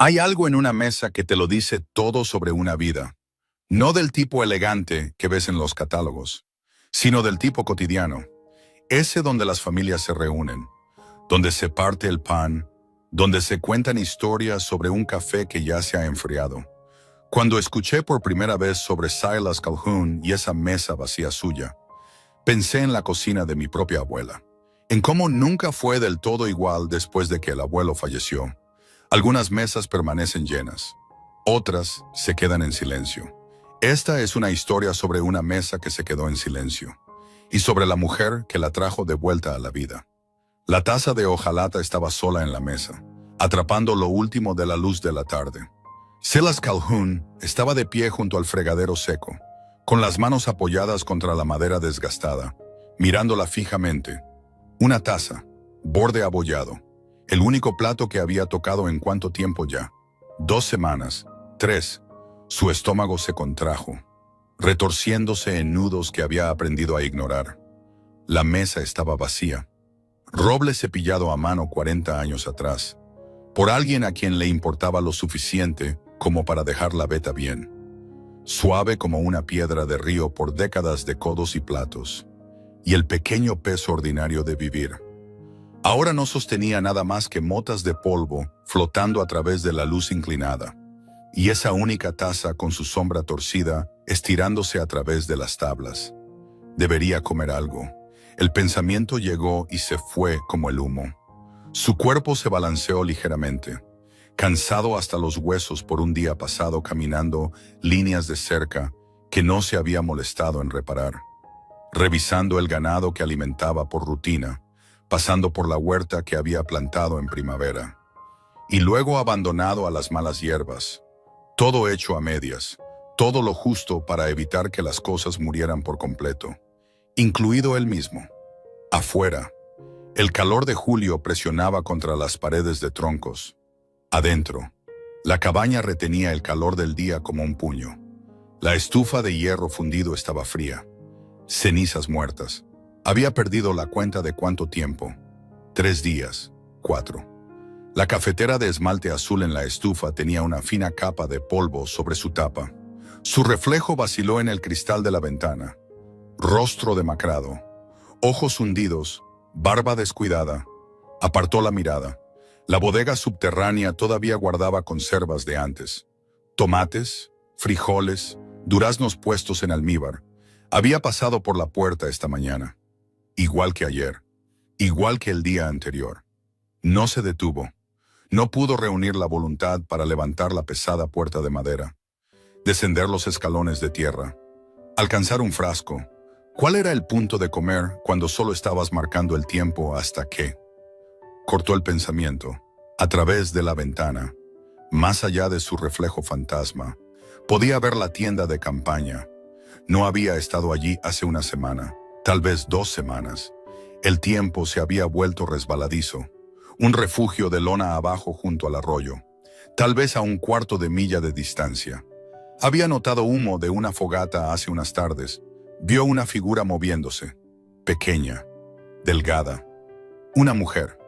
Hay algo en una mesa que te lo dice todo sobre una vida, no del tipo elegante que ves en los catálogos, sino del tipo cotidiano, ese donde las familias se reúnen, donde se parte el pan, donde se cuentan historias sobre un café que ya se ha enfriado. Cuando escuché por primera vez sobre Silas Calhoun y esa mesa vacía suya, pensé en la cocina de mi propia abuela, en cómo nunca fue del todo igual después de que el abuelo falleció. Algunas mesas permanecen llenas, otras se quedan en silencio. Esta es una historia sobre una mesa que se quedó en silencio y sobre la mujer que la trajo de vuelta a la vida. La taza de hojalata estaba sola en la mesa, atrapando lo último de la luz de la tarde. Silas Calhoun estaba de pie junto al fregadero seco, con las manos apoyadas contra la madera desgastada, mirándola fijamente. Una taza, borde abollado, el único plato que había tocado en cuánto tiempo ya. 2 semanas, 3. Su estómago se contrajo, retorciéndose en nudos que había aprendido a ignorar. La mesa estaba vacía. Roble cepillado a mano 40 años atrás, por alguien a quien le importaba lo suficiente como para dejar la veta bien. Suave como una piedra de río por décadas de codos y platos. Y el pequeño peso ordinario de vivir. Ahora no sostenía nada más que motas de polvo flotando a través de la luz inclinada, y esa única taza con su sombra torcida estirándose a través de las tablas. Debería comer algo. El pensamiento llegó y se fue como el humo. Su cuerpo se balanceó ligeramente, cansado hasta los huesos por un día pasado caminando líneas de cerca que no se había molestado en reparar, revisando el ganado que alimentaba por rutina, pasando por la huerta que había plantado en primavera, y luego abandonado a las malas hierbas, todo hecho a medias, todo lo justo para evitar que las cosas murieran por completo, incluido él mismo. Afuera, el calor de julio presionaba contra las paredes de troncos. Adentro, la cabaña retenía el calor del día como un puño. La estufa de hierro fundido estaba fría. Cenizas muertas. Había perdido la cuenta de cuánto tiempo. 3 días, 4. La cafetera de esmalte azul en la estufa tenía una fina capa de polvo sobre su tapa. Su reflejo vaciló en el cristal de la ventana. Rostro demacrado, ojos hundidos, barba descuidada. Apartó la mirada. La bodega subterránea todavía guardaba conservas de antes. Tomates, frijoles, duraznos puestos en almíbar. Había pasado por la puerta esta mañana. Igual que ayer, igual que el día anterior. No se detuvo. No pudo reunir la voluntad para levantar la pesada puerta de madera, descender los escalones de tierra, alcanzar un frasco. ¿Cuál era el punto de comer cuando solo estabas marcando el tiempo hasta que? Cortó el pensamiento. A través de la ventana, más allá de su reflejo fantasma, podía ver la tienda de campaña. No había estado allí hace una semana. Tal vez 2 semanas. El tiempo se había vuelto resbaladizo, un refugio de lona abajo junto al arroyo, tal vez a 1/4 de milla de distancia. Había notado humo de una fogata hace unas tardes. Vio una figura moviéndose, pequeña, delgada. Una mujer,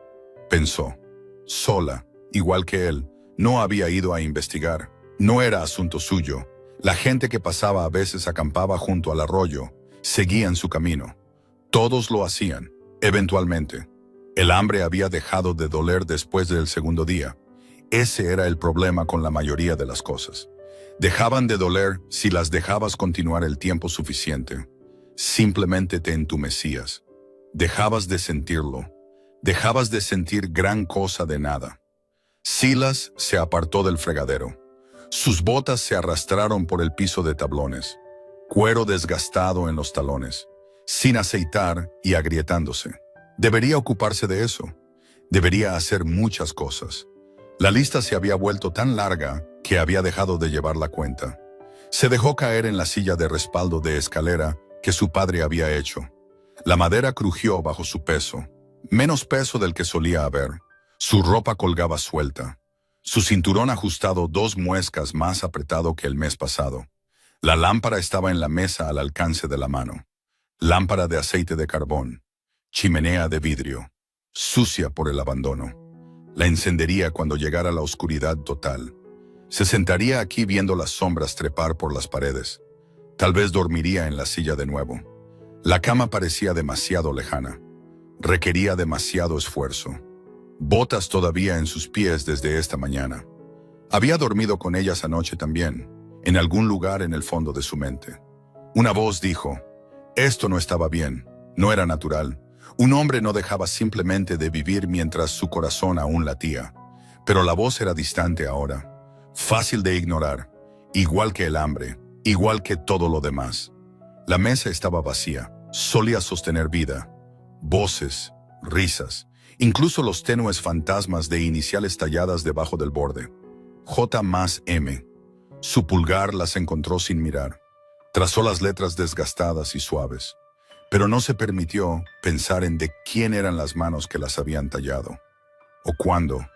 pensó, sola, igual que él. No había ido a investigar. No era asunto suyo. La gente que pasaba a veces acampaba junto al arroyo. Seguían su camino. Todos lo hacían, eventualmente. El hambre había dejado de doler después del segundo día. Ese era el problema con la mayoría de las cosas. Dejaban de doler si las dejabas continuar el tiempo suficiente. Simplemente te entumecías. Dejabas de sentirlo. Dejabas de sentir gran cosa de nada. Silas se apartó del fregadero. Sus botas se arrastraron por el piso de tablones. Cuero desgastado en los talones, sin aceitar y agrietándose. Debería ocuparse de eso. Debería hacer muchas cosas. La lista se había vuelto tan larga que había dejado de llevar la cuenta. Se dejó caer en la silla de respaldo de escalera que su padre había hecho. La madera crujió bajo su peso, menos peso del que solía haber. Su ropa colgaba suelta. Su cinturón ajustado 2 muescas más apretado que el mes pasado. La lámpara estaba en la mesa al alcance de la mano. Lámpara de aceite de carbón. Chimenea de vidrio. Sucia por el abandono. La encendería cuando llegara la oscuridad total. Se sentaría aquí viendo las sombras trepar por las paredes. Tal vez dormiría en la silla de nuevo. La cama parecía demasiado lejana. Requería demasiado esfuerzo. Botas todavía en sus pies desde esta mañana. Había dormido con ellas anoche también, en algún lugar en el fondo de su mente. Una voz dijo, esto no estaba bien, no era natural. Un hombre no dejaba simplemente de vivir mientras su corazón aún latía. Pero la voz era distante ahora, fácil de ignorar, igual que el hambre, igual que todo lo demás. La mesa estaba vacía, solía sostener vida, voces, risas, incluso los tenues fantasmas de iniciales talladas debajo del borde. J más M. Su pulgar las encontró sin mirar. Trazó las letras desgastadas y suaves, pero no se permitió pensar en de quién eran las manos que las habían tallado, o cuándo,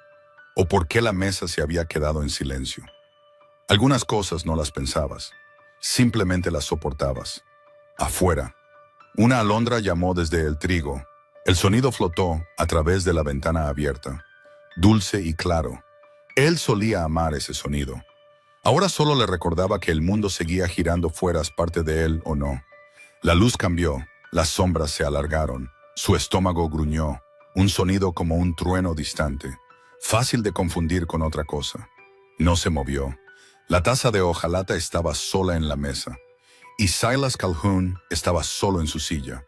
o por qué la mesa se había quedado en silencio. Algunas cosas no las pensabas, simplemente las soportabas. Afuera, una alondra llamó desde el trigo. El sonido flotó a través de la ventana abierta, dulce y claro. Él solía amar ese sonido. Ahora solo le recordaba que el mundo seguía girando fueras parte de él o no. La luz cambió, las sombras se alargaron, su estómago gruñó, un sonido como un trueno distante, fácil de confundir con otra cosa. No se movió. La taza de hojalata estaba sola en la mesa, y Silas Calhoun estaba solo en su silla,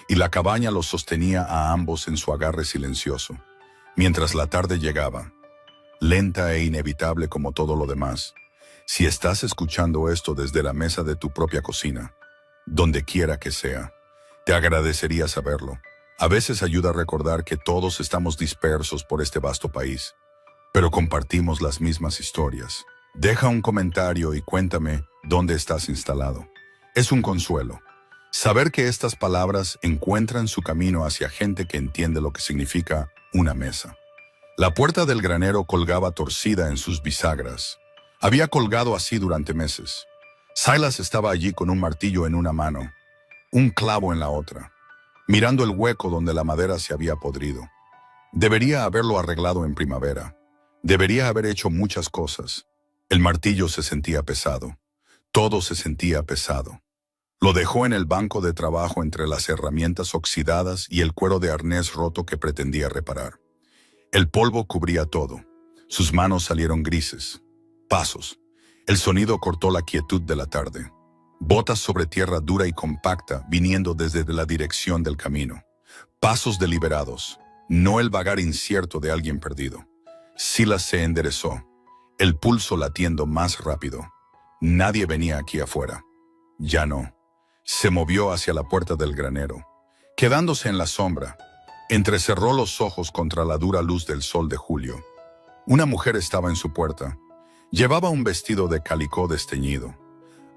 y la cabaña los sostenía a ambos en su agarre silencioso. Mientras la tarde llegaba, lenta e inevitable como todo lo demás. Si estás escuchando esto desde la mesa de tu propia cocina, donde quiera que sea, te agradecería saberlo. A veces ayuda a recordar que todos estamos dispersos por este vasto país, pero compartimos las mismas historias. Deja un comentario y cuéntame dónde estás instalado. Es un consuelo saber que estas palabras encuentran su camino hacia gente que entiende lo que significa una mesa. La puerta del granero colgaba torcida en sus bisagras. Había colgado así durante meses. Silas estaba allí con un martillo en una mano, un clavo en la otra, mirando el hueco donde la madera se había podrido. Debería haberlo arreglado en primavera. Debería haber hecho muchas cosas. El martillo se sentía pesado. Todo se sentía pesado. Lo dejó en el banco de trabajo entre las herramientas oxidadas y el cuero de arnés roto que pretendía reparar. El polvo cubría todo. Sus manos salieron grises. Pasos. El sonido cortó la quietud de la tarde. Botas sobre tierra dura y compacta viniendo desde la dirección del camino. Pasos deliberados, no el vagar incierto de alguien perdido. Silas se enderezó, el pulso latiendo más rápido. Nadie venía aquí afuera. Ya no. Se movió hacia la puerta del granero. Quedándose en la sombra, entrecerró los ojos contra la dura luz del sol de julio. Una mujer estaba en su puerta. Llevaba un vestido de calicó desteñido,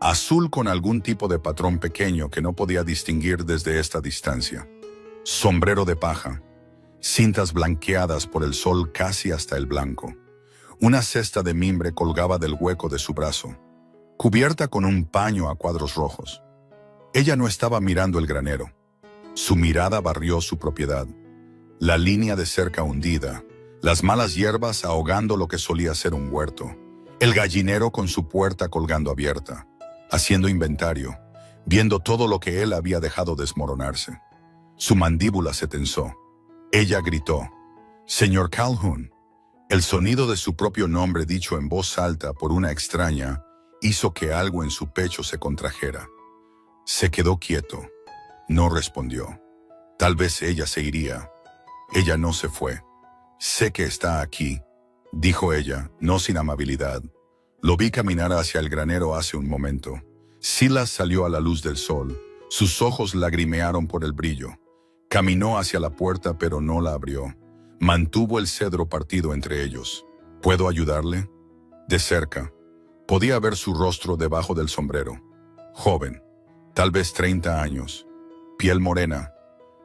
azul con algún tipo de patrón pequeño que no podía distinguir desde esta distancia. Sombrero de paja, cintas blanqueadas por el sol casi hasta el blanco. Una cesta de mimbre colgaba del hueco de su brazo, cubierta con un paño a cuadros rojos. Ella no estaba mirando el granero. Su mirada barrió su propiedad. La línea de cerca hundida, las malas hierbas ahogando lo que solía ser un huerto. El gallinero con su puerta colgando abierta, haciendo inventario, viendo todo lo que él había dejado desmoronarse. Su mandíbula se tensó. Ella gritó, «Señor Calhoun». El sonido de su propio nombre dicho en voz alta por una extraña hizo que algo en su pecho se contrajera. Se quedó quieto. No respondió. Tal vez ella se iría. Ella no se fue. «Sé que está aquí», dijo ella, no sin amabilidad. Lo vi caminar hacia el granero hace un momento. Silas salió a la luz del sol. Sus ojos lagrimearon por el brillo. Caminó hacia la puerta pero no la abrió. Mantuvo el cedro partido entre ellos. ¿Puedo ayudarle? De cerca. Podía ver su rostro debajo del sombrero. Joven, tal vez 30 años. Piel morena.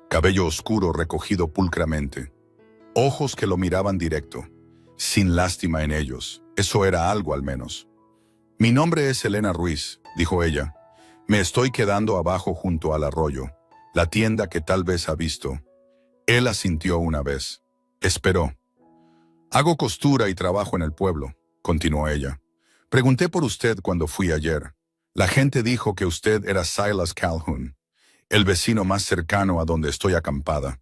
Cabello oscuro recogido pulcramente. Ojos que lo miraban directo, sin lástima en ellos. Eso era algo al menos. «Mi nombre es Elena Ruiz», dijo ella. «Me estoy quedando abajo junto al arroyo, la tienda que tal vez ha visto». Él asintió una vez. Esperó. Hago costura y trabajo en el pueblo, continuó ella. Pregunté por usted cuando fui ayer. La gente dijo que usted era Silas Calhoun, el vecino más cercano a donde estoy acampada.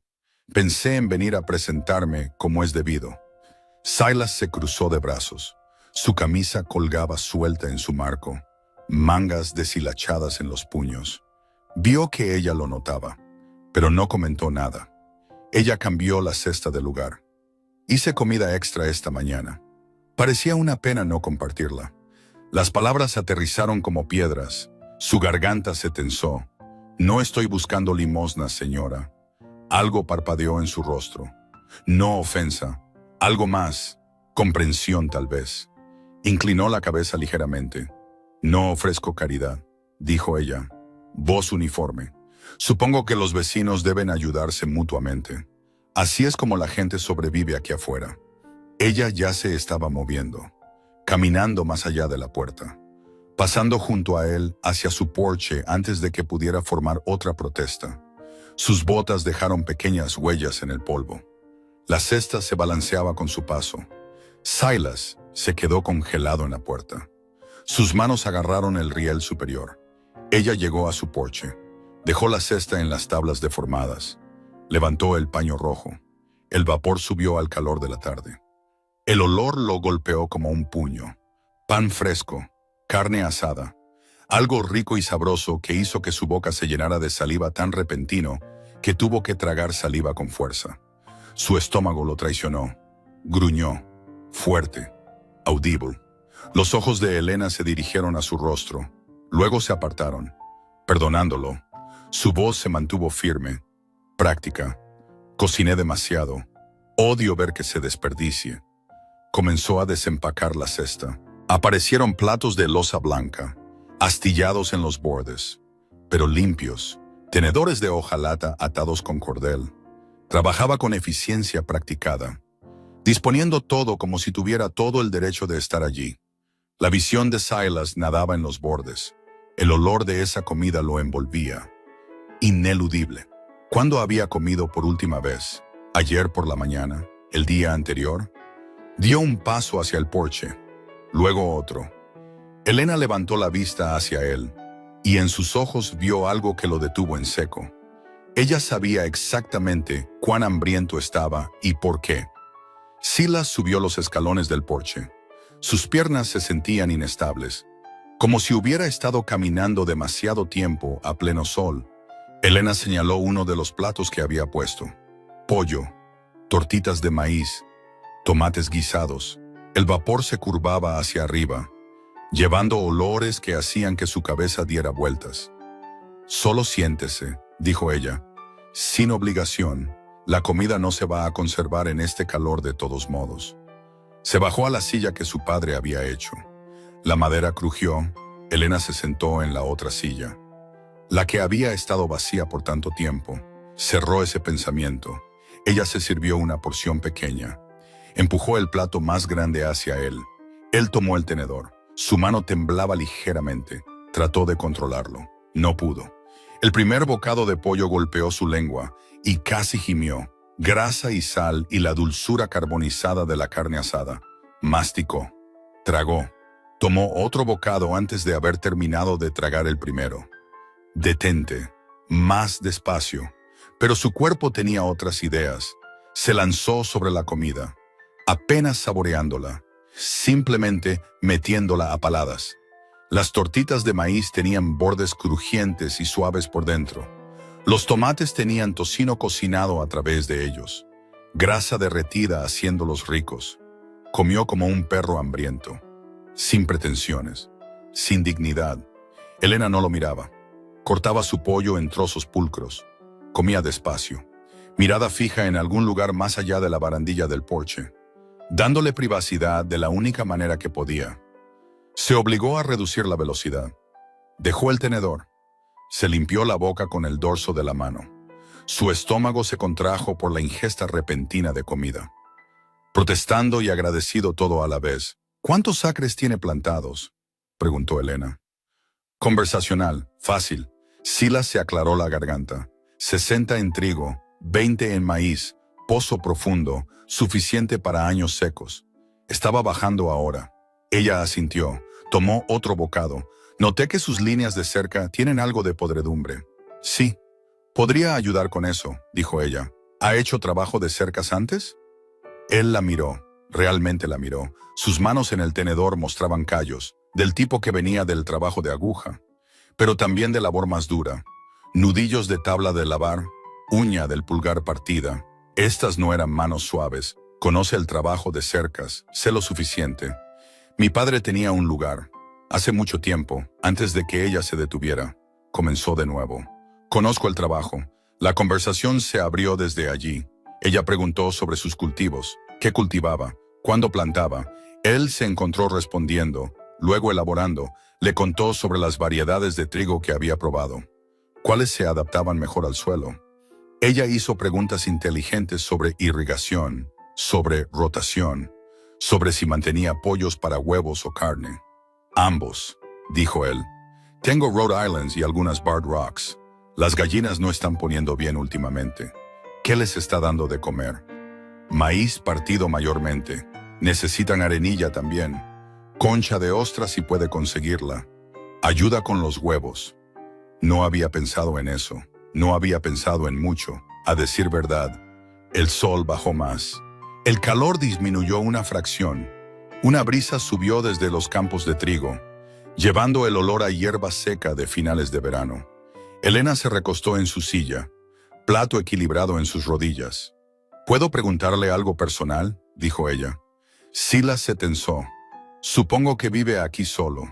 Pensé en venir a presentarme como es debido. Silas se cruzó de brazos. Su camisa colgaba suelta en su marco, mangas deshilachadas en los puños. Vio que ella lo notaba, pero no comentó nada. Ella cambió la cesta de lugar. Hice comida extra esta mañana. Parecía una pena no compartirla. Las palabras aterrizaron como piedras. Su garganta se tensó. No estoy buscando limosnas, señora. Algo parpadeó en su rostro. No ofensa. Algo más. Comprensión, tal vez. Inclinó la cabeza ligeramente. No ofrezco caridad, dijo ella. Voz uniforme. Supongo que los vecinos deben ayudarse mutuamente. Así es como la gente sobrevive aquí afuera. Ella ya se estaba moviendo, caminando más allá de la puerta, pasando junto a él hacia su porche antes de que pudiera formar otra protesta. Sus botas dejaron pequeñas huellas en el polvo. La cesta se balanceaba con su paso. Silas se quedó congelado en la puerta. Sus manos agarraron el riel superior. Ella llegó a su porche. Dejó la cesta en las tablas deformadas. Levantó el paño rojo. El vapor subió al calor de la tarde. El olor lo golpeó como un puño. Pan fresco, carne asada, algo rico y sabroso que hizo que su boca se llenara de saliva tan repentino que tuvo que tragar saliva con fuerza. Su estómago lo traicionó. Gruñó, fuerte, audible. Los ojos de Elena se dirigieron a su rostro. Luego se apartaron, perdonándolo. Su voz se mantuvo firme, práctica. Cociné demasiado. Odio ver que se desperdicie. Comenzó a desempacar la cesta. Aparecieron platos de loza blanca, astillados en los bordes, pero limpios, tenedores de hojalata atados con cordel. Trabajaba con eficiencia practicada, disponiendo todo como si tuviera todo el derecho de estar allí. La visión de Silas nadaba en los bordes. El olor de esa comida lo envolvía. Ineludible. ¿Cuándo había comido por última vez? ¿Ayer por la mañana? ¿El día anterior? Dio un paso hacia el porche, luego otro. Elena levantó la vista hacia él, y en sus ojos vio algo que lo detuvo en seco. Ella sabía exactamente cuán hambriento estaba y por qué. Silas subió los escalones del porche. Sus piernas se sentían inestables, como si hubiera estado caminando demasiado tiempo a pleno sol. Elena señaló uno de los platos que había puesto. Pollo, tortitas de maíz, tomates guisados. El vapor se curvaba hacia arriba, llevando olores que hacían que su cabeza diera vueltas. Solo siéntese, dijo ella. Sin obligación, la comida no se va a conservar en este calor de todos modos. Se bajó a la silla que su padre había hecho. La madera crujió. Elena se sentó en la otra silla, la que había estado vacía por tanto tiempo. Cerró ese pensamiento. Ella se sirvió una porción pequeña. Empujó el plato más grande hacia él. Él tomó el tenedor. Su mano temblaba ligeramente. Trató de controlarlo. No pudo. El primer bocado de pollo golpeó su lengua y casi gimió. Grasa y sal y la dulzura carbonizada de la carne asada. Masticó. Tragó. Tomó otro bocado antes de haber terminado de tragar el primero. Detente. Más despacio. Pero su cuerpo tenía otras ideas. Se lanzó sobre la comida, apenas saboreándola, simplemente metiéndola a paladas. Las tortitas de maíz tenían bordes crujientes y suaves por dentro. Los tomates tenían tocino cocinado a través de ellos, grasa derretida haciéndolos ricos. Comió como un perro hambriento, sin pretensiones, sin dignidad. Elena no lo miraba. Cortaba su pollo en trozos pulcros. Comía despacio, mirada fija en algún lugar más allá de la barandilla del porche, dándole privacidad de la única manera que podía. Se obligó a reducir la velocidad. Dejó el tenedor. Se limpió la boca con el dorso de la mano. Su estómago se contrajo por la ingesta repentina de comida. Protestando y agradecido todo a la vez. ¿Cuántos acres tiene plantados?, preguntó Elena. Conversacional, fácil. Silas se aclaró la garganta. 60 en trigo, 20 en maíz, Pozo profundo, suficiente para años secos. Estaba bajando ahora. Ella asintió, tomó otro bocado. Noté que sus líneas de cerca tienen algo de podredumbre. Sí, podría ayudar con eso, dijo ella. ¿Ha hecho trabajo de cercas antes? Él la miró, realmente la miró. Sus manos en el tenedor mostraban callos, del tipo que venía del trabajo de aguja, pero también de labor más dura. Nudillos de tabla de lavar, uña del pulgar partida. Estas no eran manos suaves. Conoce el trabajo de cercas, sé lo suficiente. Mi padre tenía un lugar. Hace mucho tiempo, antes de que ella se detuviera, comenzó de nuevo. Conozco el trabajo. La conversación se abrió desde allí. Ella preguntó sobre sus cultivos, qué cultivaba, cuándo plantaba. Él se encontró respondiendo, luego elaborando, le contó sobre las variedades de trigo que había probado, cuáles se adaptaban mejor al suelo. Ella hizo preguntas inteligentes sobre irrigación, sobre rotación, sobre si mantenía pollos para huevos o carne. Ambos, dijo él. Tengo Rhode Islands y algunas Barred Rocks. Las gallinas no están poniendo bien últimamente. ¿Qué les está dando de comer? Maíz partido mayormente. Necesitan arenilla también. Concha de ostra si puede conseguirla. Ayuda con los huevos. No había pensado en eso. No había pensado en mucho. A decir verdad, el sol bajó más. El calor disminuyó una fracción. Una brisa subió desde los campos de trigo, llevando el olor a hierba seca de finales de verano. Elena se recostó en su silla, plato equilibrado en sus rodillas. ¿Puedo preguntarle algo personal?, dijo ella. Silas se tensó. Supongo que vive aquí solo.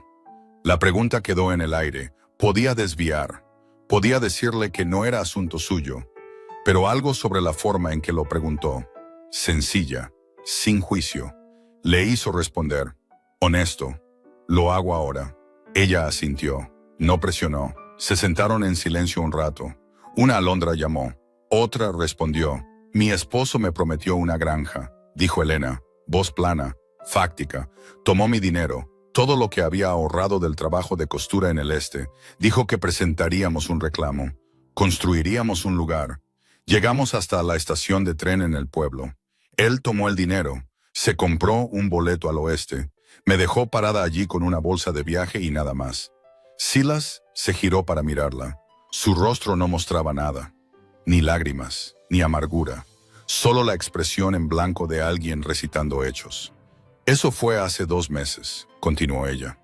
La pregunta quedó en el aire. Podía desviar. Podía decirle que no era asunto suyo. Pero algo sobre la forma en que lo preguntó, sencilla, sin juicio, le hizo responder. Honesto. Lo hago ahora. Ella asintió. No presionó. Se sentaron en silencio un rato. Una alondra llamó. Otra respondió. Mi esposo me prometió una granja, dijo Elena, voz plana, fáctica. Tomó mi dinero, todo lo que había ahorrado del trabajo de costura en el este. Dijo que presentaríamos un reclamo. Construiríamos un lugar. Llegamos hasta la estación de tren en el pueblo. Él tomó el dinero. Se compró un boleto al oeste. Me dejó parada allí con una bolsa de viaje y nada más. Silas se giró para mirarla. Su rostro no mostraba nada. Ni lágrimas, ni amargura. Solo la expresión en blanco de alguien recitando hechos. Eso fue hace 2 meses, continuó ella.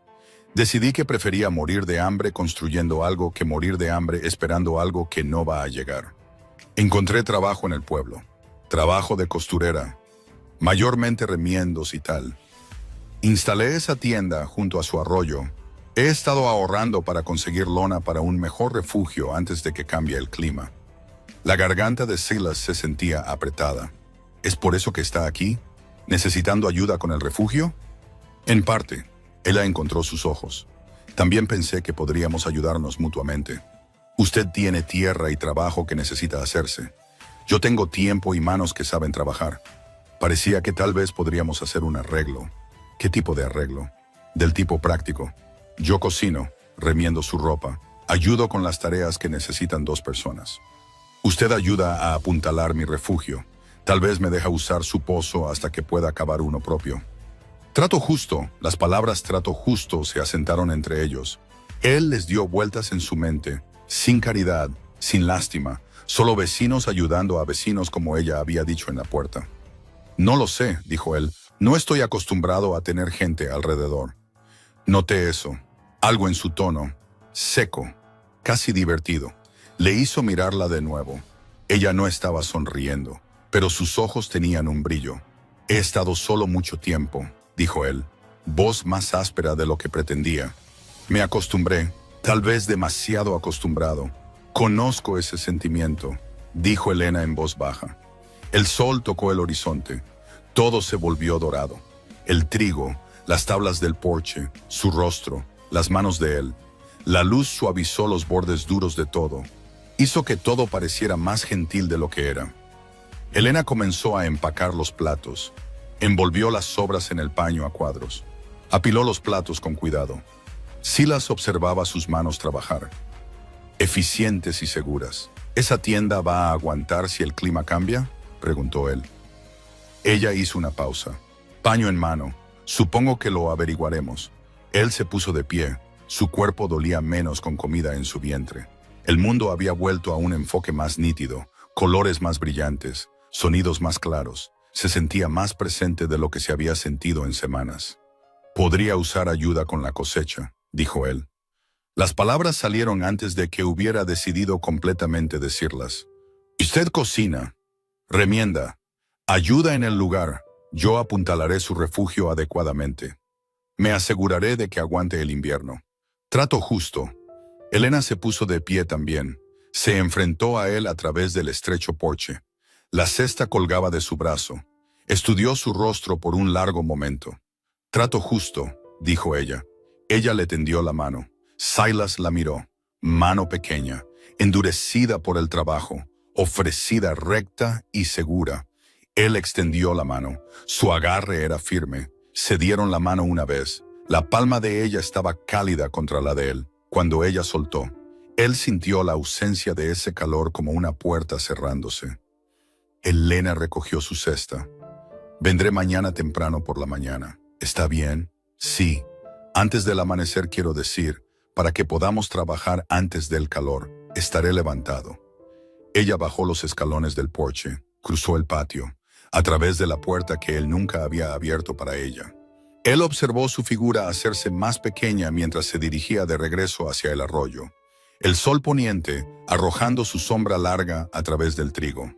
Decidí que prefería morir de hambre construyendo algo que morir de hambre esperando algo que no va a llegar. Encontré trabajo en el pueblo. Trabajo de costurera. Mayormente remiendos y tal. Instalé esa tienda junto a su arroyo. He estado ahorrando para conseguir lona para un mejor refugio antes de que cambie el clima. La garganta de Silas se sentía apretada. ¿Es por eso que está aquí? ¿Necesitando ayuda con el refugio? En parte. Ella encontró sus ojos. También pensé que podríamos ayudarnos mutuamente. Usted tiene tierra y trabajo que necesita hacerse. Yo tengo tiempo y manos que saben trabajar. Parecía que tal vez podríamos hacer un arreglo. ¿Qué tipo de arreglo? Del tipo práctico. Yo cocino, remiendo su ropa. Ayudo con las tareas que necesitan 2 personas. Usted ayuda a apuntalar mi refugio. Tal vez me deja usar su pozo hasta que pueda cavar uno propio. Trato justo, las palabras trato justo se asentaron entre ellos. Él les dio vueltas en su mente, sin caridad, sin lástima, solo vecinos ayudando a vecinos como ella había dicho en la puerta. No lo sé, dijo él, no estoy acostumbrado a tener gente alrededor. Noté eso, algo en su tono, seco, casi divertido. Le hizo mirarla de nuevo. Ella no estaba sonriendo, pero sus ojos tenían un brillo. He estado solo mucho tiempo, dijo él, voz más áspera de lo que pretendía. Me acostumbré, tal vez demasiado acostumbrado. Conozco ese sentimiento, dijo Elena en voz baja. El sol tocó el horizonte. Todo se volvió dorado. El trigo, las tablas del porche, su rostro, las manos de él. La luz suavizó los bordes duros de todo. Hizo que todo pareciera más gentil de lo que era. Elena comenzó a empacar los platos. Envolvió las sobras en el paño a cuadros. Apiló los platos con cuidado. Silas observaba sus manos trabajar. Eficientes y seguras. ¿Esa tienda va a aguantar si el clima cambia?, preguntó él. Ella hizo una pausa. Paño en mano. Supongo que lo averiguaremos. Él se puso de pie. Su cuerpo dolía menos con comida en su vientre. El mundo había vuelto a un enfoque más nítido, colores más brillantes, sonidos más claros. Se sentía más presente de lo que se había sentido en semanas. Podría usar ayuda con la cosecha, dijo él. Las palabras salieron antes de que hubiera decidido completamente decirlas. Usted cocina, remienda, ayuda en el lugar. Yo apuntalaré su refugio adecuadamente. Me aseguraré de que aguante el invierno. Trato justo. Elena se puso de pie también. Se enfrentó a él a través del estrecho porche. La cesta colgaba de su brazo. Estudió su rostro por un largo momento. Trato justo, dijo ella. Ella le tendió la mano. Silas la miró. Mano pequeña, endurecida por el trabajo, ofrecida recta y segura. Él extendió la mano. Su agarre era firme. Se dieron la mano una vez. La palma de ella estaba cálida contra la de él. Cuando ella soltó, él sintió la ausencia de ese calor como una puerta cerrándose. Elena recogió su cesta. Vendré mañana temprano por la mañana. ¿Está bien? Sí. Antes del amanecer, quiero decir, para que podamos trabajar antes del calor. Estaré levantado. Ella bajó los escalones del porche, cruzó el patio, a través de la puerta que él nunca había abierto para ella. Él observó su figura hacerse más pequeña mientras se dirigía de regreso hacia el arroyo. El sol poniente, arrojando su sombra larga a través del trigo.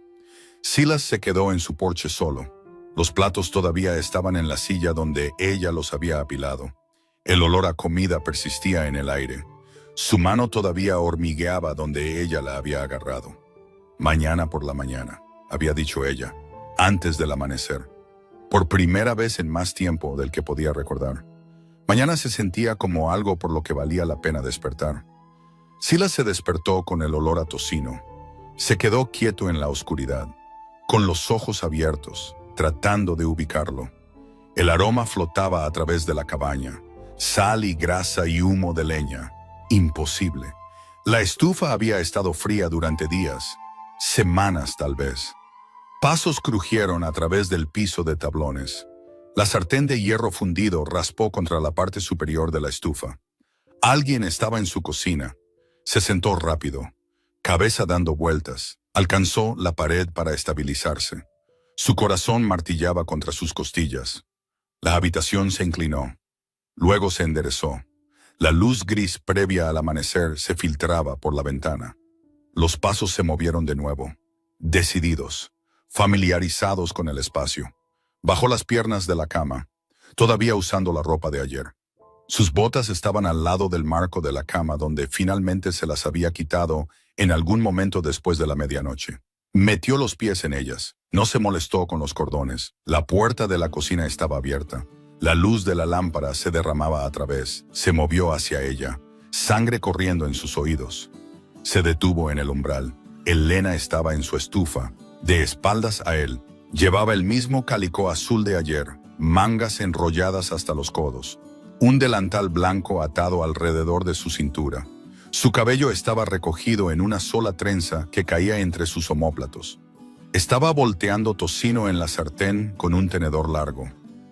Silas se quedó en su porche solo. Los platos todavía estaban en la silla donde ella los había apilado. El olor a comida persistía en el aire. Su mano todavía hormigueaba donde ella la había agarrado. Mañana por la mañana, había dicho ella, antes del amanecer. Por primera vez en más tiempo del que podía recordar. Mañana se sentía como algo por lo que valía la pena despertar. Silas se despertó con el olor a tocino. Se quedó quieto en la oscuridad, con los ojos abiertos, tratando de ubicarlo. El aroma flotaba a través de la cabaña, sal y grasa y humo de leña. Imposible. La estufa había estado fría durante días, semanas tal vez. Pasos crujieron a través del piso de tablones. La sartén de hierro fundido raspó contra la parte superior de la estufa. Alguien estaba en su cocina. Se sentó rápido, cabeza dando vueltas. Alcanzó la pared para estabilizarse. Su corazón martillaba contra sus costillas. La habitación se inclinó. Luego se enderezó. La luz gris previa al amanecer se filtraba por la ventana. Los pasos se movieron de nuevo, decididos, familiarizados con el espacio. Bajó las piernas de la cama, todavía usando la ropa de ayer. Sus botas estaban al lado del marco de la cama donde finalmente se las había quitado en algún momento después de la medianoche. Metió los pies en ellas. No se molestó con los cordones. La puerta de la cocina estaba abierta. La luz de la lámpara se derramaba a través. Se movió hacia ella, sangre corriendo en sus oídos. Se detuvo en el umbral. Elena estaba en su estufa, de espaldas a él. Llevaba el mismo calicó azul de ayer, mangas enrolladas hasta los codos. Un delantal blanco atado alrededor de su cintura. Su cabello estaba recogido en una sola trenza que caía entre sus omóplatos. Estaba volteando tocino en la sartén con un tenedor largo.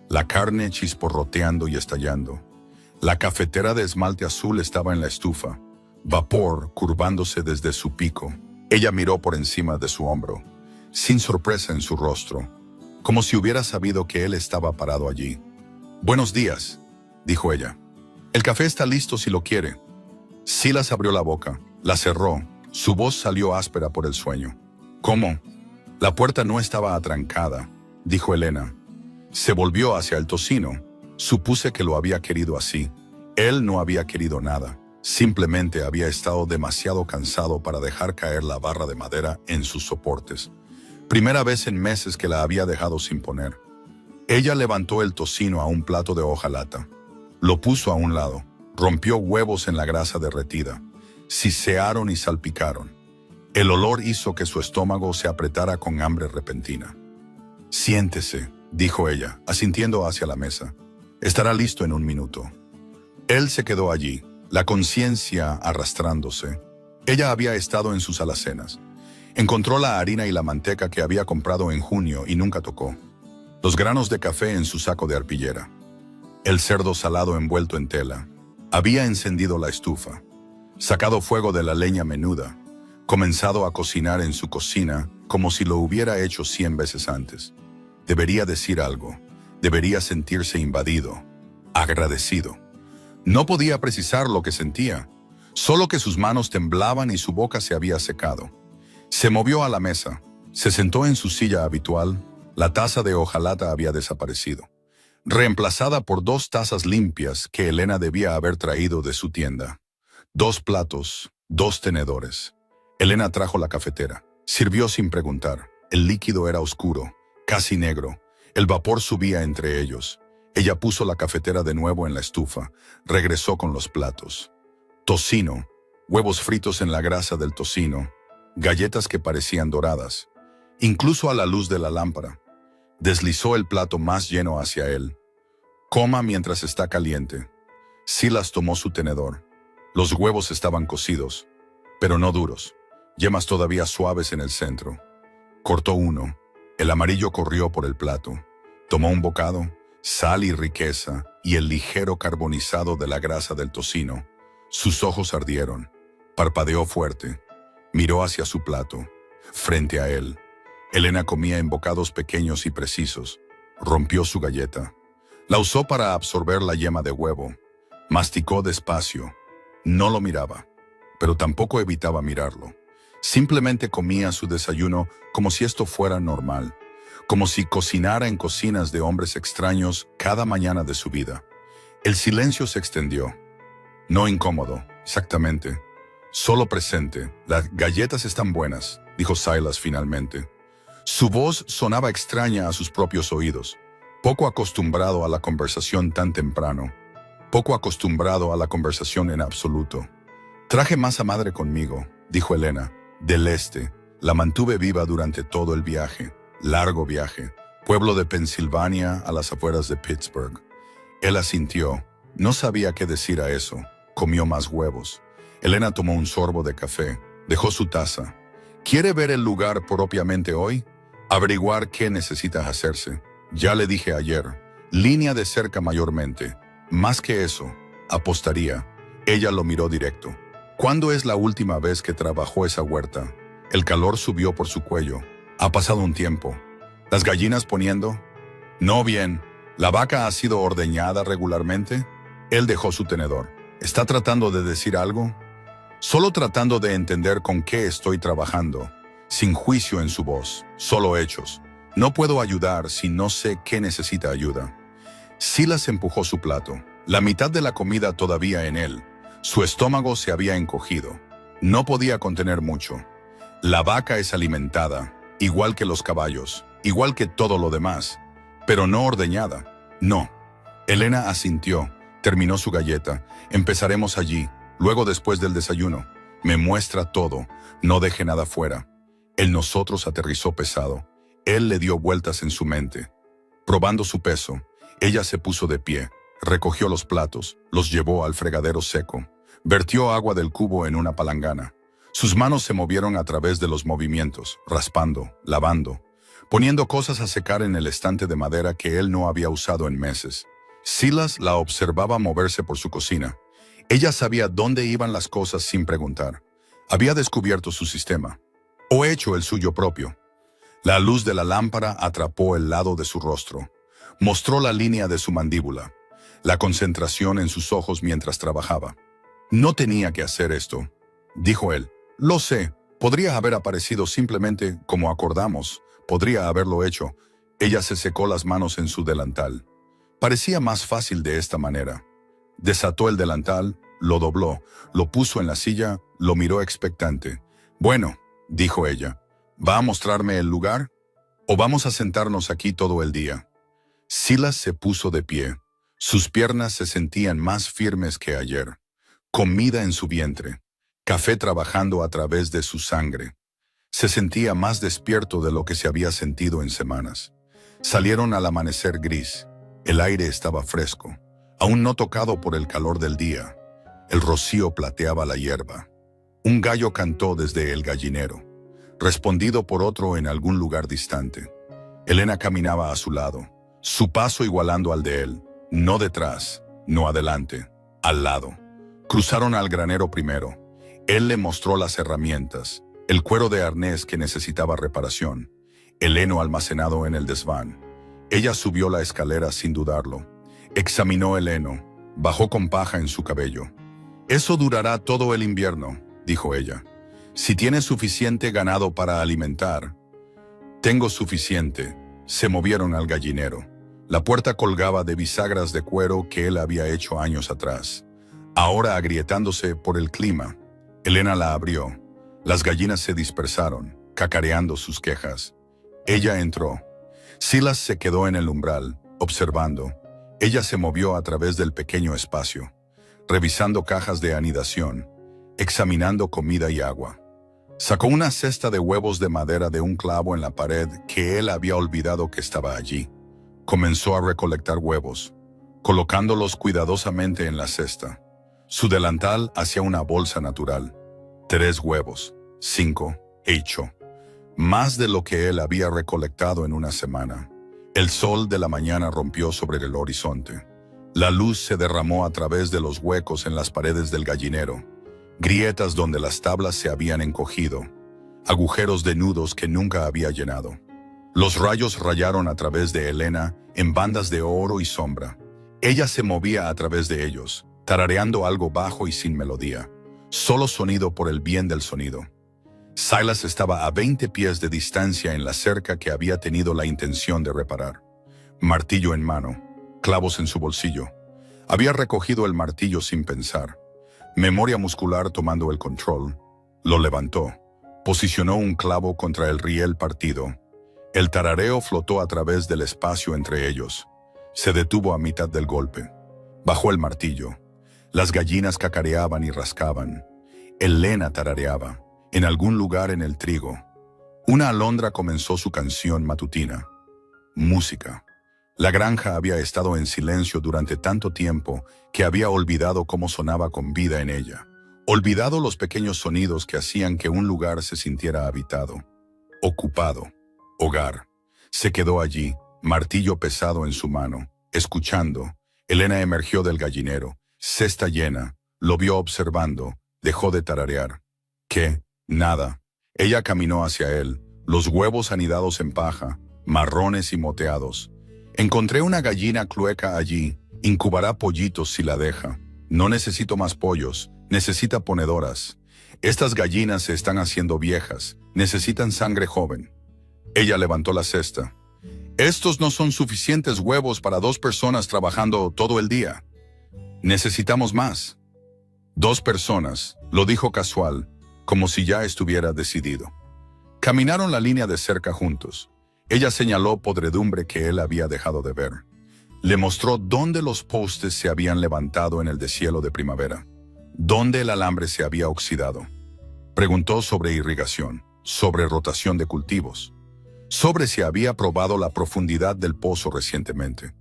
La carne chisporroteando y estallando. La cafetera de esmalte azul estaba en la estufa, vapor curvándose desde su pico. Ella miró por encima de su hombro, sin sorpresa en su rostro, como si hubiera sabido que él estaba parado allí. «Buenos días», dijo ella. «El café está listo si lo quiere». Silas abrió la boca, la cerró. Su voz salió áspera por el sueño. «¿Cómo?» «La puerta no estaba atrancada», dijo Elena. Se volvió hacia el tocino. Supuse que lo había querido así. Él no había querido nada. Simplemente había estado demasiado cansado para dejar caer la barra de madera en sus soportes. Primera vez en meses que la había dejado sin poner. Ella levantó el tocino a un plato de hojalata. Lo puso a un lado. Rompió huevos en la grasa derretida. Sisearon y salpicaron. El olor hizo que su estómago se apretara con hambre repentina. «Siéntese», dijo ella, asintiendo hacia la mesa. «Estará listo en un minuto». Él se quedó allí, la conciencia arrastrándose. Ella había estado en sus alacenas. Encontró la harina y la manteca que había comprado en junio y nunca tocó. Los granos de café en su saco de arpillera. El cerdo salado envuelto en tela. Había encendido la estufa, sacado fuego de la leña menuda, comenzado a cocinar en su cocina como si lo hubiera hecho 100 veces antes. Debería decir algo, debería sentirse invadido, agradecido. No podía precisar lo que sentía, solo que sus manos temblaban y su boca se había secado. Se movió a la mesa, se sentó en su silla habitual, la taza de hojalata había desaparecido, reemplazada por 2 tazas limpias que Elena debía haber traído de su tienda. 2 platos, 2 tenedores. Elena trajo la cafetera, sirvió sin preguntar. El líquido era oscuro, casi negro, el vapor subía entre ellos. Ella puso la cafetera de nuevo en la estufa, regresó con los platos. Tocino, huevos fritos en la grasa del tocino, galletas que parecían doradas, incluso a la luz de la lámpara. Deslizó el plato más lleno hacia él. Coma mientras está caliente. Silas tomó su tenedor. Los huevos estaban cocidos, pero no duros, yemas todavía suaves en el centro. Cortó uno. El amarillo corrió por el plato. Tomó un bocado, sal y riqueza, y el ligero carbonizado de la grasa del tocino. Sus ojos ardieron. Parpadeó fuerte. Miró hacia su plato. Frente a él, Elena comía en bocados pequeños y precisos. Rompió su galleta. La usó para absorber la yema de huevo. Masticó despacio. No lo miraba, pero tampoco evitaba mirarlo. Simplemente comía su desayuno como si esto fuera normal, como si cocinara en cocinas de hombres extraños cada mañana de su vida. El silencio se extendió. No incómodo, exactamente. Solo presente. Las galletas están buenas, dijo Silas finalmente. Su voz sonaba extraña a sus propios oídos, poco acostumbrado a la conversación tan temprano, poco acostumbrado a la conversación en absoluto. Traje masa madre conmigo, dijo Elena, del este. La mantuve viva durante todo el viaje, largo viaje, pueblo de Pensilvania a las afueras de Pittsburgh. Él asintió. No sabía qué decir a eso. Comió más huevos. Elena tomó un sorbo de café, dejó su taza. ¿Quiere ver el lugar propiamente hoy? Averiguar qué necesita hacerse. Ya le dije ayer, línea de cerca mayormente. Más que eso, apostaría. Ella lo miró directo. ¿Cuándo es la última vez que trabajó esa huerta? El calor subió por su cuello. Ha pasado un tiempo. ¿Las gallinas poniendo? No bien. ¿La vaca ha sido ordeñada regularmente? Él dejó su tenedor. ¿Está tratando de decir algo? Solo tratando de entender con qué estoy trabajando. Sin juicio en su voz, solo hechos. No puedo ayudar si no sé qué necesita ayuda. Silas empujó su plato, la mitad de la comida todavía en él. Su estómago se había encogido. No podía contener mucho. La vaca es alimentada, igual que los caballos, igual que todo lo demás, pero no ordeñada. No. Elena asintió, terminó su galleta. Empezaremos allí, luego después del desayuno. Me muestra todo, no deje nada fuera. El nosotros aterrizó pesado. Él le dio vueltas en su mente. Probando su peso, ella se puso de pie, recogió los platos, los llevó al fregadero seco, vertió agua del cubo en una palangana. Sus manos se movieron a través de los movimientos, raspando, lavando, poniendo cosas a secar en el estante de madera que él no había usado en meses. Silas la observaba moverse por su cocina. Ella sabía dónde iban las cosas sin preguntar. Había descubierto su sistema, o hecho el suyo propio. La luz de la lámpara atrapó el lado de su rostro. Mostró la línea de su mandíbula, la concentración en sus ojos mientras trabajaba. No tenía que hacer esto, dijo él. Lo sé, podría haber aparecido simplemente como acordamos, podría haberlo hecho. Ella se secó las manos en su delantal. Parecía más fácil de esta manera. Desató el delantal, lo dobló, lo puso en la silla, lo miró expectante. Bueno, dijo ella, ¿va a mostrarme el lugar? ¿O vamos a sentarnos aquí todo el día? Silas se puso de pie. Sus piernas se sentían más firmes que ayer. Comida en su vientre. Café trabajando a través de su sangre. Se sentía más despierto de lo que se había sentido en semanas. Salieron al amanecer gris. El aire estaba fresco, aún no tocado por el calor del día. El rocío plateaba la hierba. Un gallo cantó desde el gallinero. respondido por otro en algún lugar distante. Elena caminaba a su lado, su paso igualando al de él, no detrás, no adelante, al lado. Cruzaron al granero primero. Él le mostró las herramientas, el cuero de arnés que necesitaba reparación, el heno almacenado en el desván. Ella subió la escalera sin dudarlo. Examinó el heno, bajó con paja en su cabello. «Eso durará todo el invierno», dijo ella. «Si tienes suficiente ganado para alimentar». «Tengo suficiente». Se movieron al gallinero. La puerta colgaba de bisagras de cuero que él había hecho años atrás, ahora agrietándose por el clima. Elena la abrió. Las gallinas se dispersaron, cacareando sus quejas. Ella entró. Silas se quedó en el umbral, observando. Ella se movió a través del pequeño espacio, revisando cajas de anidación, examinando comida y agua. Sacó una cesta de huevos de madera de un clavo en la pared que él había olvidado que estaba allí. Comenzó a recolectar huevos, colocándolos cuidadosamente en la cesta. Su delantal hacía una bolsa natural. 3 huevos, 5, hecho. Más de lo que él había recolectado en una semana. El sol de la mañana rompió sobre el horizonte. La luz se derramó a través de los huecos en las paredes del gallinero, grietas donde las tablas se habían encogido, agujeros de nudos que nunca había llenado. Los rayos rayaron a través de Elena en bandas de oro y sombra. Ella se movía a través de ellos, tarareando algo bajo y sin melodía, solo sonido por el bien del sonido. Silas estaba a 20 pies de distancia en la cerca que había tenido la intención de reparar. Martillo en mano, clavos en su bolsillo. Había recogido el martillo sin pensar. Memoria muscular tomando el control. Lo levantó. Posicionó un clavo contra el riel partido. El tarareo flotó a través del espacio entre ellos. Se detuvo a mitad del golpe. Bajó el martillo. Las gallinas cacareaban y rascaban. Elena tarareaba, en algún lugar en el trigo. Una alondra comenzó su canción matutina. Música. La granja había estado en silencio durante tanto tiempo que había olvidado cómo sonaba con vida en ella. Olvidado los pequeños sonidos que hacían que un lugar se sintiera habitado. Ocupado. Hogar. Se quedó allí, martillo pesado en su mano, escuchando. Elena emergió del gallinero, cesta llena, lo vio observando, dejó de tararear. ¿Qué? Nada. Ella caminó hacia él, los huevos anidados en paja, marrones y moteados. Encontré una gallina clueca allí, incubará pollitos si la deja. No necesito más pollos, necesita ponedoras. Estas gallinas se están haciendo viejas, necesitan sangre joven. Ella levantó la cesta. Estos no son suficientes huevos para 2 personas trabajando todo el día. Necesitamos más. 2 personas, lo dijo casual, como si ya estuviera decidido. Caminaron la línea de cerca juntos. Ella señaló podredumbre que él había dejado de ver. Le mostró dónde los postes se habían levantado en el deshielo de primavera, dónde el alambre se había oxidado. Preguntó sobre irrigación, sobre rotación de cultivos, sobre si había probado la profundidad del pozo recientemente.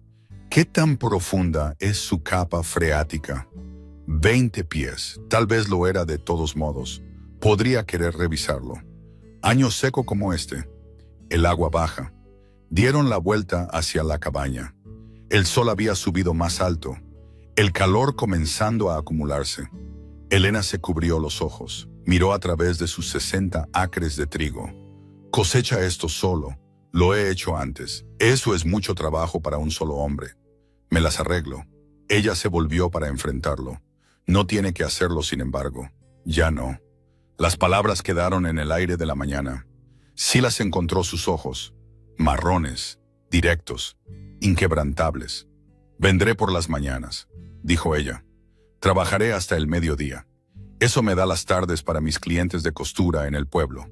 ¿Qué tan profunda es su capa freática? 20 pies, tal vez lo era de todos modos. Podría querer revisarlo. Año seco como este. El agua baja. Dieron la vuelta hacia la cabaña. El sol había subido más alto, el calor comenzando a acumularse. Elena se cubrió los ojos, miró a través de sus 60 acres de trigo. Cosecha esto solo, lo he hecho antes. Eso es mucho trabajo para un solo hombre. Me las arreglo. Ella se volvió para enfrentarlo. No tiene que hacerlo, sin embargo. Ya no. Las palabras quedaron en el aire de la mañana. Silas encontró sus ojos, marrones, directos, inquebrantables. Vendré por las mañanas, dijo ella. Trabajaré hasta el mediodía. Eso me da las tardes para mis clientes de costura en el pueblo.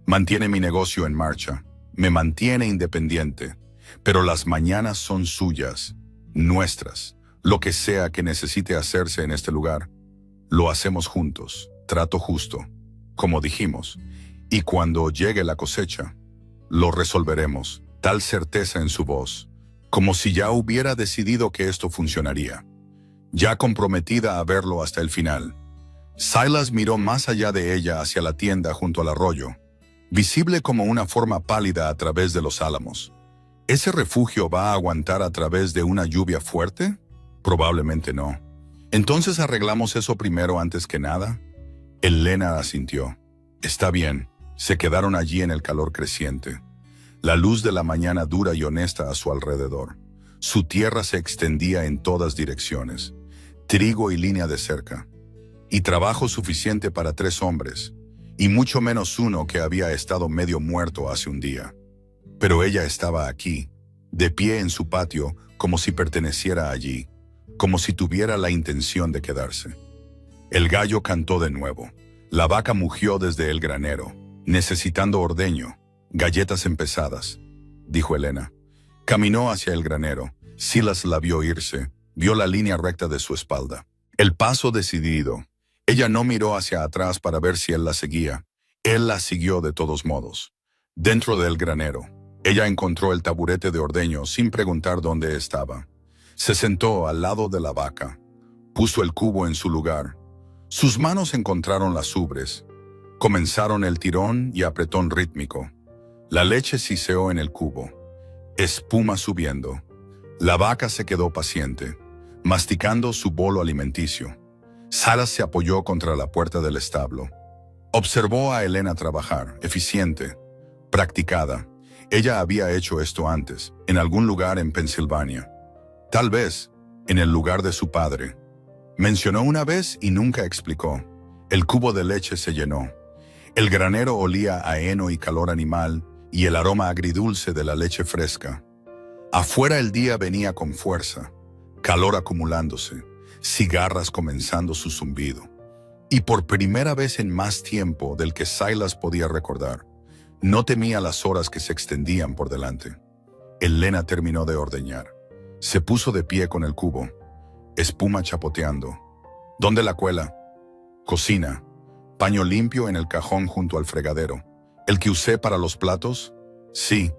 Mantiene mi negocio en marcha, me mantiene independiente, pero las mañanas son suyas, nuestras. Lo que sea que necesite hacerse en este lugar, lo hacemos juntos, trato justo, como dijimos. Y cuando llegue la cosecha, lo resolveremos, tal certeza en su voz, como si ya hubiera decidido que esto funcionaría, ya comprometida a verlo hasta el final. Silas miró más allá de ella hacia la tienda junto al arroyo. visible como una forma pálida a través de los álamos. ¿Ese refugio va a aguantar a través de una lluvia fuerte? Probablemente no. ¿Entonces arreglamos eso primero antes que nada? Elena asintió. Está bien. Se quedaron allí en el calor creciente. La luz de la mañana dura y honesta a su alrededor. Su tierra se extendía en todas direcciones. Trigo y línea de cerca. Y trabajo suficiente para 3 hombres. Y mucho menos uno que había estado medio muerto hace un día. Pero ella estaba aquí, de pie en su patio, como si perteneciera allí, como si tuviera la intención de quedarse. El gallo cantó de nuevo. La vaca mugió desde el granero, necesitando ordeño, galletas empezadas, dijo Elena. Caminó hacia el granero. Silas la vio irse, vio la línea recta de su espalda. El paso decidido. Ella no miró hacia atrás para ver si él la seguía. Él la siguió de todos modos. Dentro del granero, ella encontró el taburete de ordeño sin preguntar dónde estaba. Se sentó al lado de la vaca. Puso el cubo en su lugar. Sus manos encontraron las ubres. Comenzaron el tirón y apretón rítmico. La leche siseó en el cubo. Espuma subiendo. La vaca se quedó paciente, masticando su bolo alimenticio. Silas se apoyó contra la puerta del establo. Observó a Elena trabajar, eficiente, practicada. Ella había hecho esto antes, en algún lugar en Pensilvania. Tal vez, en el lugar de su padre. Mencionó una vez y nunca explicó. El cubo de leche se llenó. El granero olía a heno y calor animal y el aroma agridulce de la leche fresca. Afuera el día venía con fuerza, calor acumulándose, cigarras comenzando su zumbido. Y por primera vez en más tiempo del que Silas podía recordar, no temía las horas que se extendían por delante. Elena terminó de ordeñar. Se puso de pie con el cubo, espuma chapoteando. ¿Dónde la cuela? Cocina. Paño limpio en el cajón junto al fregadero. ¿El que usé para los platos? Sí.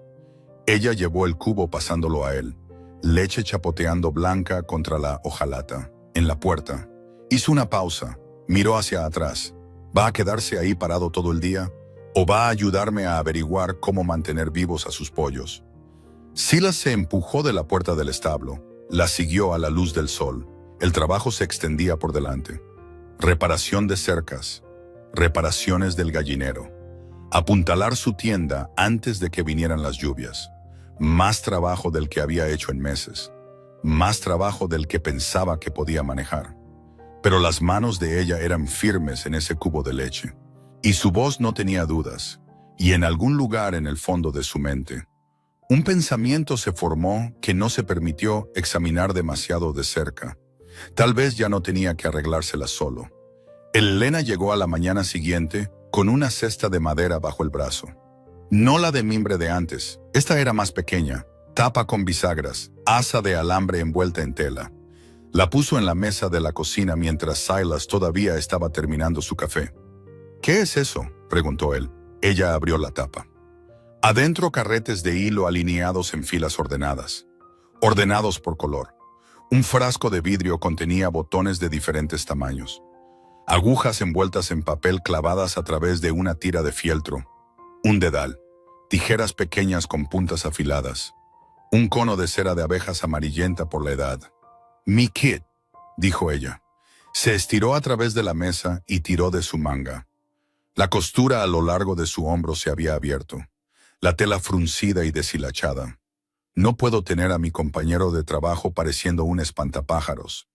Ella llevó el cubo pasándolo a él. Leche chapoteando blanca contra la hojalata. En la puerta. Hizo una pausa. Miró hacia atrás. ¿Va a quedarse ahí parado todo el día? ¿O va a ayudarme a averiguar cómo mantener vivos a sus pollos? Silas se empujó de la puerta del establo. La siguió a la luz del sol. El trabajo se extendía por delante. Reparación de cercas. Reparaciones del gallinero. Apuntalar su tienda antes de que vinieran las lluvias. Más trabajo del que había hecho en meses. Más trabajo del que pensaba que podía manejar. Pero las manos de ella eran firmes en ese cubo de leche. Y su voz no tenía dudas. Y en algún lugar en el fondo de su mente, un pensamiento se formó que no se permitió examinar demasiado de cerca. Tal vez ya no tenía que arreglársela solo. Elena llegó a la mañana siguiente con una cesta de madera bajo el brazo. No la de mimbre de antes, esta era más pequeña, tapa con bisagras, asa de alambre envuelta en tela. La puso en la mesa de la cocina mientras Silas todavía estaba terminando su café. ¿Qué es eso?, preguntó él. Ella abrió la tapa. Adentro carretes de hilo alineados en filas ordenadas. Ordenados por color. Un frasco de vidrio contenía botones de diferentes tamaños. Agujas envueltas en papel clavadas a través de una tira de fieltro. Un dedal. Tijeras pequeñas con puntas afiladas. Un cono de cera de abejas amarillenta por la edad. «Mi kit», dijo ella. Se estiró a través de la mesa y tiró de su manga. La costura a lo largo de su hombro se había abierto. La tela fruncida y deshilachada. No puedo tener a mi compañero de trabajo pareciendo un espantapájaros.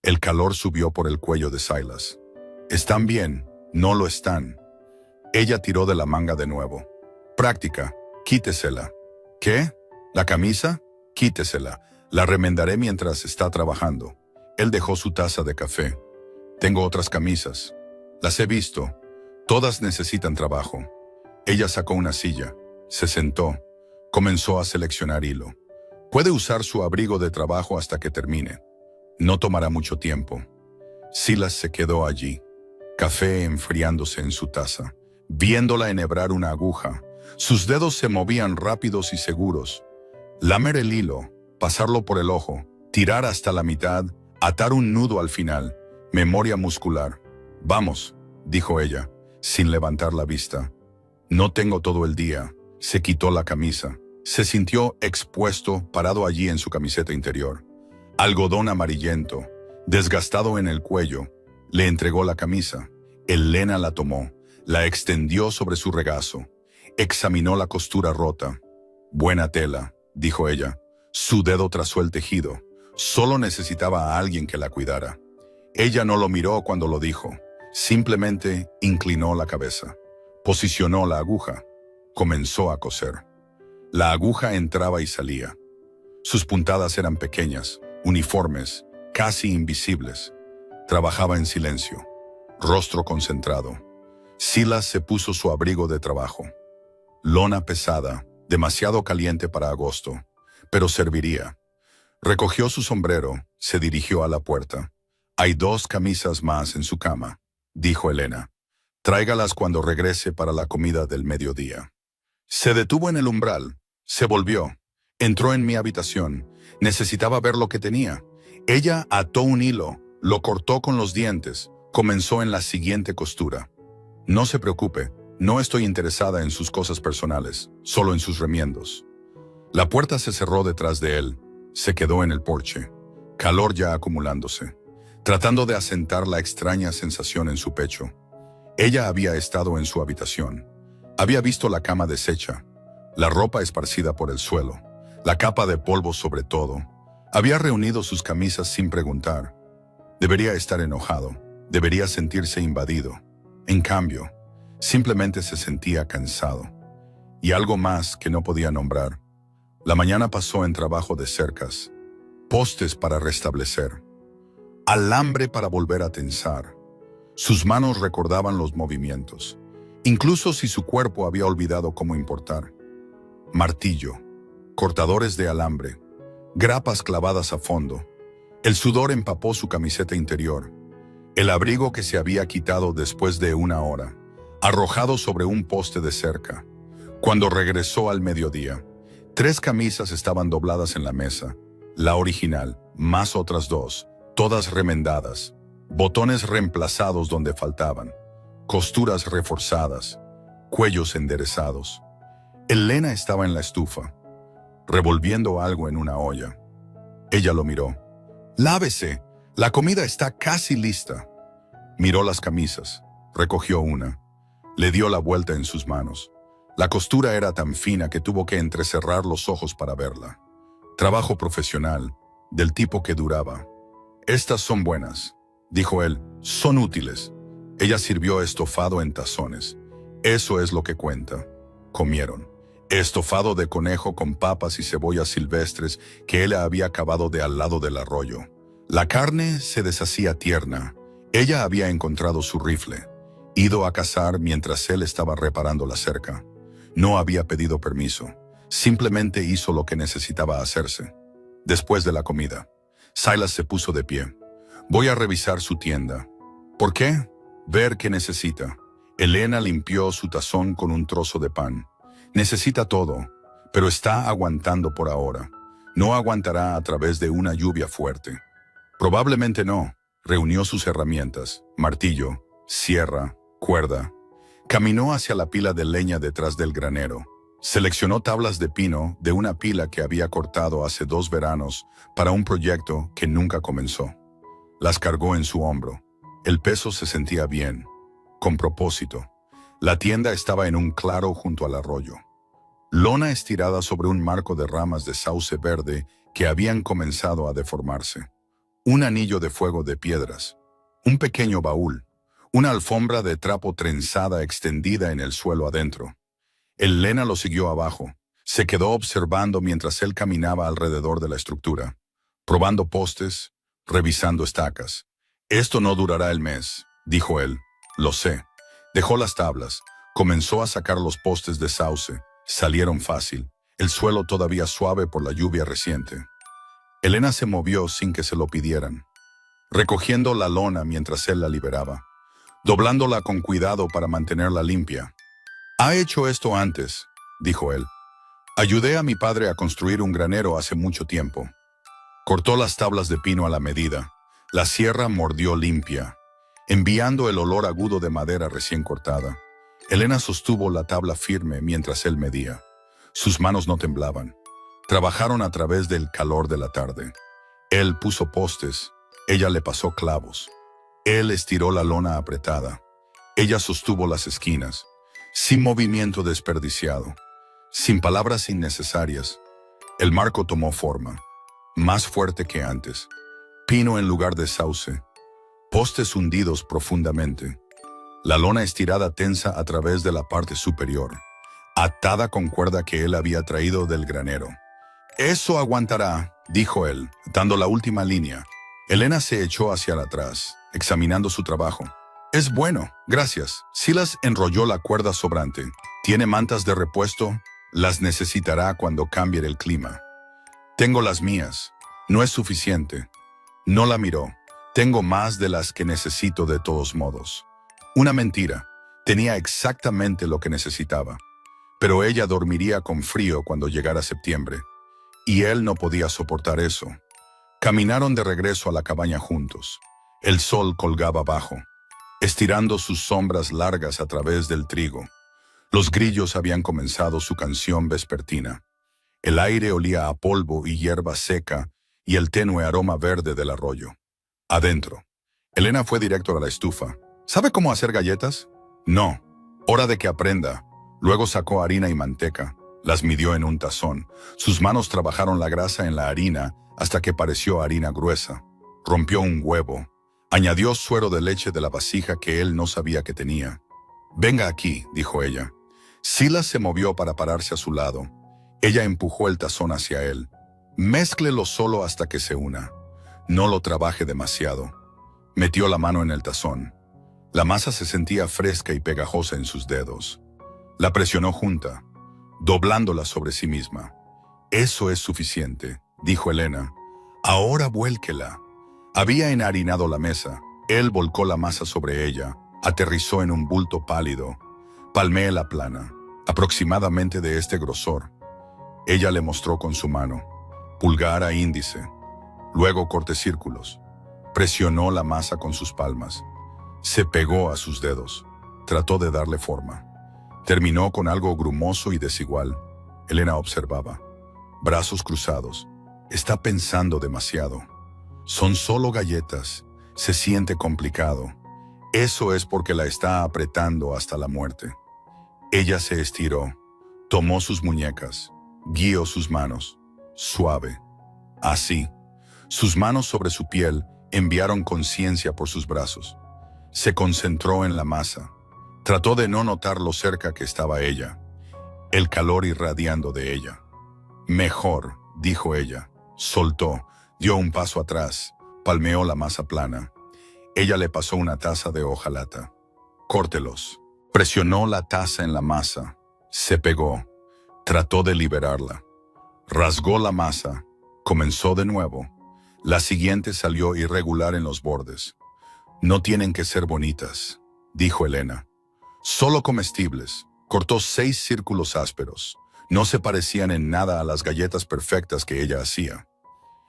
El calor subió por el cuello de Silas. ¿Están bien? No lo están. Ella tiró de la manga de nuevo. Práctica. Quítesela. ¿Qué? ¿La camisa? Quítesela. La remendaré mientras está trabajando. Él dejó su taza de café. Tengo otras camisas. Las he visto. Todas necesitan trabajo. Ella sacó una silla. Se sentó. Comenzó a seleccionar hilo. Puede usar su abrigo de trabajo hasta que termine. No tomará mucho tiempo. Silas se quedó allí. Café enfriándose en su taza. Viéndola enhebrar una aguja. Sus dedos se movían rápidos y seguros. Lamer el hilo. Pasarlo por el ojo. Tirar hasta la mitad. Atar un nudo al final. Memoria muscular. Vamos, dijo ella, sin levantar la vista. No tengo todo el día. Se quitó la camisa. Se sintió expuesto, parado allí en su camiseta interior. Algodón amarillento, desgastado en el cuello. Le entregó la camisa. Elena la tomó, la extendió sobre su regazo. Examinó la costura rota. Buena tela, dijo ella. Su dedo trazó el tejido. Solo necesitaba a alguien que la cuidara. Ella no lo miró cuando lo dijo. Simplemente inclinó la cabeza. Posicionó la aguja. Comenzó a coser. La aguja entraba y salía. Sus puntadas eran pequeñas, uniformes, casi invisibles. Trabajaba en silencio, rostro concentrado. Silas se puso su abrigo de trabajo. Lona pesada, demasiado caliente para agosto, pero serviría. Recogió su sombrero, se dirigió a la puerta. Hay 2 camisas más en su cama, dijo Elena. Tráigalas cuando regrese para la comida del mediodía. Se detuvo en el umbral, se volvió, entró en mi habitación. Necesitaba ver lo que tenía. Ella ató un hilo, lo cortó con los dientes, comenzó en la siguiente costura. No se preocupe, no estoy interesada en sus cosas personales, solo en sus remiendos. La puerta se cerró detrás de él, se quedó en el porche, calor ya acumulándose, tratando de asentar la extraña sensación en su pecho. Ella había estado en su habitación, había visto la cama deshecha, la ropa esparcida por el suelo, la capa de polvo sobre todo. Había reunido sus camisas sin preguntar. Debería estar enojado, debería sentirse invadido. En cambio, simplemente se sentía cansado. Y algo más que no podía nombrar. La mañana pasó en trabajo de cercas, postes para restablecer, alambre para volver a tensar. Sus manos recordaban los movimientos, incluso si su cuerpo había olvidado cómo importar. Martillo, cortadores de alambre, grapas clavadas a fondo. El sudor empapó su camiseta interior. El abrigo que se había quitado después de 1 hora, arrojado sobre un poste de cerca. Cuando regresó al mediodía, 3 camisas estaban dobladas en la mesa, la original, más otras 2, todas remendadas, botones reemplazados donde faltaban, costuras reforzadas, cuellos enderezados. Elena estaba en la estufa, revolviendo algo en una olla. Ella lo miró. «Lávese, la comida está casi lista». Miró las camisas, recogió una, le dio la vuelta en sus manos. La costura era tan fina que tuvo que entrecerrar los ojos para verla. Trabajo profesional, del tipo que duraba. «Estas son buenas», dijo él, «son útiles». Ella sirvió estofado en tazones. Eso es lo que cuenta. Comieron. Estofado de conejo con papas y cebollas silvestres que él había cavado de al lado del arroyo. La carne se deshacía tierna. Ella había encontrado su rifle, ido a cazar mientras él estaba reparando la cerca. No había pedido permiso, simplemente hizo lo que necesitaba hacerse. Después de la comida, Silas se puso de pie. «Voy a revisar su tienda». «¿Por qué?» «Ver qué necesita». Elena limpió su tazón con un trozo de pan. «Necesita todo, pero está aguantando por ahora. No aguantará a través de una lluvia fuerte». «Probablemente no». Reunió sus herramientas, martillo, sierra, cuerda. Caminó hacia la pila de leña detrás del granero. Seleccionó tablas de pino de una pila que había cortado hace 2 veranos para un proyecto que nunca comenzó. Las cargó en su hombro. El peso se sentía bien, con propósito. La tienda estaba en un claro junto al arroyo. Lona estirada sobre un marco de ramas de sauce verde que habían comenzado a deformarse. Un anillo de fuego de piedras. Un pequeño baúl. Una alfombra de trapo trenzada extendida en el suelo adentro. Elena lo siguió abajo. Se quedó observando mientras él caminaba alrededor de la estructura, probando postes, revisando estacas. «Esto no durará el mes», dijo él. «Lo sé». Dejó las tablas, comenzó a sacar los postes de sauce. Salieron fácil, el suelo todavía suave por la lluvia reciente. Elena se movió sin que se lo pidieran, recogiendo la lona mientras él la liberaba, doblándola con cuidado para mantenerla limpia. «Ha hecho esto antes», dijo él. «Ayudé a mi padre a construir un granero hace mucho tiempo». Cortó las tablas de pino a la medida. La sierra mordió limpia, enviando el olor agudo de madera recién cortada. Elena sostuvo la tabla firme mientras él medía. Sus manos no temblaban. Trabajaron a través del calor de la tarde. Él puso postes, ella le pasó clavos. Él estiró la lona apretada. Ella sostuvo las esquinas, sin movimiento desperdiciado, sin palabras innecesarias. El marco tomó forma, más fuerte que antes. Pino en lugar de sauce, postes hundidos profundamente. La lona estirada tensa a través de la parte superior, atada con cuerda que él había traído del granero. «Eso aguantará», dijo él, dando la última línea. Elena se echó hacia atrás, examinando su trabajo. «Es bueno, gracias». Silas enrolló la cuerda sobrante. «¿Tiene mantas de repuesto? Las necesitará cuando cambie el clima». «Tengo las mías. No es suficiente». No la miró. «Tengo más de las que necesito de todos modos». Una mentira. Tenía exactamente lo que necesitaba. Pero ella dormiría con frío cuando llegara septiembre. Y él no podía soportar eso. Caminaron de regreso a la cabaña juntos. El sol colgaba abajo, estirando sus sombras largas a través del trigo. Los grillos habían comenzado su canción vespertina. El aire olía a polvo y hierba seca y el tenue aroma verde del arroyo. Adentro. Elena fue directo a la estufa. ¿Sabe cómo hacer galletas? No. Hora de que aprenda. Luego sacó harina y manteca. Las midió en un tazón. Sus manos trabajaron la grasa en la harina hasta que pareció harina gruesa. Rompió un huevo. Añadió suero de leche de la vasija que él no sabía que tenía. «Venga aquí», dijo ella. Silas se movió para pararse a su lado. Ella empujó el tazón hacia él. «Mézclelo solo hasta que se una. No lo trabaje demasiado». Metió la mano en el tazón. La masa se sentía fresca y pegajosa en sus dedos. La presionó junta, doblándola sobre sí misma. «Eso es suficiente», dijo Elena. «Ahora vuélquela». Había enharinado la mesa. Él volcó la masa sobre ella, aterrizó en un bulto pálido. «Palmee plana, aproximadamente de este grosor». Ella le mostró con su mano, pulgar a índice. Luego corte círculos. Presionó la masa con sus palmas. Se pegó a sus dedos. Trató de darle forma. Terminó con algo grumoso y desigual. Elena observaba. Brazos cruzados. Está pensando demasiado. Son solo galletas. Se siente complicado. Eso es porque la está apretando hasta la muerte. Ella se estiró. Tomó sus muñecas. Guió sus manos. Suave. Así. Sus manos sobre su piel enviaron conciencia por sus brazos. Se concentró en la masa. Trató de no notar lo cerca que estaba ella. El calor irradiando de ella. «Mejor», dijo ella. Soltó, dio un paso atrás, palmeó la masa plana. Ella le pasó una taza de hojalata. «Córtelos». Presionó la taza en la masa. Se pegó. Trató de liberarla. Rasgó la masa. Comenzó de nuevo. La siguiente salió irregular en los bordes. «No tienen que ser bonitas», dijo Elena. «Solo comestibles». Cortó 6 círculos ásperos. No se parecían en nada a las galletas perfectas que ella hacía.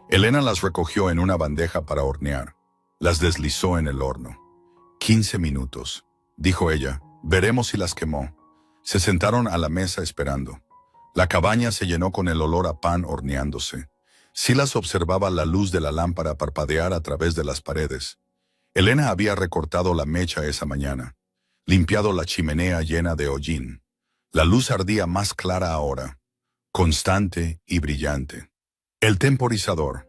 Elena las recogió en una bandeja para hornear. Las deslizó en el horno. 15 minutos, dijo ella. «Veremos si las quemó». Se sentaron a la mesa esperando. La cabaña se llenó con el olor a pan horneándose. Silas observaba la luz de la lámpara parpadear a través de las paredes. Elena había recortado la mecha esa mañana, limpiado la chimenea llena de hollín. La luz ardía más clara ahora, constante y brillante. El temporizador,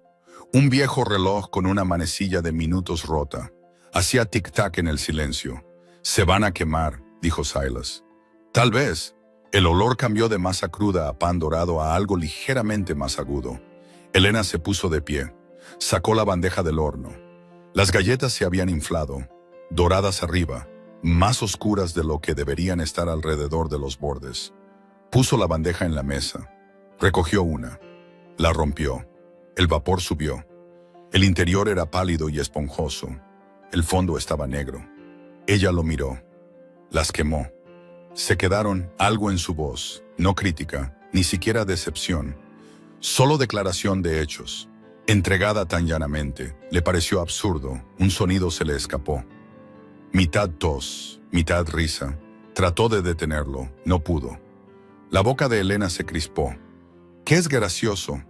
un viejo reloj con una manecilla de minutos rota, hacía tic-tac en el silencio. «Se van a quemar», dijo Silas. «Tal vez». El olor cambió de masa cruda a pan dorado a algo ligeramente más agudo. Elena se puso de pie, sacó la bandeja del horno. Las galletas se habían inflado, doradas arriba, más oscuras de lo que deberían estar alrededor de los bordes. Puso la bandeja en la mesa, recogió una, la rompió. El vapor subió. El interior era pálido y esponjoso. El fondo estaba negro. Ella lo miró. Las quemó. Se quedaron algo en su voz, no crítica, ni siquiera decepción, solo declaración de hechos. Entregada tan llanamente, le pareció absurdo, un sonido se le escapó. Mitad tos, mitad risa, Trató de detenerlo, no pudo. La boca de Elena se crispó. ¿Qué es gracioso?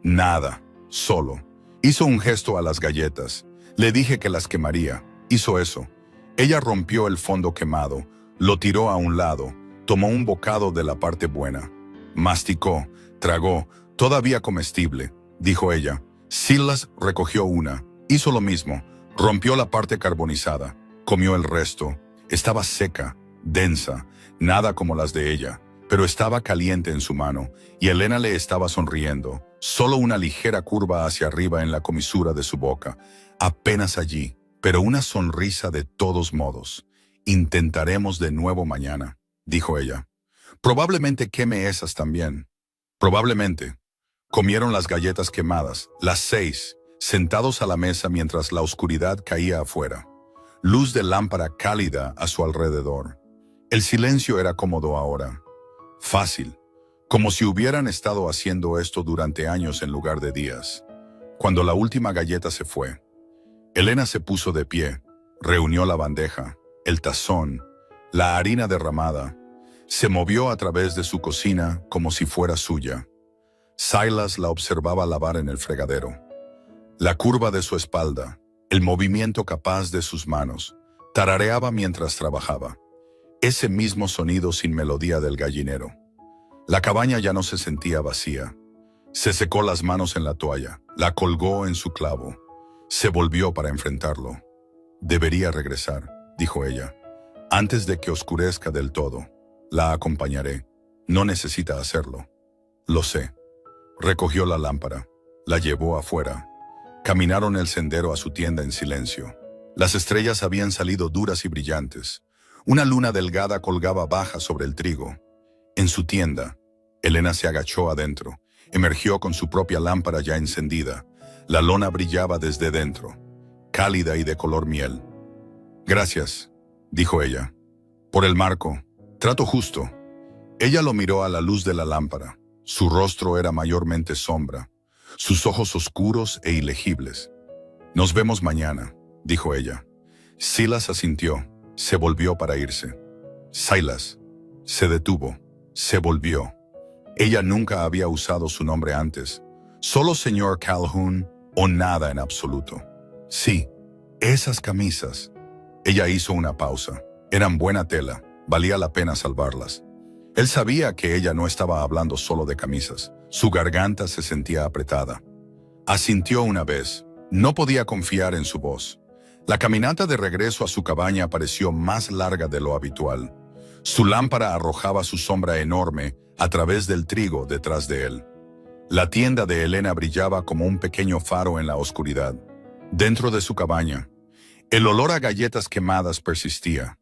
Nada, solo. Hizo un gesto a las galletas. Le dije que las quemaría. Hizo eso. Ella rompió el fondo quemado, lo tiró a un lado, tomó un bocado de la parte buena. Masticó, tragó, todavía comestible, dijo ella. Silas recogió una, hizo lo mismo, rompió la parte carbonizada, comió el resto. Estaba seca, densa, nada como las de ella, pero estaba caliente en su mano, y Elena le estaba sonriendo, solo una ligera curva hacia arriba en la comisura de su boca, apenas allí, pero una sonrisa de todos modos. Intentaremos de nuevo mañana, dijo ella. Probablemente queme esas también. Probablemente. Comieron las galletas quemadas, las 6, sentados a la mesa mientras la oscuridad caía afuera. Luz de lámpara cálida a su alrededor. El silencio era cómodo ahora. Fácil. Como si hubieran estado haciendo esto durante años en lugar de días. Cuando la última galleta se fue, Elena se puso de pie, reunió la bandeja, el tazón, la harina derramada. Se movió a través de su cocina como si fuera suya. Silas la observaba lavar en el fregadero. La curva de su espalda, el movimiento capaz de sus manos, tarareaba mientras trabajaba. Ese mismo sonido sin melodía del gallinero. La cabaña ya no se sentía vacía. Se secó las manos en la toalla, la colgó en su clavo. Se volvió para enfrentarlo. Debería regresar, dijo ella. Antes de que oscurezca del todo, la acompañaré. No necesita hacerlo. Lo sé. Recogió la lámpara, la llevó afuera. Caminaron el sendero a su tienda en silencio. Las estrellas habían salido duras y brillantes. Una luna delgada colgaba baja sobre el trigo. En su tienda, Elena se agachó adentro. Emergió con su propia lámpara ya encendida. La lona brillaba desde dentro, cálida y de color miel. Gracias, dijo ella. Por el marco, trato justo. Ella lo miró a la luz de la lámpara. Su rostro era mayormente sombra, sus ojos oscuros e ilegibles. Nos vemos mañana, dijo ella. Silas asintió, se volvió para irse. Silas se detuvo, se volvió. Ella nunca había usado su nombre antes, solo señor Calhoun o nada en absoluto. Sí, esas camisas. Ella hizo una pausa. Eran buena tela, valía la pena salvarlas. Él sabía que ella no estaba hablando solo de camisas. Su garganta se sentía apretada. Asintió una vez. No podía confiar en su voz. La caminata de regreso a su cabaña pareció más larga de lo habitual. Su lámpara arrojaba su sombra enorme a través del trigo detrás de él. La tienda de Elena brillaba como un pequeño faro en la oscuridad. Dentro de su cabaña, el olor a galletas quemadas persistía.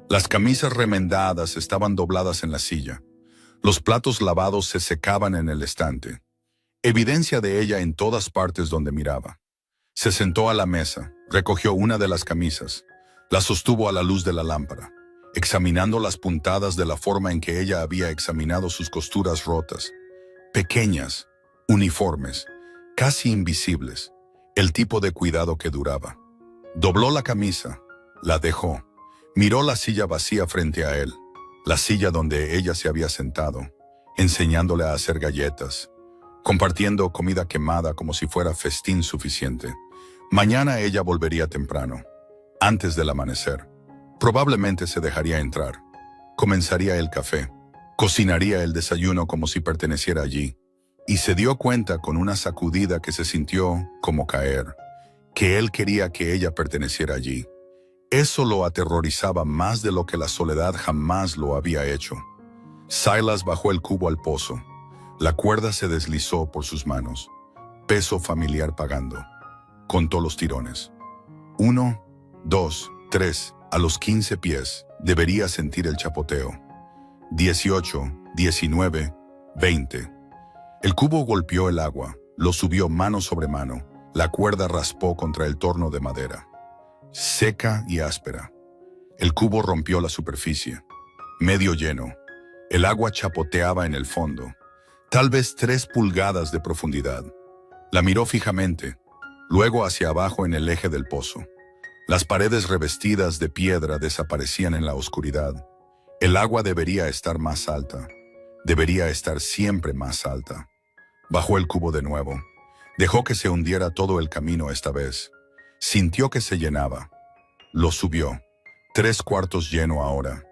Las camisas remendadas estaban dobladas en la silla. Los platos lavados se secaban en el estante. Evidencia de ella en todas partes donde miraba. Se sentó a la mesa, recogió una de las camisas, la sostuvo a la luz de la lámpara, examinando las puntadas de la forma en que ella había examinado sus costuras rotas. Pequeñas, uniformes, casi invisibles, el tipo de cuidado que duraba. Dobló la camisa, la dejó. Miró la silla vacía frente a él, la silla donde ella se había sentado, enseñándole a hacer galletas, compartiendo comida quemada como si fuera festín suficiente. Mañana ella volvería temprano, antes del amanecer. Probablemente se dejaría entrar. Comenzaría el café, cocinaría el desayuno como si perteneciera allí, y se dio cuenta con una sacudida que se sintió como caer, que él quería que ella perteneciera allí. Eso lo aterrorizaba más de lo que la soledad jamás lo había hecho. Silas bajó el cubo al pozo. La cuerda se deslizó por sus manos. Peso familiar pagando. Contó los tirones. 1, 2, 3, a los 15 pies. Debería sentir el chapoteo. 18, 19, 20. El cubo golpeó el agua. Lo subió mano sobre mano. La cuerda raspó contra el torno de madera. Seca y áspera. El cubo rompió la superficie. Medio lleno. El agua chapoteaba en el fondo. Tal vez 3 pulgadas de profundidad. La miró fijamente, luego hacia abajo en el eje del pozo. Las paredes revestidas de piedra desaparecían en la oscuridad. El agua debería estar más alta. Debería estar siempre más alta. Bajó el cubo de nuevo. Dejó que se hundiera todo el camino esta vez. Sintió que se llenaba. Lo subió. 3/4 lleno ahora.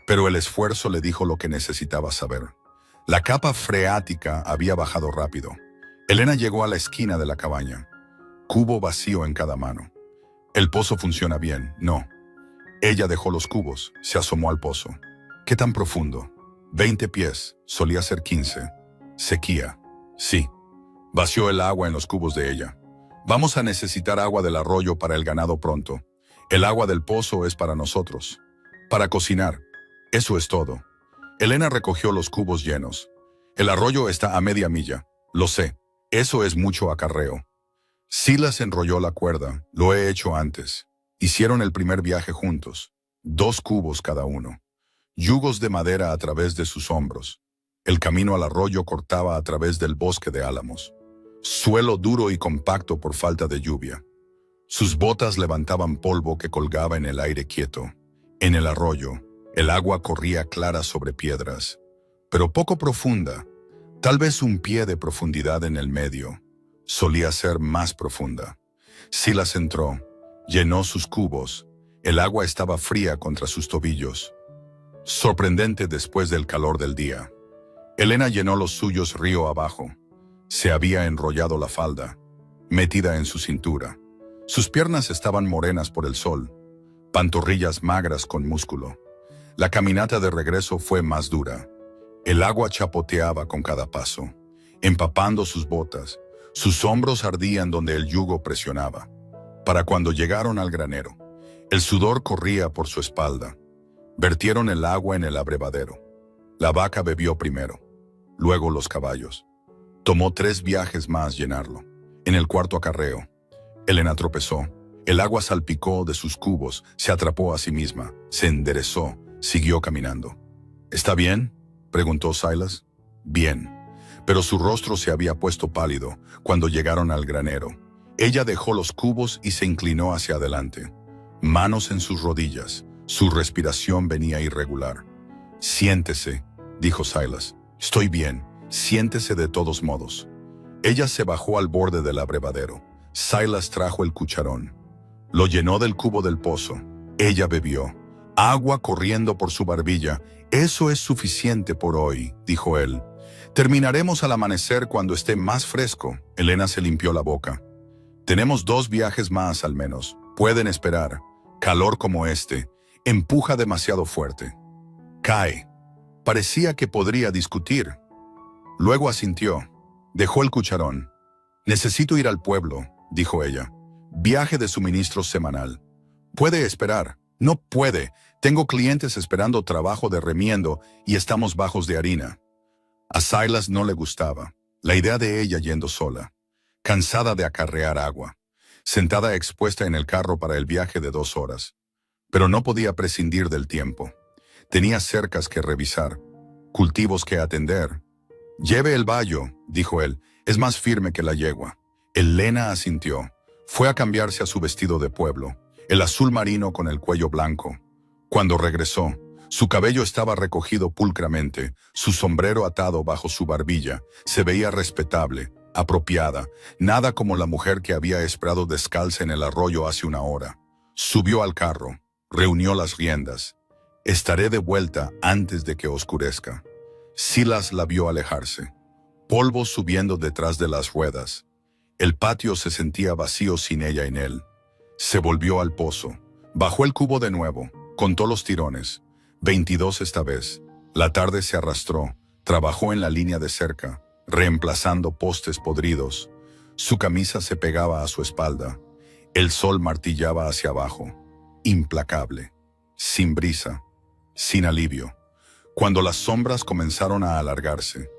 Pero el esfuerzo le dijo lo que necesitaba saber. La capa freática había bajado rápido. Elena llegó a la esquina de la cabaña. Cubo vacío en cada mano. El pozo funciona bien, no. Ella dejó los cubos, se asomó al pozo. ¿Qué tan profundo? 20 pies, solía ser 15. Sequía. Sí. Vació el agua en los cubos de ella. Vamos a necesitar agua del arroyo para el ganado pronto. El agua del pozo es para nosotros. Para cocinar. Eso es todo. Elena recogió los cubos llenos. El arroyo está a media milla. Lo sé. Eso es mucho acarreo. Silas enrolló la cuerda. Lo he hecho antes. Hicieron el primer viaje juntos. 2 cubos cada uno. Yugos de madera a través de sus hombros. El camino al arroyo cortaba a través del bosque de álamos. Suelo duro y compacto por falta de lluvia. Sus botas levantaban polvo que colgaba en el aire quieto. En el arroyo, el agua corría clara sobre piedras, pero poco profunda. Tal vez un pie de profundidad en el medio. Solía ser más profunda. Silas entró, llenó sus cubos. El agua estaba fría contra sus tobillos. Sorprendente después del calor del día. Elena llenó los suyos río abajo. Se había enrollado la falda, metida en su cintura. Sus piernas estaban morenas por el sol, pantorrillas magras con músculo. La caminata de regreso fue más dura. El agua chapoteaba con cada paso, empapando sus botas. Sus hombros ardían donde el yugo presionaba. Para cuando llegaron al granero, el sudor corría por su espalda. Vertieron el agua en el abrevadero. La vaca bebió primero, luego los caballos. Tomó 3 viajes más llenarlo. En el cuarto acarreo, Elena tropezó. El agua salpicó de sus cubos, se atrapó a sí misma, se enderezó, siguió caminando. ¿Está bien?, preguntó Silas. Bien, pero su rostro se había puesto pálido cuando llegaron al granero. Ella dejó los cubos y se inclinó hacia adelante. Manos en sus rodillas, su respiración venía irregular. Siéntese, dijo Silas. Estoy bien, siéntese de todos modos. Ella se bajó al borde del abrevadero. Silas trajo el cucharón. Lo llenó del cubo del pozo. Ella bebió. Agua corriendo por su barbilla. Eso es suficiente por hoy, dijo él. Terminaremos al amanecer cuando esté más fresco. Elena se limpió la boca. Tenemos 2 viajes más al menos. Pueden esperar. Calor como este. Empuja demasiado fuerte. Cae. Parecía que podría discutir. Luego asintió. Dejó el cucharón. Necesito ir al pueblo, dijo ella. Viaje de suministro semanal. Puede esperar. No puede. Tengo clientes esperando trabajo de remiendo y estamos bajos de harina. A Silas no le gustaba la idea de ella yendo sola, cansada de acarrear agua, sentada expuesta en el carro para el viaje de 2 horas. Pero no podía prescindir del tiempo. Tenía cercas que revisar, cultivos que atender. Lleve el vallo, dijo él, es más firme que la yegua. Elena asintió. Fue a cambiarse a su vestido de pueblo, el azul marino con el cuello blanco. Cuando regresó, su cabello estaba recogido pulcramente, su sombrero atado bajo su barbilla. Se veía respetable, apropiada, nada como la mujer que había esperado descalza en el arroyo hace una hora. Subió al carro, reunió las riendas. Estaré de vuelta antes de que oscurezca. Silas la vio alejarse, polvo subiendo detrás de las ruedas. El patio se sentía vacío sin ella en él. Se volvió al pozo, bajó el cubo de nuevo, contó los tirones. 22 esta vez. La tarde se arrastró, trabajó en la línea de cerca, reemplazando postes podridos. Su camisa se pegaba a su espalda. El sol martillaba hacia abajo, implacable, sin brisa, sin alivio. Cuando las sombras comenzaron a alargarse,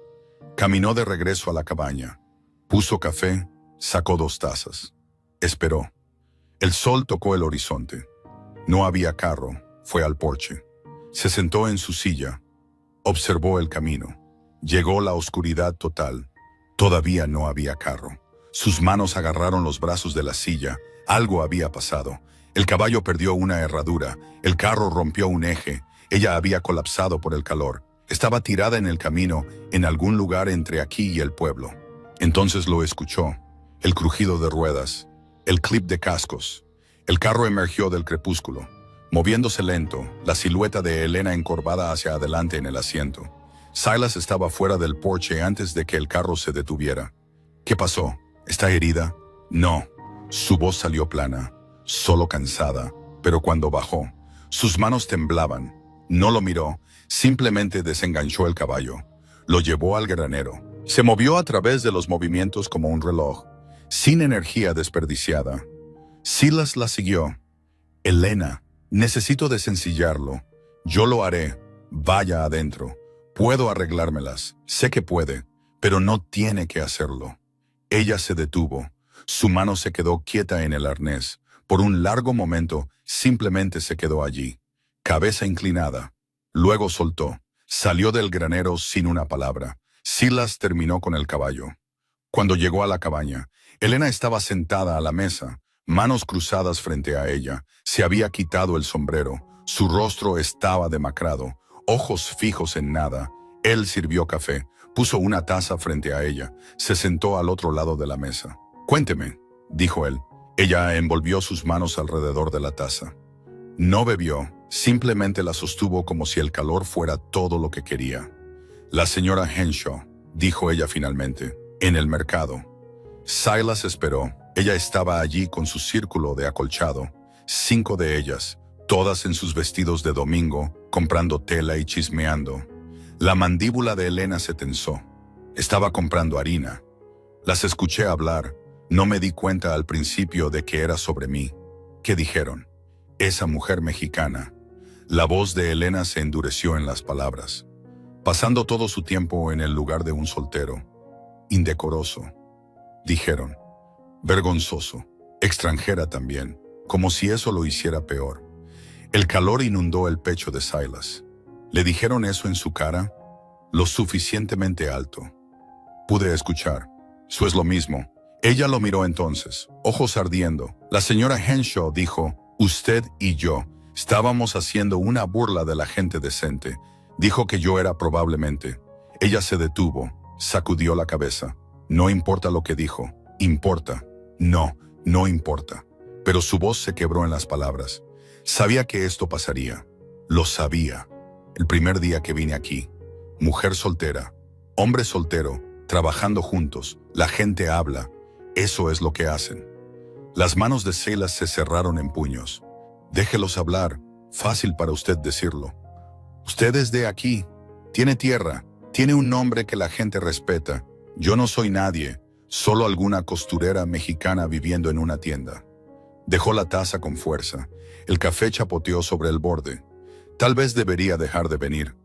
caminó de regreso a la cabaña. Puso café, sacó 2 tazas. Esperó. El sol tocó el horizonte. No había carro, fue al porche. Se sentó en su silla. Observó el camino. Llegó la oscuridad total. Todavía no había carro. Sus manos agarraron los brazos de la silla. Algo había pasado. El caballo perdió una herradura. El carro rompió un eje. Ella había colapsado por el calor. Estaba tirada en el camino, en algún lugar entre aquí y el pueblo. Entonces lo escuchó. El crujido de ruedas, el clip de cascos. El carro emergió del crepúsculo, moviéndose lento, la silueta de Elena encorvada hacia adelante en el asiento. Silas estaba fuera del porche antes de que el carro se detuviera. ¿Qué pasó? ¿Está herida? No. Su voz salió plana, solo cansada, pero cuando bajó, sus manos temblaban. No lo miró, simplemente desenganchó el caballo. Lo llevó al granero. Se movió a través de los movimientos como un reloj, sin energía desperdiciada. Silas la siguió. Elena, necesito desencillarlo. Yo lo haré. Vaya adentro. Puedo arreglármelas. Sé que puede, pero no tiene que hacerlo. Ella se detuvo. Su mano se quedó quieta en el arnés. Por un largo momento, simplemente se quedó allí, cabeza inclinada. Luego soltó. Salió del granero sin una palabra. Silas terminó con el caballo. Cuando llegó a la cabaña, Elena estaba sentada a la mesa, manos cruzadas frente a ella. Se había quitado el sombrero. Su rostro estaba demacrado, ojos fijos en nada. Él sirvió café, puso una taza frente a ella, se sentó al otro lado de la mesa. «Cuénteme», dijo él. Ella envolvió sus manos alrededor de la taza. No bebió, simplemente la sostuvo como si el calor fuera todo lo que quería. «La señora Henshaw», dijo ella finalmente, «en el mercado». Silas esperó. Ella estaba allí con su círculo de acolchado, 5 de ellas, todas en sus vestidos de domingo, comprando tela y chismeando. La mandíbula de Elena se tensó. Estaba comprando harina. Las escuché hablar. No me di cuenta al principio de que era sobre mí. ¿Qué dijeron? Esa mujer mexicana. La voz de Elena se endureció en las palabras. Pasando todo su tiempo en el lugar de un soltero. Indecoroso. Dijeron. Vergonzoso. Extranjera también. Como si eso lo hiciera peor. El calor inundó el pecho de Silas. ¿Le dijeron eso en su cara? Lo suficientemente alto. Pude escuchar. Eso es lo mismo. Ella lo miró entonces, ojos ardiendo. La señora Henshaw dijo, «Usted y yo estábamos haciendo una burla de la gente decente». Dijo que yo era probablemente. Ella se detuvo, sacudió la cabeza. No importa lo que dijo. Importa. No, no importa. Pero su voz se quebró en las palabras. Sabía que esto pasaría. Lo sabía. El primer día que vine aquí. Mujer soltera, hombre soltero, trabajando juntos. La gente habla. Eso es lo que hacen. Las manos de Silas se cerraron en puños. Déjelos hablar. Fácil para usted decirlo. Usted es de aquí. Tiene tierra. Tiene un nombre que la gente respeta. Yo no soy nadie. Solo alguna costurera mexicana viviendo en una tienda. Dejó la taza con fuerza. El café chapoteó sobre el borde. Tal vez debería dejar de venir.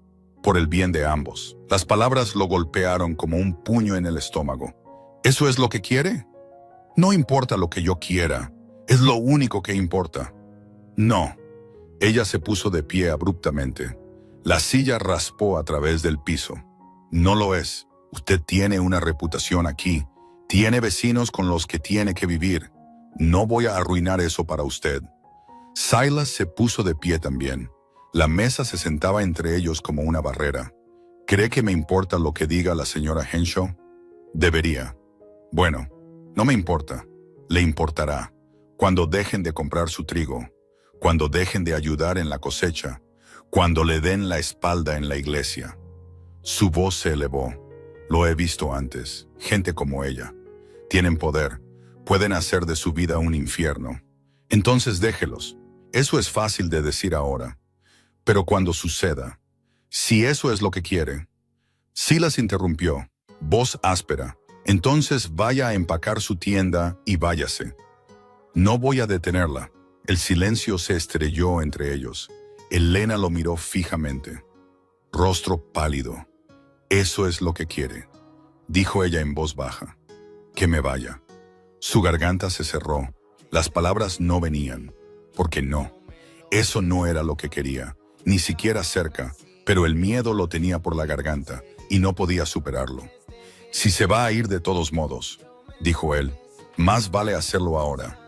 Por el bien de ambos. Las palabras lo golpearon como un puño en el estómago. ¿Eso es lo que quiere? No importa lo que yo quiera. Es lo único que importa. No. Ella se puso de pie abruptamente. La silla raspó a través del piso. No lo es. Usted tiene una reputación aquí. Tiene vecinos con los que tiene que vivir. No voy a arruinar eso para usted. Silas se puso de pie también. La mesa se sentaba entre ellos como una barrera. ¿Cree que me importa lo que diga la señora Henshaw? Debería. Bueno, no me importa. Le importará. Cuando dejen de comprar su trigo. Cuando dejen de ayudar en la cosecha. Cuando le den la espalda en la iglesia. Su voz se elevó. Lo he visto antes. Gente como ella. Tienen poder. Pueden hacer de su vida un infierno. Entonces déjelos. Eso es fácil de decir ahora. Pero cuando suceda, si eso es lo que quiere. Silas interrumpió, voz áspera. Entonces vaya a empacar su tienda y váyase. No voy a detenerla. El silencio se estrelló entre ellos. Elena lo miró fijamente. Rostro pálido. Eso es lo que quiere, dijo ella en voz baja. Que me vaya. Su garganta se cerró. Las palabras no venían. Porque no. Eso no era lo que quería. Ni siquiera cerca, pero el miedo lo tenía por la garganta y no podía superarlo. Si se va a ir de todos modos, dijo él, más vale hacerlo ahora.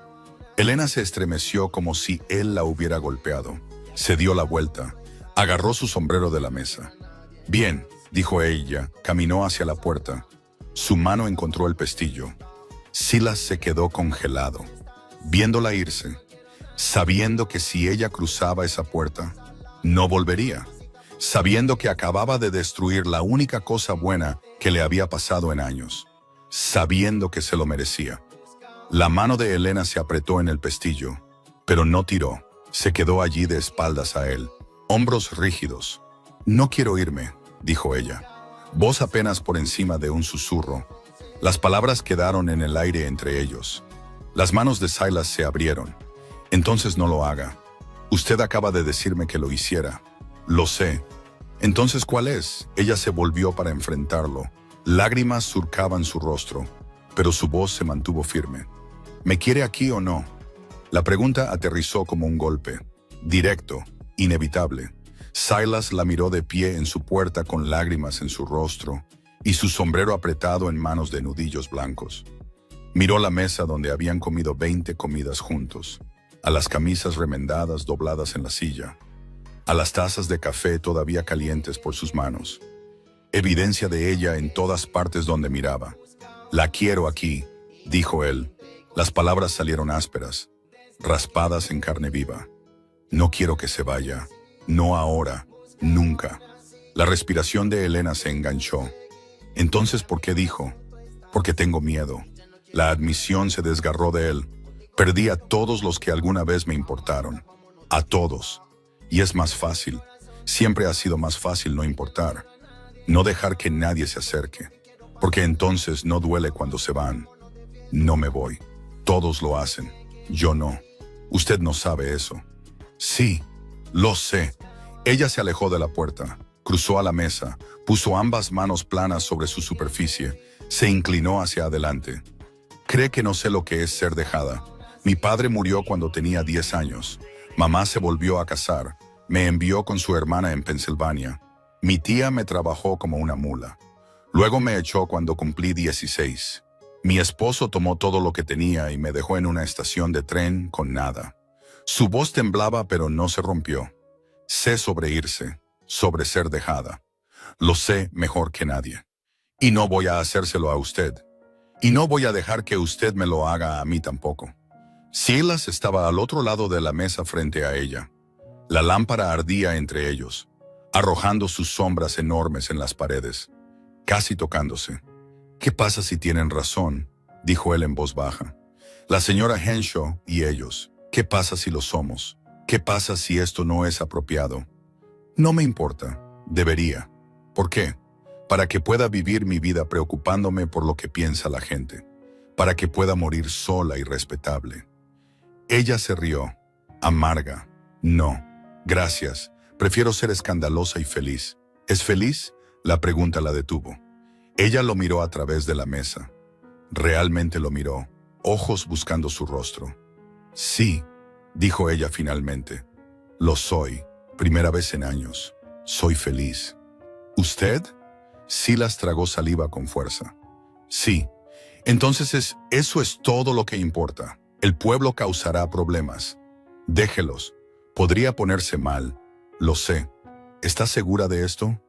Elena se estremeció como si él la hubiera golpeado. Se dio la vuelta. Agarró su sombrero de la mesa. Bien, dijo ella, caminó hacia la puerta. Su mano encontró el pestillo. Silas se quedó congelado, viéndola irse, sabiendo que si ella cruzaba esa puerta, no volvería, sabiendo que acababa de destruir la única cosa buena que le había pasado en años, sabiendo que se lo merecía. La mano de Elena se apretó en el pestillo, pero no tiró, se quedó allí de espaldas a él, hombros rígidos. No quiero irme, dijo ella, voz apenas por encima de un susurro. Las palabras quedaron en el aire entre ellos. Las manos de Silas se abrieron. Entonces no lo haga. Usted acaba de decirme que lo hiciera. Lo sé. Entonces, ¿cuál es? Ella se volvió para enfrentarlo. Lágrimas surcaban su rostro, pero su voz se mantuvo firme. ¿Me quiere aquí o no? La pregunta aterrizó como un golpe. Directo, inevitable. Silas la miró de pie en su puerta con lágrimas en su rostro y su sombrero apretado en manos de nudillos blancos. Miró la mesa donde habían comido 20 comidas juntos, a las camisas remendadas dobladas en la silla, a las tazas de café todavía calientes por sus manos. Evidencia de ella en todas partes donde miraba. La quiero aquí, dijo él. Las palabras salieron ásperas, raspadas en carne viva. No quiero que se vaya. No ahora, nunca. La respiración de Elena se enganchó. Entonces, ¿por qué dijo? Porque tengo miedo. La admisión se desgarró de él. Perdí a todos los que alguna vez me importaron. A todos. Y es más fácil. Siempre ha sido más fácil no importar. No dejar que nadie se acerque. Porque entonces no duele cuando se van. No me voy. Todos lo hacen. Yo no. Usted no sabe eso. Sí. Lo sé. Ella se alejó de la puerta, cruzó a la mesa, puso ambas manos planas sobre su superficie, se inclinó hacia adelante. Cree que no sé lo que es ser dejada. Mi padre murió cuando tenía 10 años. Mamá se volvió a casar. Me envió con su hermana en Pensilvania. Mi tía me trabajó como una mula. Luego me echó cuando cumplí 16. Mi esposo tomó todo lo que tenía y me dejó en una estación de tren con nada. Su voz temblaba pero no se rompió. Sé sobre irse, sobre ser dejada. Lo sé mejor que nadie. Y no voy a hacérselo a usted. Y no voy a dejar que usted me lo haga a mí tampoco. Silas estaba al otro lado de la mesa frente a ella. La lámpara ardía entre ellos, arrojando sus sombras enormes en las paredes, casi tocándose. ¿Qué pasa si tienen razón?, dijo él en voz baja. La señora Henshaw y ellos. ¿Qué pasa si lo somos? ¿Qué pasa si esto no es apropiado? No me importa. Debería. ¿Por qué? Para que pueda vivir mi vida preocupándome por lo que piensa la gente. Para que pueda morir sola y respetable. Ella se rió. Amarga. No. Gracias. Prefiero ser escandalosa y feliz. ¿Es feliz? La pregunta la detuvo. Ella lo miró a través de la mesa. Realmente lo miró, ojos buscando su rostro. Sí, dijo ella finalmente. Lo soy. Primera vez en años. Soy feliz. ¿Usted? Silas tragó saliva con fuerza. Sí. Entonces eso es todo lo que importa. El pueblo causará problemas. Déjelos. Podría ponerse mal. Lo sé. ¿Está segura de esto?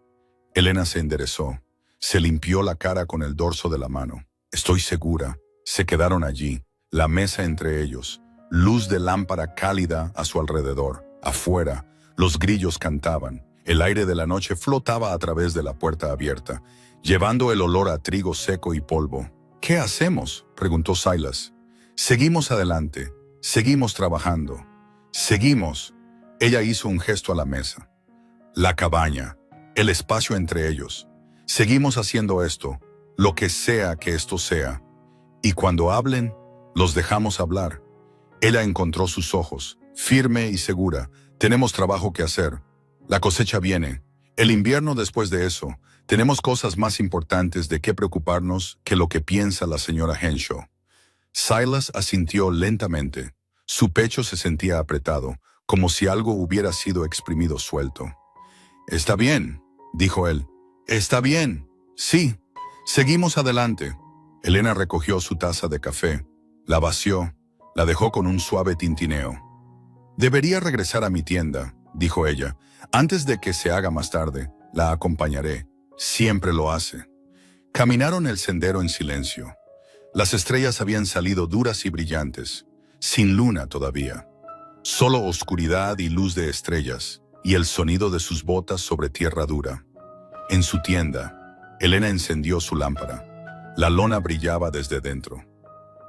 Elena se enderezó. Se limpió la cara con el dorso de la mano. Estoy segura. Se quedaron allí, la mesa entre ellos, luz de lámpara cálida a su alrededor. Afuera, los grillos cantaban. El aire de la noche flotaba a través de la puerta abierta, llevando el olor a trigo seco y polvo. ¿Qué hacemos?, preguntó Silas. Seguimos adelante. Seguimos trabajando. Seguimos. Ella hizo un gesto a la mesa. La cabaña. El espacio entre ellos. Seguimos haciendo esto, lo que sea que esto sea. Y cuando hablen, los dejamos hablar. Ella encontró sus ojos, firme y segura. Tenemos trabajo que hacer. La cosecha viene. El invierno después de eso. Tenemos cosas más importantes de qué preocuparnos que lo que piensa la señora Henshaw. Silas asintió lentamente. Su pecho se sentía apretado, como si algo hubiera sido exprimido suelto. Está bien, dijo él. Está bien. Sí. Seguimos adelante. Elena recogió su taza de café, la vació, la dejó con un suave tintineo. Debería regresar a mi tienda, dijo ella. Antes de que se haga más tarde, la acompañaré. Siempre lo hace. Caminaron el sendero en silencio. Las estrellas habían salido duras y brillantes, sin luna todavía. Solo oscuridad y luz de estrellas, y el sonido de sus botas sobre tierra dura. En su tienda, Elena encendió su lámpara. La lona brillaba desde dentro.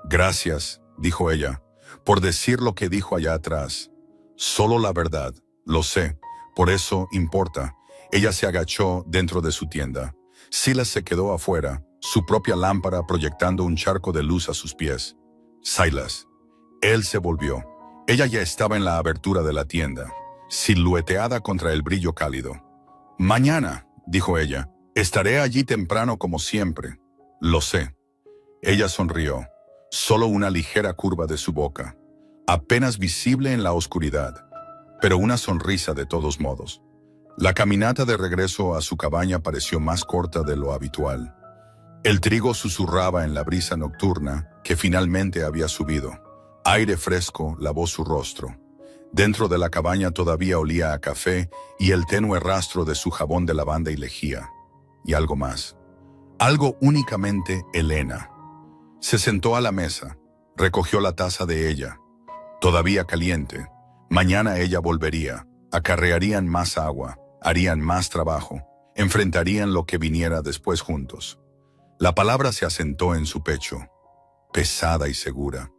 Gracias, dijo ella, por decir lo que dijo allá atrás. Solo la verdad, lo sé, por eso importa. Ella se agachó dentro de su tienda. Silas se quedó afuera, su propia lámpara proyectando un charco de luz a sus pies. Silas. Él se volvió. Ella ya estaba en la abertura de la tienda, silueteada contra el brillo cálido. Mañana, dijo ella, estaré allí temprano como siempre. Lo sé. Ella sonrió. Solo una ligera curva de su boca, apenas visible en la oscuridad, pero una sonrisa de todos modos. La caminata de regreso a su cabaña pareció más corta de lo habitual. El trigo susurraba en la brisa nocturna que finalmente había subido. Aire fresco lavó su rostro. Dentro de la cabaña todavía olía a café y el tenue rastro de su jabón de lavanda y lejía. Y algo más. Algo únicamente Elena. Se sentó a la mesa, recogió la taza de ella. Todavía caliente. Mañana ella volvería. Acarrearían más agua, harían más trabajo, enfrentarían lo que viniera después juntos. La palabra se asentó en su pecho, pesada y segura.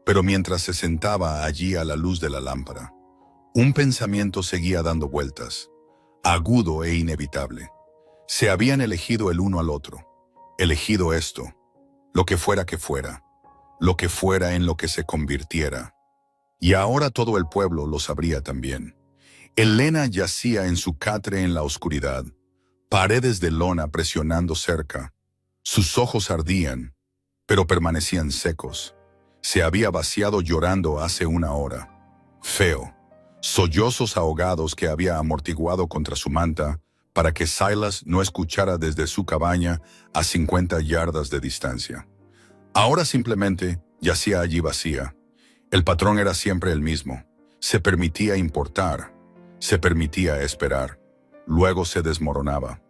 Pero mientras se sentaba allí a la luz de la lámpara, un pensamiento seguía dando vueltas, agudo e inevitable. Se habían elegido el uno al otro, elegido esto, lo que fuera en lo que se convirtiera. Y ahora todo el pueblo lo sabría también. Elena yacía en su catre en la oscuridad, paredes de lona presionando cerca. Sus ojos ardían, pero permanecían secos. Se había vaciado llorando hace una hora. Feo. Sollozos ahogados que había amortiguado contra su manta para que Silas no escuchara desde su cabaña a 50 yardas de distancia. Ahora simplemente yacía allí vacía. El patrón era siempre el mismo. Se permitía importar. Se permitía esperar. Luego se desmoronaba.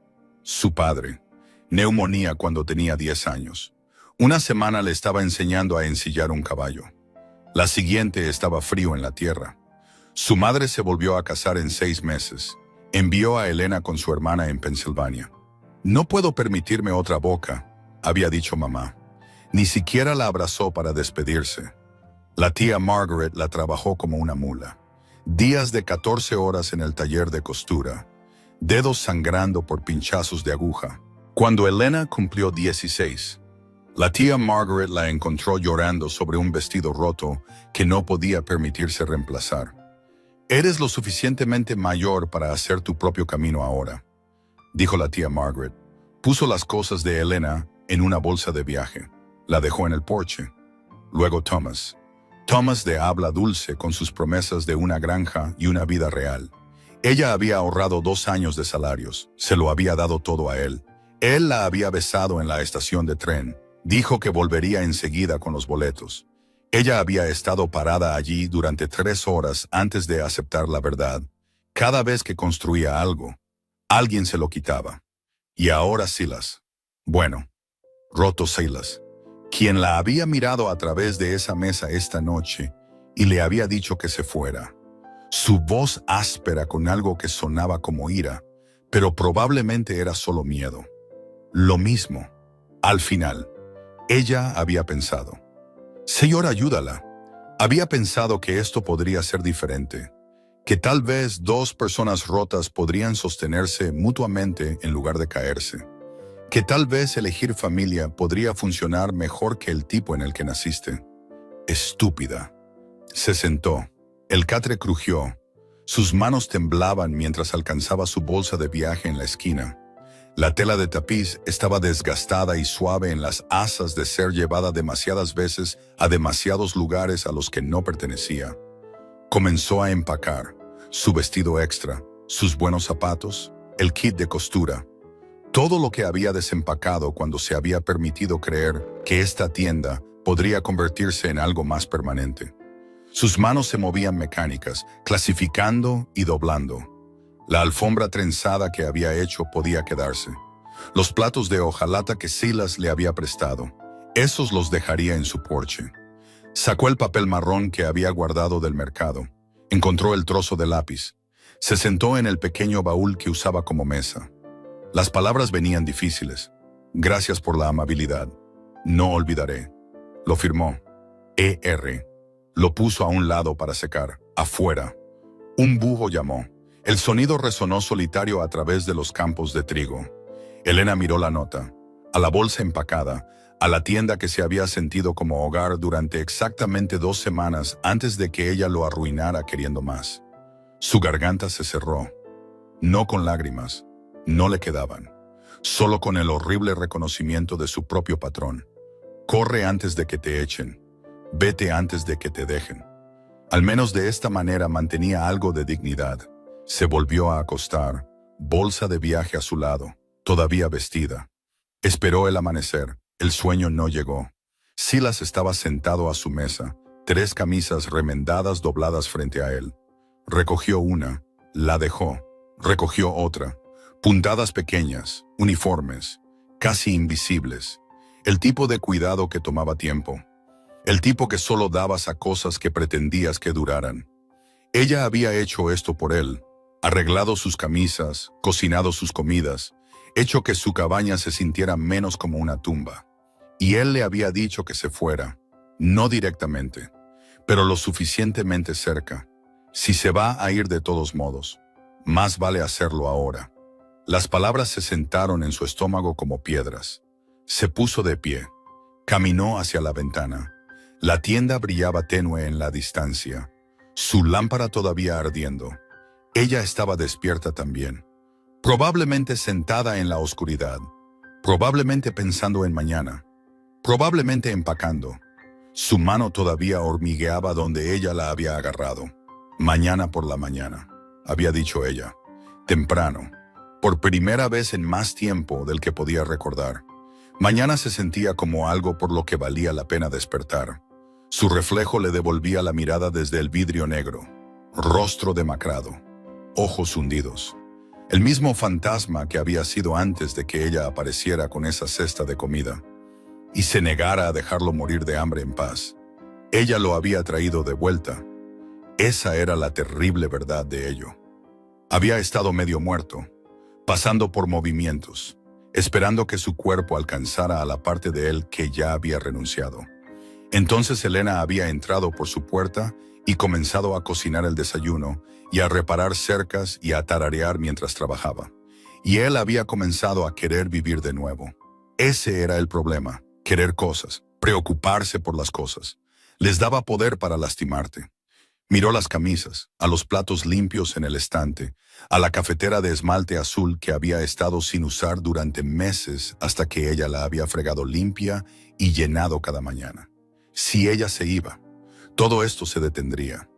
Su padre. Neumonía cuando tenía 10 años. Una semana le estaba enseñando a ensillar un caballo. La siguiente estaba frío en la tierra. Su madre se volvió a casar en 6 meses. Envió a Elena con su hermana en Pensilvania. No puedo permitirme otra boca, había dicho mamá. Ni siquiera la abrazó para despedirse. La tía Margaret la trabajó como una mula. Días de 14 horas en el taller de costura. Dedos sangrando por pinchazos de aguja. Cuando Elena cumplió 16, la tía Margaret la encontró llorando sobre un vestido roto que no podía permitirse reemplazar. Eres lo suficientemente mayor para hacer tu propio camino ahora, dijo la tía Margaret. Puso las cosas de Elena en una bolsa de viaje. La dejó en el porche. Luego Thomas. Thomas de habla dulce con sus promesas de una granja y una vida real. Ella había ahorrado 2 años de salarios. Se lo había dado todo a él. Él la había besado en la estación de tren. Dijo que volvería enseguida con los boletos. Ella había estado parada allí durante 3 horas antes de aceptar la verdad. Cada vez que construía algo, alguien se lo quitaba. Y ahora Silas. Bueno, roto Silas, quien la había mirado a través de esa mesa esta noche y le había dicho que se fuera. Su voz áspera con algo que sonaba como ira, pero probablemente era solo miedo. Lo mismo. Al final, ella había pensado. Señor, ayúdala. Había pensado que esto podría ser diferente, que tal vez 2 personas rotas podrían sostenerse mutuamente en lugar de caerse, que tal vez elegir familia podría funcionar mejor que el tipo en el que naciste. Estúpida. Se sentó. El catre crujió. Sus manos temblaban mientras alcanzaba su bolsa de viaje en la esquina. La tela de tapiz estaba desgastada y suave en las asas de ser llevada demasiadas veces a demasiados lugares a los que no pertenecía. Comenzó a empacar su vestido extra, sus buenos zapatos, el kit de costura, todo lo que había desempacado cuando se había permitido creer que esta tienda podría convertirse en algo más permanente. Sus manos se movían mecánicas, clasificando y doblando. La alfombra trenzada que había hecho podía quedarse. Los platos de hojalata que Silas le había prestado, esos los dejaría en su porche. Sacó el papel marrón que había guardado del mercado. Encontró el trozo de lápiz. Se sentó en el pequeño baúl que usaba como mesa. Las palabras venían difíciles. Gracias por la amabilidad. No olvidaré. Lo firmó. E.R. Lo puso a un lado para secar. Afuera. Un búho llamó. El sonido resonó solitario a través de los campos de trigo. Elena miró la nota, a la bolsa empacada, a la tienda que se había sentido como hogar durante exactamente 2 semanas antes de que ella lo arruinara queriendo más. Su garganta se cerró. No con lágrimas, no le quedaban, solo con el horrible reconocimiento de su propio patrón. Corre antes de que te echen, vete antes de que te dejen. Al menos de esta manera mantenía algo de dignidad. Se volvió a acostar, bolsa de viaje a su lado, todavía vestida. Esperó el amanecer, el sueño no llegó. Silas estaba sentado a su mesa, 3 camisas remendadas dobladas frente a él. Recogió una, la dejó, recogió otra. Puntadas pequeñas, uniformes, casi invisibles. El tipo de cuidado que tomaba tiempo. El tipo que solo dabas a cosas que pretendías que duraran. Ella había hecho esto por él, arreglado sus camisas, cocinado sus comidas, hecho que su cabaña se sintiera menos como una tumba. Y él le había dicho que se fuera, no directamente, pero lo suficientemente cerca. Si se va a ir de todos modos, más vale hacerlo ahora. Las palabras se sentaron en su estómago como piedras. Se puso de pie. Caminó hacia la ventana. La tienda brillaba tenue en la distancia, su lámpara todavía ardiendo. Ella estaba despierta también, probablemente sentada en la oscuridad, probablemente pensando en mañana, probablemente empacando. Su mano todavía hormigueaba donde ella la había agarrado. Mañana por la mañana, había dicho ella, temprano, por primera vez en más tiempo del que podía recordar. Mañana se sentía como algo por lo que valía la pena despertar. Su reflejo le devolvía la mirada desde el vidrio negro, rostro demacrado, ojos hundidos. El mismo fantasma que había sido antes de que ella apareciera con esa cesta de comida y se negara a dejarlo morir de hambre en paz. Ella lo había traído de vuelta. Esa era la terrible verdad de ello. Había estado medio muerto, pasando por movimientos, esperando que su cuerpo alcanzara a la parte de él que ya había renunciado. Entonces Elena había entrado por su puerta y comenzado a cocinar el desayuno y a reparar cercas y a tararear mientras trabajaba. Y él había comenzado a querer vivir de nuevo. Ese era el problema, querer cosas, preocuparse por las cosas. Les daba poder para lastimarte. Miró las camisas, a los platos limpios en el estante, a la cafetera de esmalte azul que había estado sin usar durante meses hasta que ella la había fregado limpia y llenado cada mañana. Si ella se iba, todo esto se detendría.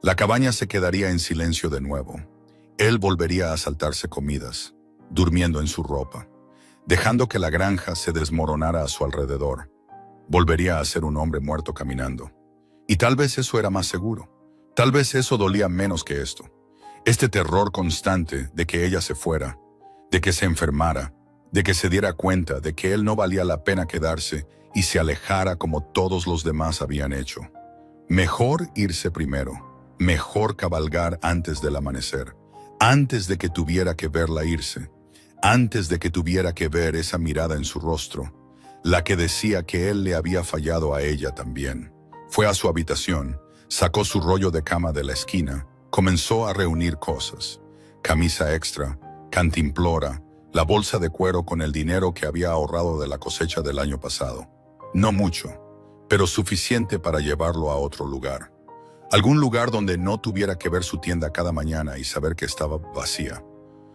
La cabaña se quedaría en silencio de nuevo. Él volvería a saltarse comidas, durmiendo en su ropa, dejando que la granja se desmoronara a su alrededor. Volvería a ser un hombre muerto caminando. Y tal vez eso era más seguro. Tal vez eso dolía menos que esto. Este terror constante de que ella se fuera, de que se enfermara, de que se diera cuenta de que él no valía la pena quedarse y se alejara como todos los demás habían hecho. Mejor irse primero, mejor cabalgar antes del amanecer, antes de que tuviera que verla irse, antes de que tuviera que ver esa mirada en su rostro, la que decía que él le había fallado a ella también. Fue a su habitación, sacó su rollo de cama de la esquina, comenzó a reunir cosas. Camisa extra, cantimplora, la bolsa de cuero con el dinero que había ahorrado de la cosecha del año pasado. No mucho, pero suficiente para llevarlo a otro lugar. Algún lugar donde no tuviera que ver su tienda cada mañana y saber que estaba vacía.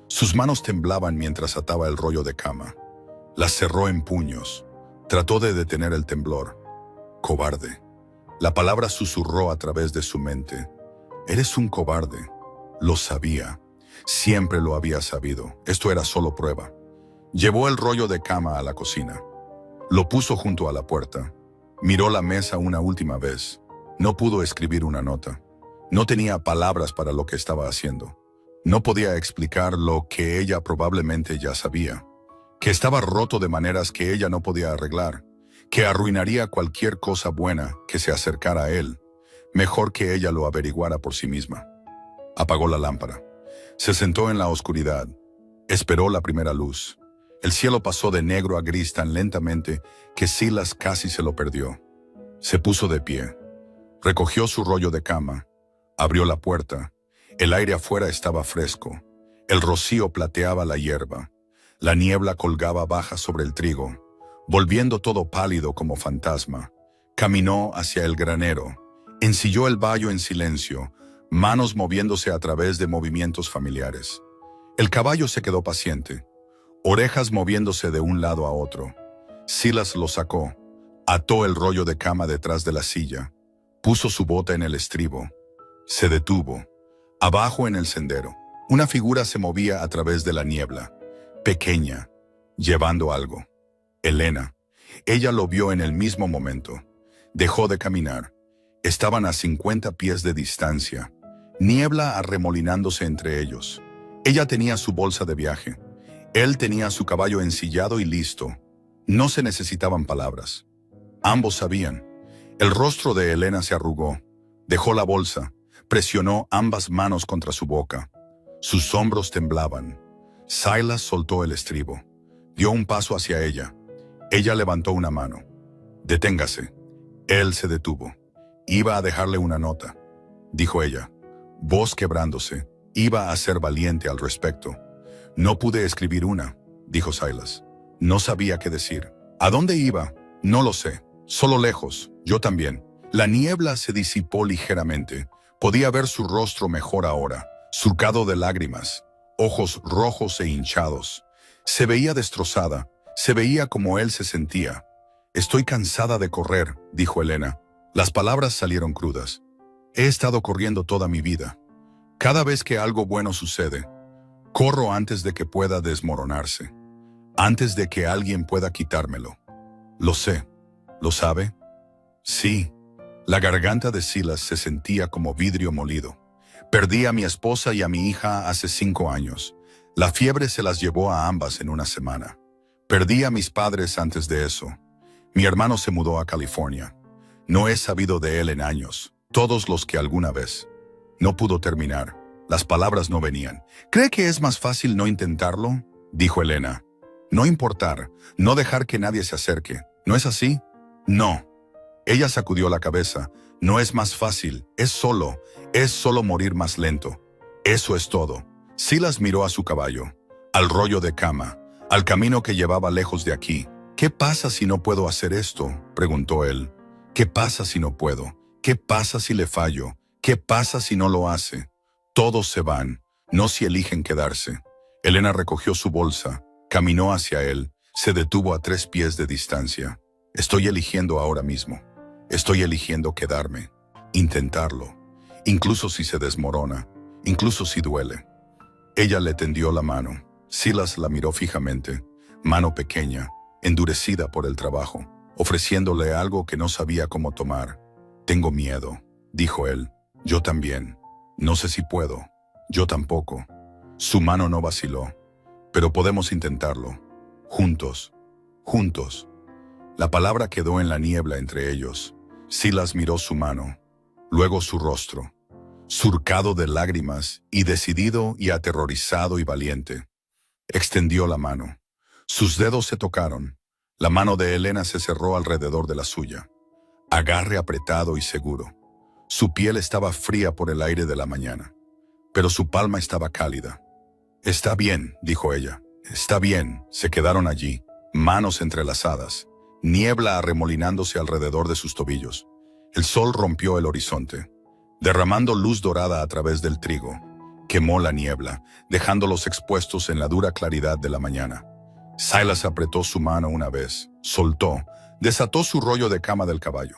Sus manos temblaban mientras ataba el rollo de cama. Las cerró en puños. Trató de detener el temblor. Cobarde. La palabra susurró a través de su mente. Eres un cobarde. Lo sabía. Siempre lo había sabido. Esto era solo prueba. Llevó el rollo de cama a la cocina. Lo puso junto a la puerta. Miró la mesa una última vez. No pudo escribir una nota. No tenía palabras para lo que estaba haciendo. No podía explicar lo que ella probablemente ya sabía, que estaba roto de maneras que ella no podía arreglar, que arruinaría cualquier cosa buena que se acercara a él. Mejor que ella lo averiguara por sí misma. Apagó la lámpara. Se sentó en la oscuridad. Esperó la primera luz. El cielo pasó de negro a gris tan lentamente que Silas casi se lo perdió. Se puso de pie. Recogió su rollo de cama. Abrió la puerta. El aire afuera estaba fresco. El rocío plateaba la hierba. La niebla colgaba baja sobre el trigo, volviendo todo pálido como fantasma. Caminó hacia el granero. Ensilló el vallo en silencio, manos moviéndose a través de movimientos familiares. El caballo se quedó paciente, orejas moviéndose de un lado a otro. Silas lo sacó, ató el rollo de cama detrás de la silla, puso su bota en el estribo. Se detuvo. Abajo en el sendero, una figura se movía a través de la niebla, pequeña, llevando algo. Elena. Ella lo vio en el mismo momento. Dejó de caminar. Estaban a 50 pies de distancia, niebla arremolinándose entre ellos. Ella tenía su bolsa de viaje. Él tenía su caballo ensillado y listo. No se necesitaban palabras. Ambos sabían. El rostro de Elena se arrugó. Dejó la bolsa. Presionó ambas manos contra su boca. Sus hombros temblaban. Silas soltó el estribo. Dio un paso hacia ella. Ella levantó una mano. «Deténgase». Él se detuvo. «Iba a dejarle una nota», dijo ella. Voz quebrándose. Iba a ser valiente al respecto. «No pude escribir una», dijo Silas. No sabía qué decir. ¿A dónde iba? No lo sé. Solo lejos. Yo también. La niebla se disipó ligeramente. Podía ver su rostro mejor ahora, surcado de lágrimas, ojos rojos e hinchados. Se veía destrozada. Se veía como él se sentía. «Estoy cansada de correr», dijo Elena. Las palabras salieron crudas. «He estado corriendo toda mi vida. Cada vez que algo bueno sucede, corro antes de que pueda desmoronarse, antes de que alguien pueda quitármelo». «Lo sé. ¿Lo sabe?» «Sí». La garganta de Silas se sentía como vidrio molido. «Perdí a mi esposa y a mi hija hace 5 años. La fiebre se las llevó a ambas en una semana. Perdí a mis padres antes de eso. Mi hermano se mudó a California. No he sabido de él en años, todos los que alguna vez». No pudo terminar. Las palabras no venían. «¿Cree que es más fácil no intentarlo?», dijo Elena. «No importar, no dejar que nadie se acerque. ¿No es así?» «No». Ella sacudió la cabeza. «No es más fácil, es solo morir más lento. Eso es todo». Silas miró a su caballo, al rollo de cama, al camino que llevaba lejos de aquí. «¿Qué pasa si no puedo hacer esto?», preguntó él. «¿Qué pasa si no puedo? ¿Qué pasa si le fallo? ¿Qué pasa si no lo hace? Todos se van, no si eligen quedarse». Elena recogió su bolsa, caminó hacia él, se detuvo a 3 pies de distancia. «Estoy eligiendo ahora mismo. Estoy eligiendo quedarme, intentarlo, incluso si se desmorona, incluso si duele». Ella le tendió la mano. Silas la miró fijamente, mano pequeña, endurecida por el trabajo, ofreciéndole algo que no sabía cómo tomar. «Tengo miedo», dijo él. «Yo también. No sé si puedo. Yo tampoco». Su mano no vaciló. «Pero podemos intentarlo. Juntos. Juntos». La palabra quedó en la niebla entre ellos. Silas miró su mano, luego su rostro, surcado de lágrimas y decidido y aterrorizado y valiente. Extendió la mano. Sus dedos se tocaron. La mano de Elena se cerró alrededor de la suya. Agarre apretado y seguro. Su piel estaba fría por el aire de la mañana, pero su palma estaba cálida. «Está bien», dijo ella. «Está bien». Se quedaron allí, manos entrelazadas, niebla arremolinándose alrededor de sus tobillos. El sol rompió el horizonte, derramando luz dorada a través del trigo. Quemó la niebla, dejándolos expuestos en la dura claridad de la mañana. Silas apretó su mano una vez, soltó, desató su rollo de cama del caballo.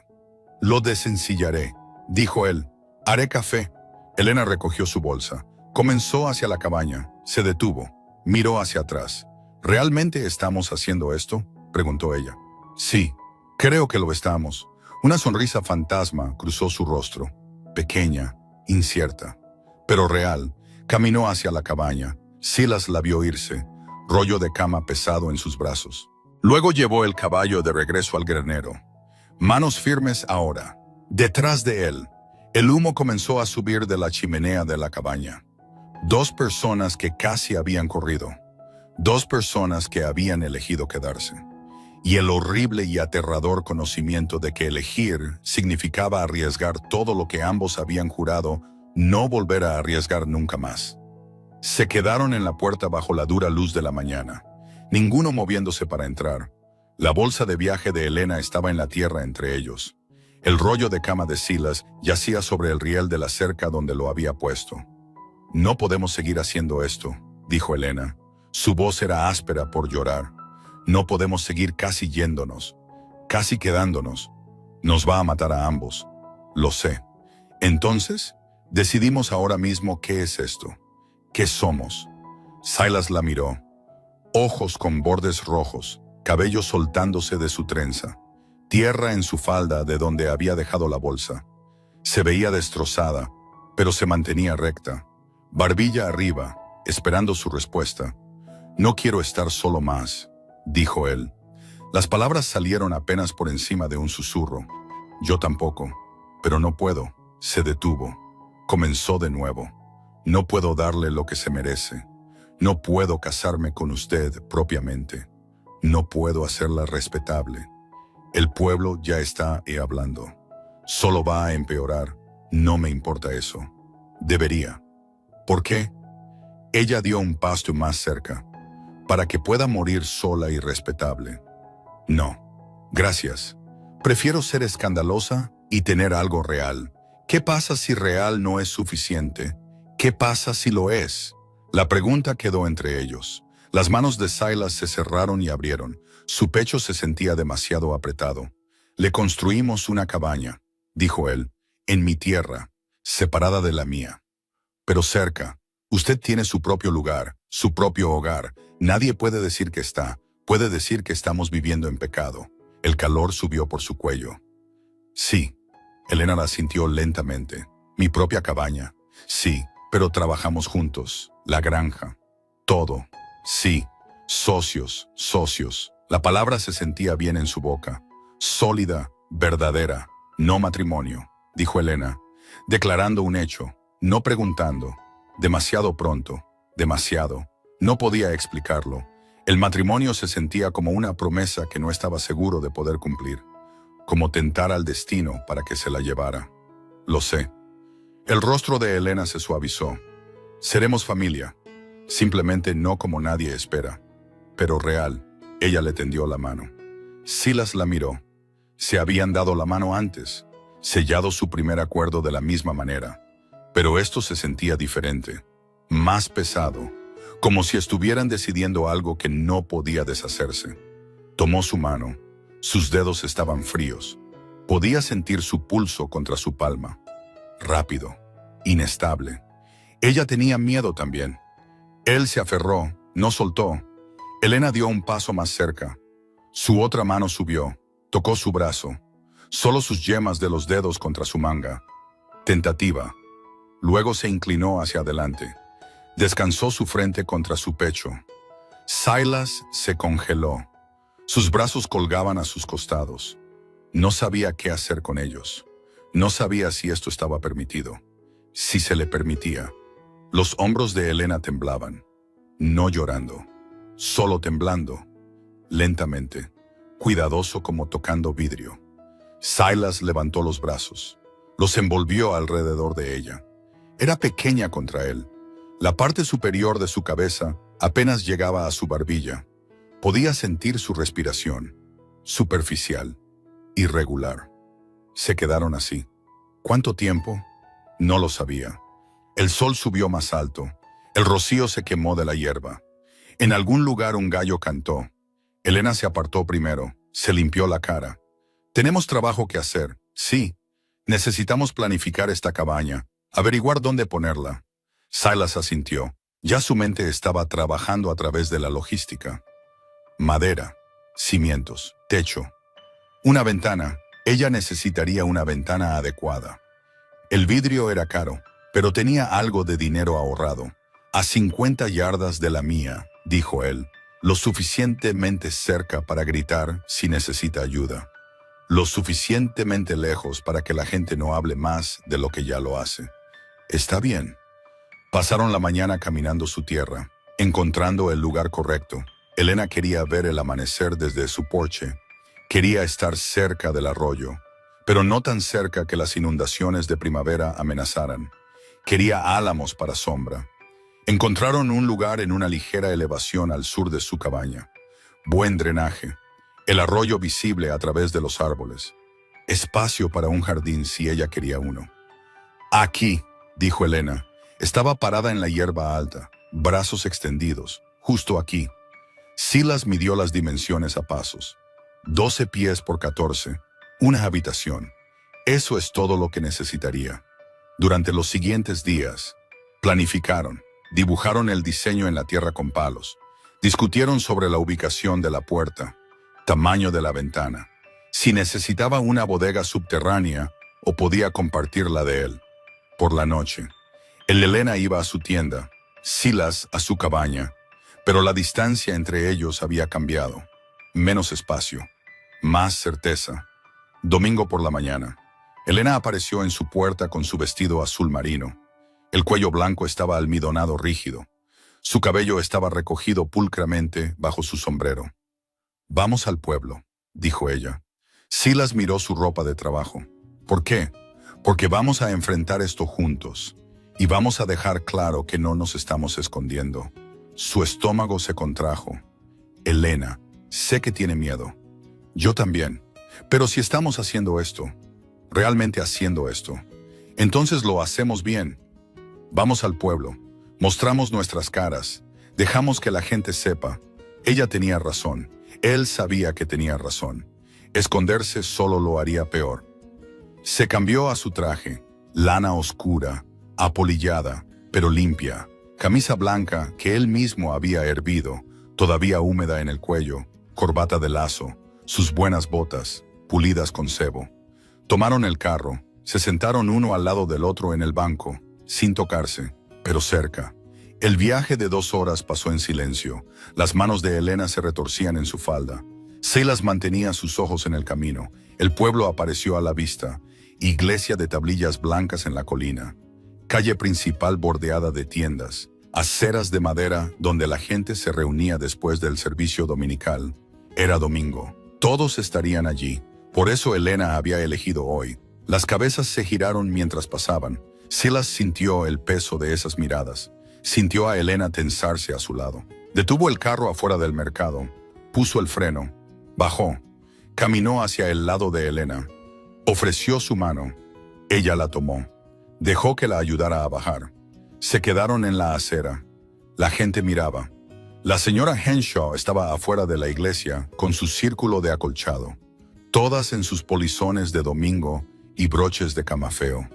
«Lo desencillaré», dijo él. «Haré café». Elena recogió su bolsa. Comenzó hacia la cabaña. Se detuvo. Miró hacia atrás. «¿Realmente estamos haciendo esto?», preguntó ella. «Sí, creo que lo estamos». Una sonrisa fantasma cruzó su rostro, pequeña, incierta, pero real. Caminó hacia la cabaña. Silas la vio irse, rollo de cama pesado en sus brazos. Luego llevó el caballo de regreso al granero. Manos firmes ahora. Detrás de él, el humo comenzó a subir de la chimenea de la cabaña. Dos personas que casi habían corrido. Dos personas que habían elegido quedarse. Y el horrible y aterrador conocimiento de que elegir significaba arriesgar todo lo que ambos habían jurado no volver a arriesgar nunca más. Se quedaron en la puerta bajo la dura luz de la mañana, ninguno moviéndose para entrar. La bolsa de viaje de Elena estaba en la tierra entre ellos. El rollo de cama de Silas yacía sobre el riel de la cerca donde lo había puesto. «No podemos seguir haciendo esto», dijo Elena. Su voz era áspera por llorar. «No podemos seguir casi yéndonos, casi quedándonos. Nos va a matar a ambos. Lo sé. Entonces, decidimos ahora mismo qué es esto. ¿Qué somos?» Silas la miró. Ojos con bordes rojos, cabello soltándose de su trenza, tierra en su falda de donde había dejado la bolsa. Se veía destrozada, pero se mantenía recta, barbilla arriba, esperando su respuesta. «No quiero estar solo más», dijo él. Las palabras salieron apenas por encima de un susurro. «Yo tampoco, pero no puedo». Se detuvo. Comenzó de nuevo. «No puedo darle lo que se merece. No puedo casarme con usted propiamente. No puedo hacerla respetable. El pueblo ya está hablando. Solo va a empeorar. No me importa eso. Debería». «¿Por qué?» Ella dio un paso más cerca. «Para que pueda morir sola y respetable». «No. Gracias. Prefiero ser escandalosa y tener algo real». «¿Qué pasa si real no es suficiente? ¿Qué pasa si lo es?» La pregunta quedó entre ellos. Las manos de Silas se cerraron y abrieron. Su pecho se sentía demasiado apretado. «Le construimos una cabaña», dijo él, «en mi tierra, separada de la mía. Pero cerca. Usted tiene su propio lugar, su propio hogar. Nadie puede decir que puede decir que estamos viviendo en pecado». El calor subió por su cuello. «Sí». Elena la sintió lentamente. «Mi propia cabaña. Sí, pero trabajamos juntos. La granja. Todo. Sí. Socios, socios». La palabra se sentía bien en su boca. «Sólida, verdadera, no matrimonio», dijo Elena, declarando un hecho, no preguntando. Demasiado pronto, demasiado. No podía explicarlo. El matrimonio se sentía como una promesa que no estaba seguro de poder cumplir, como tentar al destino para que se la llevara. «Lo sé». El rostro de Elena se suavizó. «Seremos familia, simplemente no como nadie espera, pero real». Ella le tendió la mano. Silas la miró. Se habían dado la mano antes, sellado su primer acuerdo de la misma manera, pero esto se sentía diferente, más pesado, como si estuvieran decidiendo algo que no podía deshacerse. Tomó su mano. Sus dedos estaban fríos. Podía sentir su pulso contra su palma. Rápido, inestable. Ella tenía miedo también. Él se aferró, no soltó. Elena dio un paso más cerca. Su otra mano subió, tocó su brazo, solo sus yemas de los dedos contra su manga. Tentativa. Luego se inclinó hacia adelante. Descansó su frente contra su pecho. Silas se congeló. Sus brazos colgaban a sus costados. No sabía qué hacer con ellos. No sabía si esto estaba permitido, si se le permitía. Los hombros de Elena temblaban, no llorando, solo temblando, lentamente, cuidadoso como tocando vidrio. Silas levantó los brazos, los envolvió alrededor de ella. Era pequeña contra él. La parte superior de su cabeza apenas llegaba a su barbilla. Podía sentir su respiración, superficial, irregular. Se quedaron así. ¿Cuánto tiempo? No lo sabía. El sol subió más alto. El rocío se quemó de la hierba. En algún lugar un gallo cantó. Elena se apartó primero, se limpió la cara. «Tenemos trabajo que hacer, sí. Necesitamos planificar esta cabaña, averiguar dónde ponerla». Silas asintió. Ya su mente estaba trabajando a través de la logística. Madera, cimientos, techo. Una ventana. Ella necesitaría una ventana adecuada. El vidrio era caro, pero tenía algo de dinero ahorrado. A 50 yardas de la mía, dijo él, lo suficientemente cerca para gritar si necesita ayuda. Lo suficientemente lejos para que la gente no hable más de lo que ya lo hace. Está bien. Pasaron la mañana caminando su tierra, encontrando el lugar correcto. Elena quería ver el amanecer desde su porche. Quería estar cerca del arroyo, pero no tan cerca que las inundaciones de primavera amenazaran. Quería álamos para sombra. Encontraron un lugar en una ligera elevación al sur de su cabaña. Buen drenaje. El arroyo visible a través de los árboles. Espacio para un jardín si ella quería uno. Aquí, dijo Elena. Estaba parada en la hierba alta, brazos extendidos, justo aquí. Silas midió las dimensiones a pasos. 12 pies por 14, una habitación. Eso es todo lo que necesitaría. Durante los siguientes días, planificaron, dibujaron el diseño en la tierra con palos, discutieron sobre la ubicación de la puerta, tamaño de la ventana, si necesitaba una bodega subterránea o podía compartirla de él. Por la noche, Elena iba a su tienda, Silas a su cabaña, pero la distancia entre ellos había cambiado. Menos espacio, más certeza. Domingo por la mañana, Elena apareció en su puerta con su vestido azul marino. El cuello blanco estaba almidonado rígido. Su cabello estaba recogido pulcramente bajo su sombrero. «Vamos al pueblo», dijo ella. Silas miró su ropa de trabajo. «¿Por qué? Porque vamos a enfrentar esto juntos. Y vamos a dejar claro que no nos estamos escondiendo». Su estómago se contrajo. «Elena, sé que tiene miedo. Yo también. Pero si estamos haciendo esto, realmente haciendo esto, entonces lo hacemos bien. Vamos al pueblo, mostramos nuestras caras, dejamos que la gente sepa. Ella tenía razón. Él sabía que tenía razón. Esconderse solo lo haría peor». Se cambió a su traje, lana oscura, apolillada, pero limpia, camisa blanca que él mismo había hervido, todavía húmeda en el cuello, corbata de lazo, sus buenas botas, pulidas con sebo. Tomaron el carro, se sentaron uno al lado del otro en el banco, sin tocarse, pero cerca. El viaje de 2 horas pasó en silencio. Las manos de Elena se retorcían en su falda. Silas mantenía sus ojos en el camino. El pueblo apareció a la vista. Iglesia de tablillas blancas en la colina. Calle principal bordeada de tiendas. Aceras de madera donde la gente se reunía después del servicio dominical. Era domingo. Todos estarían allí. Por eso Elena había elegido hoy. Las cabezas se giraron mientras pasaban. Silas sintió el peso de esas miradas. Sintió a Elena tensarse a su lado. Detuvo el carro afuera del mercado. Puso el freno. Bajó. Caminó hacia el lado de Elena. Ofreció su mano. Ella la tomó. Dejó que la ayudara a bajar. Se quedaron en la acera. La gente miraba. La señora Henshaw estaba afuera de la iglesia con su círculo de acolchado. Todas en sus polizones de domingo y broches de camafeo.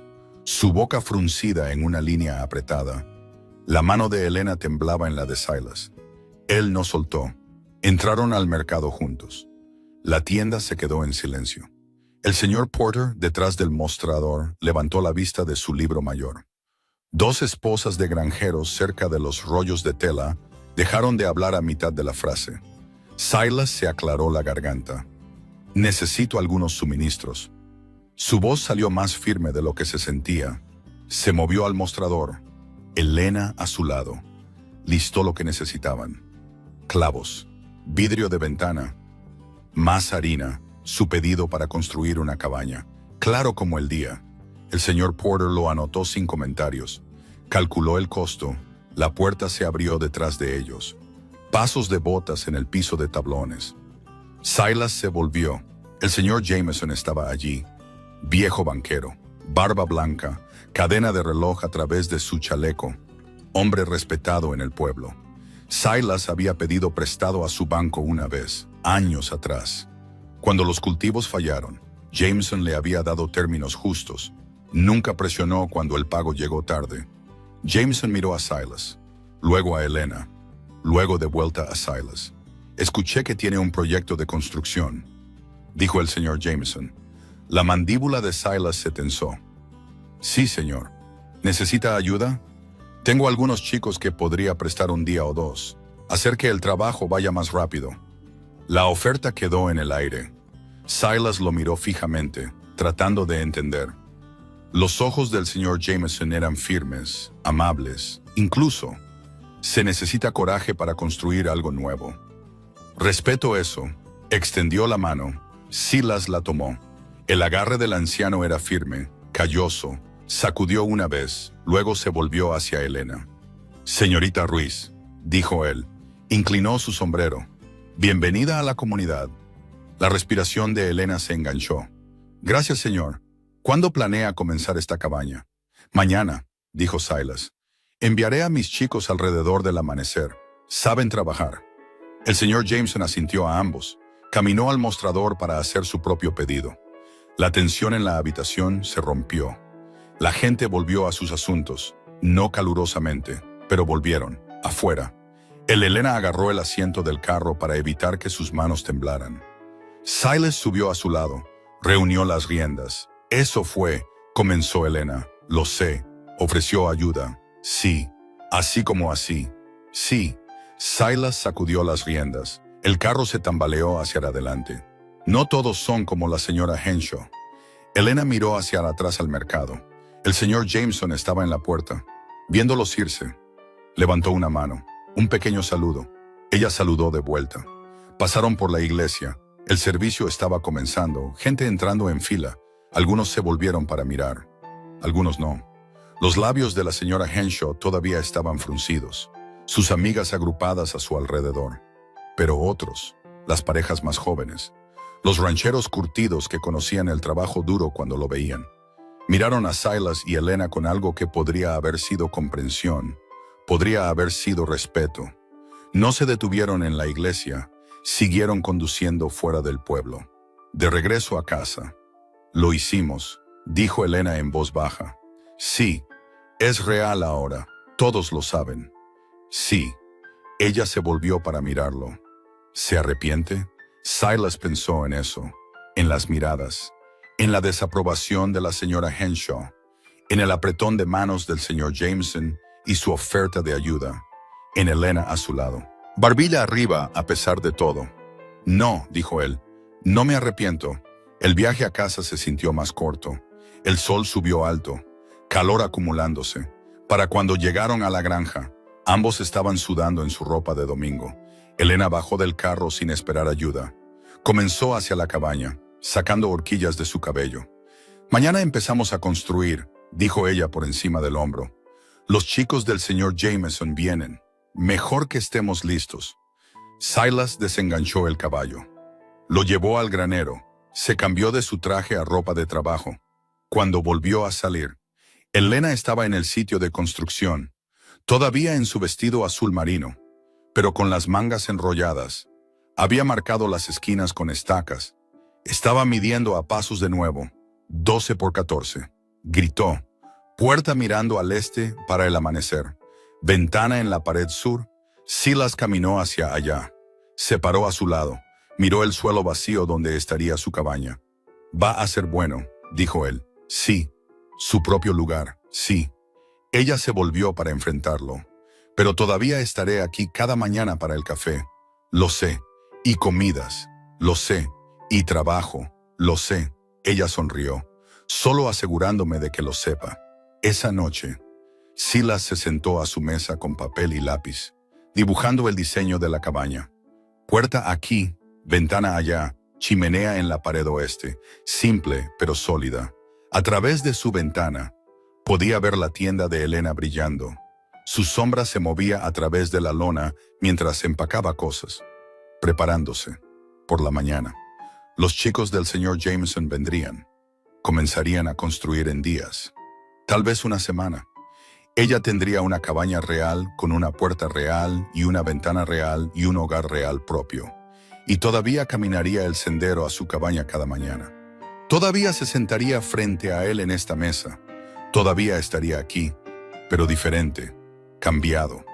Su boca fruncida en una línea apretada. La mano de Elena temblaba en la de Silas. Él no soltó. Entraron al mercado juntos. La tienda se quedó en silencio. El señor Porter, detrás del mostrador, levantó la vista de su libro mayor. 2 esposas de granjeros cerca de los rollos de tela dejaron de hablar a mitad de la frase. Silas se aclaró la garganta. «Necesito algunos suministros». Su voz salió más firme de lo que se sentía. Se movió al mostrador. Elena a su lado. Listó lo que necesitaban. Clavos, vidrio de ventana, más harina, su pedido para construir una cabaña. Claro como el día. El señor Porter lo anotó sin comentarios. Calculó el costo. La puerta se abrió detrás de ellos. Pasos de botas en el piso de tablones. Silas se volvió. El señor Jameson estaba allí. Viejo banquero, barba blanca, cadena de reloj a través de su chaleco. Hombre respetado en el pueblo. Silas había pedido prestado a su banco una vez, años atrás. Cuando los cultivos fallaron, Jameson le había dado términos justos. Nunca presionó cuando el pago llegó tarde. Jameson miró a Silas, luego a Elena, luego de vuelta a Silas. «Escuché que tiene un proyecto de construcción», dijo el señor Jameson. La mandíbula de Silas se tensó. Sí, señor. ¿Necesita ayuda? Tengo algunos chicos que podría prestar un día o dos. Hacer que el trabajo vaya más rápido. La oferta quedó en el aire. Silas lo miró fijamente, tratando de entender. Los ojos del señor Jameson eran firmes, amables. Incluso, se necesita coraje para construir algo nuevo. Respeto eso. Extendió la mano. Silas la tomó. El agarre del anciano era firme, calloso. Sacudió una vez, luego se volvió hacia Elena. Señorita Ruiz, dijo él. Inclinó su sombrero. Bienvenida a la comunidad. La respiración de Elena se enganchó. Gracias, señor. ¿Cuándo planea comenzar esta cabaña? Mañana, dijo Silas. Enviaré a mis chicos alrededor del amanecer. Saben trabajar. El señor Jameson asintió a ambos. Caminó al mostrador para hacer su propio pedido. La tensión en la habitación se rompió. La gente volvió a sus asuntos, no calurosamente, pero volvieron, afuera. Elena agarró el asiento del carro para evitar que sus manos temblaran. Silas subió a su lado, reunió las riendas. Eso fue, comenzó Elena. Lo sé, ofreció ayuda. Sí, así como así. Sí. Silas sacudió las riendas. El carro se tambaleó hacia adelante. No todos son como la señora Henshaw. Elena miró hacia atrás al mercado. El señor Jameson estaba en la puerta. Viéndolos irse, levantó una mano, un pequeño saludo. Ella saludó de vuelta. Pasaron por la iglesia. El servicio estaba comenzando, gente entrando en fila. Algunos se volvieron para mirar, algunos no. Los labios de la señora Henshaw todavía estaban fruncidos, sus amigas agrupadas a su alrededor. Pero otros, las parejas más jóvenes, los rancheros curtidos que conocían el trabajo duro cuando lo veían, miraron a Silas y Elena con algo que podría haber sido comprensión, podría haber sido respeto. No se detuvieron en la iglesia, siguieron conduciendo fuera del pueblo. De regreso a casa. Lo hicimos, dijo Elena en voz baja. Sí, es real ahora, todos lo saben. Sí. Ella se volvió para mirarlo. ¿Se arrepiente? Silas pensó en eso, en las miradas, en la desaprobación de la señora Henshaw, en el apretón de manos del señor Jameson y su oferta de ayuda, en Elena a su lado. Barbilla arriba a pesar de todo. No, dijo él, no me arrepiento. El viaje a casa se sintió más corto. El sol subió alto, calor acumulándose. Para cuando llegaron a la granja, ambos estaban sudando en su ropa de domingo. Elena bajó del carro sin esperar ayuda. Comenzó hacia la cabaña, sacando horquillas de su cabello. Mañana empezamos a construir, dijo ella por encima del hombro. Los chicos del señor Jameson vienen. Mejor que estemos listos. Silas desenganchó el caballo. Lo llevó al granero. Se cambió de su traje a ropa de trabajo. Cuando volvió a salir, Elena estaba en el sitio de construcción, todavía en su vestido azul marino, pero con las mangas enrolladas. Había marcado las esquinas con estacas. Estaba midiendo a pasos de nuevo. 12 por 14. Gritó. Puerta mirando al este para el amanecer. Ventana en la pared sur. Silas caminó hacia allá. Se paró a su lado. Miró el suelo vacío donde estaría su cabaña. Va a ser bueno, dijo él. Sí. Su propio lugar, sí. Ella se volvió para enfrentarlo. Pero todavía estaré aquí cada mañana para el café. Lo sé. Y comidas. Lo sé. Y trabajo. Lo sé. Ella sonrió, solo asegurándome de que lo sepa. Esa noche, Silas se sentó a su mesa con papel y lápiz, dibujando el diseño de la cabaña. Puerta aquí, ventana allá, chimenea en la pared oeste, simple pero sólida. A través de su ventana, podía ver la tienda de Elena brillando. Su sombra se movía a través de la lona mientras empacaba cosas, preparándose. Por la mañana, los chicos del señor Jameson vendrían. Comenzarían a construir en días, tal vez una semana. Ella tendría una cabaña real con una puerta real y una ventana real y un hogar real propio. Y todavía caminaría el sendero a su cabaña cada mañana. Todavía se sentaría frente a él en esta mesa. Todavía estaría aquí, pero diferente, cambiado.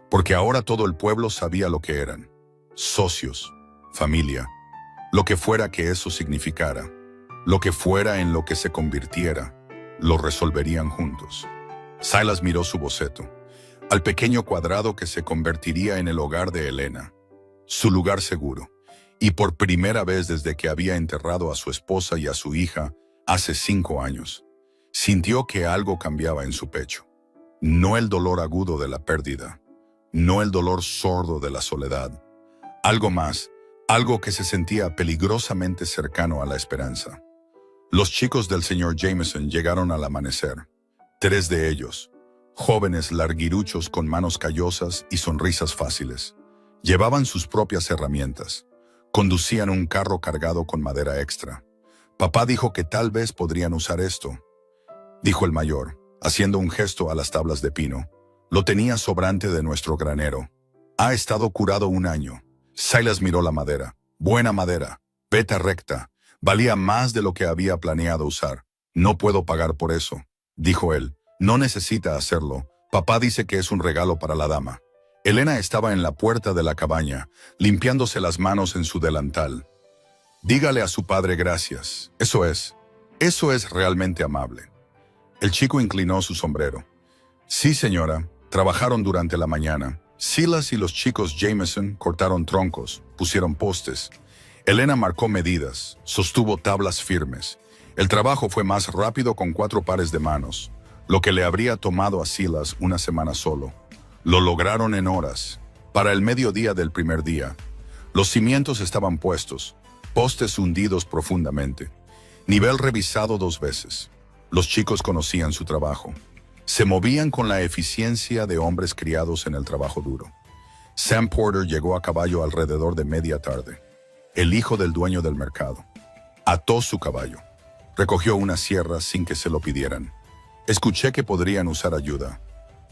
Porque ahora todo el pueblo sabía lo que eran. Socios, familia, lo que fuera que eso significara. Lo que fuera en lo que se convirtiera, lo resolverían juntos. Silas miró su boceto, al pequeño cuadrado que se convertiría en el hogar de Elena, su lugar seguro, y por primera vez desde que había enterrado a su esposa y a su hija hace 5 años, sintió que algo cambiaba en su pecho. No el dolor agudo de la pérdida, no el dolor sordo de la soledad, algo más, algo que se sentía peligrosamente cercano a la esperanza. Los chicos del señor Jameson llegaron al amanecer, 3 de ellos, jóvenes larguiruchos con manos callosas y sonrisas fáciles. Llevaban sus propias herramientas. Conducían un carro cargado con madera extra. Papá dijo que tal vez podrían usar esto, dijo el mayor, haciendo un gesto a las tablas de pino. Lo tenía sobrante de nuestro granero. Ha estado curado 1 año. Silas miró la madera. Buena madera, veta recta. Valía más de lo que había planeado usar. No puedo pagar por eso, dijo él. No necesita hacerlo. Papá dice que es un regalo para la dama. Elena estaba en la puerta de la cabaña, limpiándose las manos en su delantal. Dígale a su padre gracias. Eso es realmente amable. El chico inclinó su sombrero. Sí, señora. Trabajaron durante la mañana. Silas y los chicos Jameson cortaron troncos, pusieron postes. Elena marcó medidas, sostuvo tablas firmes. El trabajo fue más rápido con 4 pares de manos, lo que le habría tomado a Silas 1 semana solo. Lo lograron en horas. Para el mediodía del primer día, los cimientos estaban puestos, postes hundidos profundamente, nivel revisado 2 veces. Los chicos conocían su trabajo. Se movían con la eficiencia de hombres criados en el trabajo duro. Sam Porter llegó a caballo alrededor de media tarde, el hijo del dueño del mercado. Ató su caballo. Recogió una sierra sin que se lo pidieran. Escuché que podrían usar ayuda.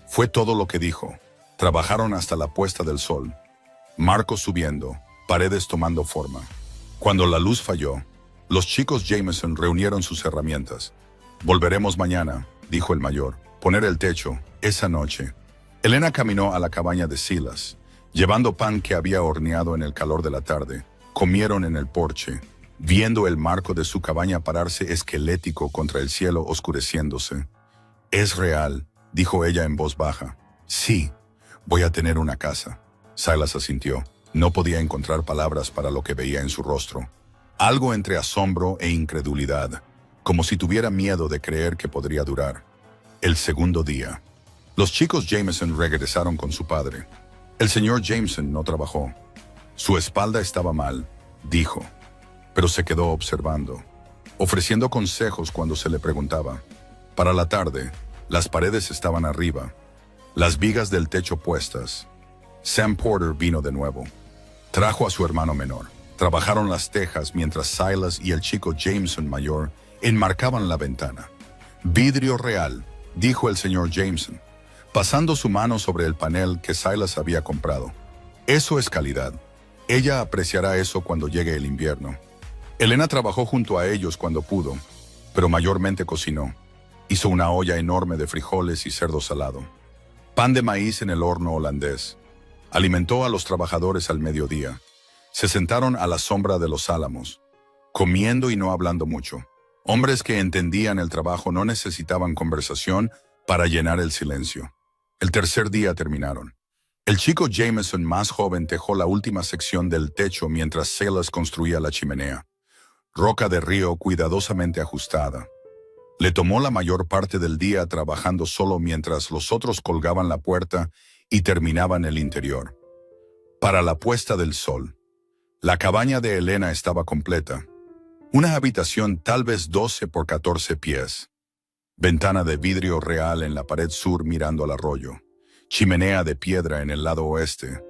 Fue todo lo que dijo. Trabajaron hasta la puesta del sol. Marcos subiendo, paredes tomando forma. Cuando la luz falló, los chicos Jameson reunieron sus herramientas. Volveremos mañana, dijo el mayor. Poner el techo, esa noche. Elena caminó a la cabaña de Silas. Llevando pan que había horneado en el calor de la tarde, comieron en el porche, viendo el marco de su cabaña pararse esquelético contra el cielo oscureciéndose. Es real, dijo ella en voz baja. Sí, voy a tener una casa. Silas asintió. No podía encontrar palabras para lo que veía en su rostro. Algo entre asombro e incredulidad, como si tuviera miedo de creer que podría durar. El segundo día. Los chicos Jameson regresaron con su padre. El señor Jameson no trabajó. Su espalda estaba mal, dijo, pero se quedó observando, ofreciendo consejos cuando se le preguntaba. Para la tarde, las paredes estaban arriba, las vigas del techo puestas. Sam Porter vino de nuevo. Trajo a su hermano menor. Trabajaron las tejas mientras Silas y el chico Jameson mayor enmarcaban la ventana. Vidrio real, dijo el señor Jameson, pasando su mano sobre el panel que Silas había comprado. Eso es calidad. Ella apreciará eso cuando llegue el invierno. Elena trabajó junto a ellos cuando pudo, pero mayormente cocinó. Hizo una olla enorme de frijoles y cerdo salado. Pan de maíz en el horno holandés. Alimentó a los trabajadores al mediodía. Se sentaron a la sombra de los álamos, comiendo y no hablando mucho. Hombres que entendían el trabajo no necesitaban conversación para llenar el silencio. El tercer día terminaron. El chico Jameson más joven tejó la última sección del techo mientras Silas construía la chimenea. Roca de río cuidadosamente ajustada. Le tomó la mayor parte del día trabajando solo mientras los otros colgaban la puerta y terminaban el interior. Para la puesta del sol, la cabaña de Elena estaba completa. Una habitación tal vez 12 por 14 pies. Ventana de vidrio real en la pared sur mirando al arroyo. Chimenea de piedra en el lado oeste.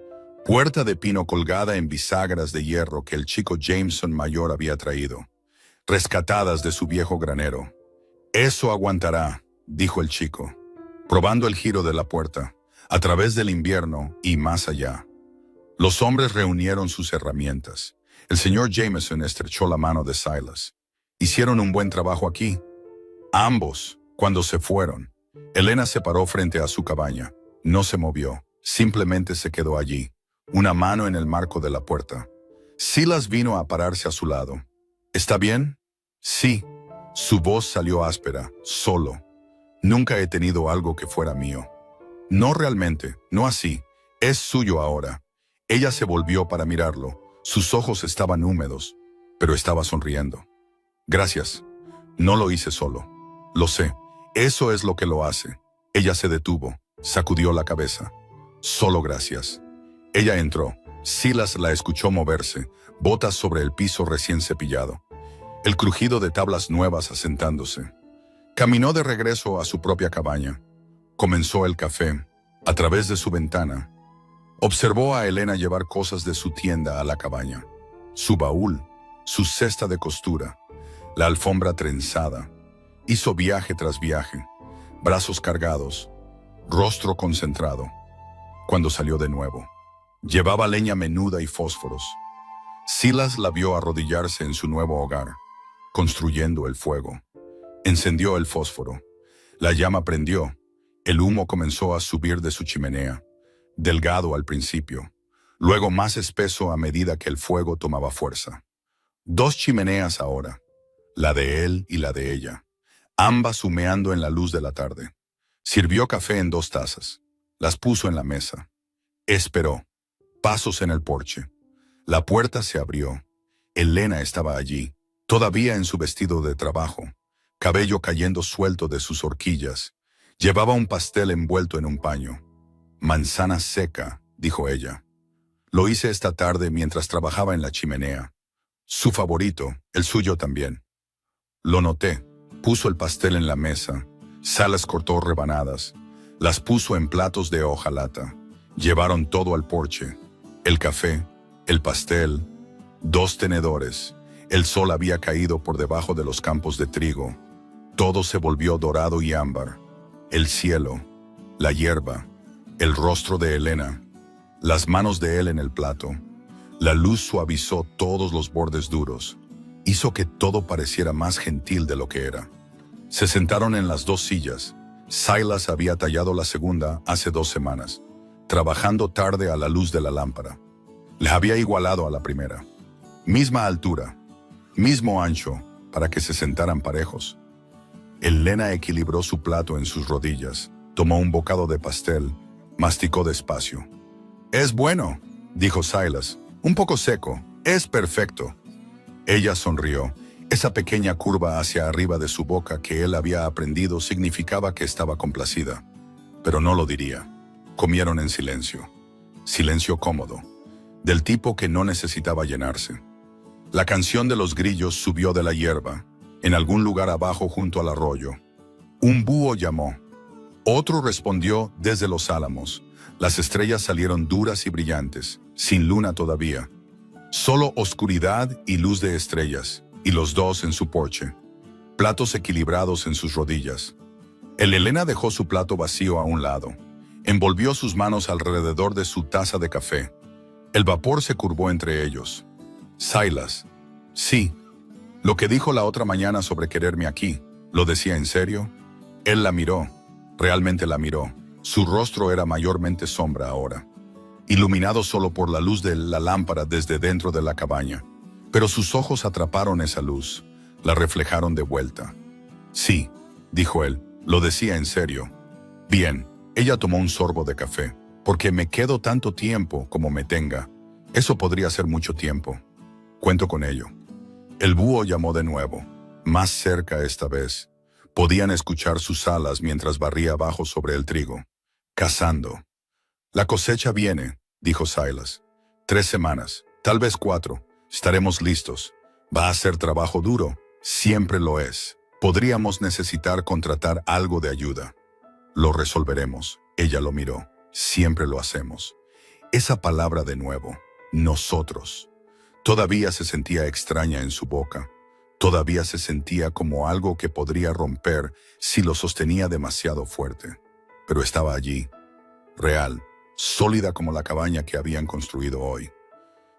Puerta de pino colgada en bisagras de hierro que el chico Jameson mayor había traído, rescatadas de su viejo granero. Eso aguantará, dijo el chico, probando el giro de la puerta, a través del invierno y más allá. Los hombres reunieron sus herramientas. El señor Jameson estrechó la mano de Silas. Hicieron un buen trabajo aquí. Ambos, cuando se fueron, Elena se paró frente a su cabaña. No se movió, simplemente se quedó allí, una mano en el marco de la puerta. Silas vino a pararse a su lado. ¿Está bien? Sí, su voz salió áspera, solo. Nunca he tenido algo que fuera mío. No realmente, no así. Es suyo ahora. Ella se volvió para mirarlo. Sus ojos estaban húmedos, pero estaba sonriendo. Gracias. No lo hice solo. Lo sé. Eso es lo que lo hace. Ella se detuvo, sacudió la cabeza. Solo gracias. Ella entró. Silas la escuchó moverse, botas sobre el piso recién cepillado. El crujido de tablas nuevas asentándose. Caminó de regreso a su propia cabaña. Comenzó el café. A través de su ventana, observó a Elena llevar cosas de su tienda a la cabaña. Su baúl, su cesta de costura, la alfombra trenzada. Hizo viaje tras viaje, brazos cargados, rostro concentrado. Cuando salió de nuevo, llevaba leña menuda y fósforos. Silas la vio arrodillarse en su nuevo hogar, construyendo el fuego. Encendió el fósforo. La llama prendió. El humo comenzó a subir de su chimenea, delgado al principio, luego más espeso a medida que el fuego tomaba fuerza. 2 chimeneas ahora, la de él y la de ella, ambas humeando en la luz de la tarde. Sirvió café en 2 tazas, las puso en la mesa. Esperó, pasos en el porche. La puerta se abrió. Elena estaba allí, todavía en su vestido de trabajo, cabello cayendo suelto de sus horquillas. Llevaba un pastel envuelto en un paño. Manzana seca, dijo ella. Lo hice esta tarde mientras trabajaba en la chimenea. Su favorito, el suyo también. Lo noté. Puso el pastel en la mesa. Salas cortó rebanadas. Las puso en platos de hojalata. Llevaron todo al porche. El café, el pastel, 2 tenedores. El sol había caído por debajo de los campos de trigo. Todo se volvió dorado y ámbar. El cielo, la hierba, el rostro de Elena, las manos de él en el plato. La luz suavizó todos los bordes duros. Hizo que todo pareciera más gentil de lo que era. Se sentaron en las 2 sillas. Silas había tallado la segunda hace 2 semanas, trabajando tarde a la luz de la lámpara. Le había igualado a la primera. Misma altura, mismo ancho, para que se sentaran parejos. Elena equilibró su plato en sus rodillas, tomó un bocado de pastel, masticó despacio. «Es bueno», dijo Silas, «un poco seco, es perfecto». Ella sonrió. Esa pequeña curva hacia arriba de su boca que él había aprendido significaba que estaba complacida. Pero no lo diría. Comieron en silencio. Silencio cómodo, del tipo que no necesitaba llenarse. La canción de los grillos subió de la hierba, en algún lugar abajo junto al arroyo. Un búho llamó. Otro respondió desde los álamos. Las estrellas salieron duras y brillantes, sin luna todavía. Solo oscuridad y luz de estrellas, y los 2 en su porche. Platos equilibrados en sus rodillas. Elena dejó su plato vacío a un lado. Envolvió sus manos alrededor de su taza de café. El vapor se curvó entre ellos. Silas. Sí. Lo que dijo la otra mañana sobre quererme aquí, ¿lo decía en serio? Él la miró. Realmente la miró. Su rostro era mayormente sombra ahora, iluminado solo por la luz de la lámpara desde dentro de la cabaña. Pero sus ojos atraparon esa luz, la reflejaron de vuelta. Sí, dijo él, lo decía en serio. Bien, ella tomó un sorbo de café, porque me quedo tanto tiempo como me tenga. Eso podría ser mucho tiempo. Cuento con ello. El búho llamó de nuevo, más cerca esta vez. Podían escuchar sus alas mientras barría abajo sobre el trigo, cazando. La cosecha viene, dijo Silas. 3 semanas, tal vez 4. Estaremos listos. Va a ser trabajo duro, siempre lo es. Podríamos necesitar contratar algo de ayuda. Lo resolveremos. Ella lo miró. Siempre lo hacemos. Esa palabra de nuevo, nosotros. Todavía se sentía extraña en su boca. Todavía se sentía como algo que podría romper si lo sostenía demasiado fuerte. Pero estaba allí, real, sólida como la cabaña que habían construido hoy.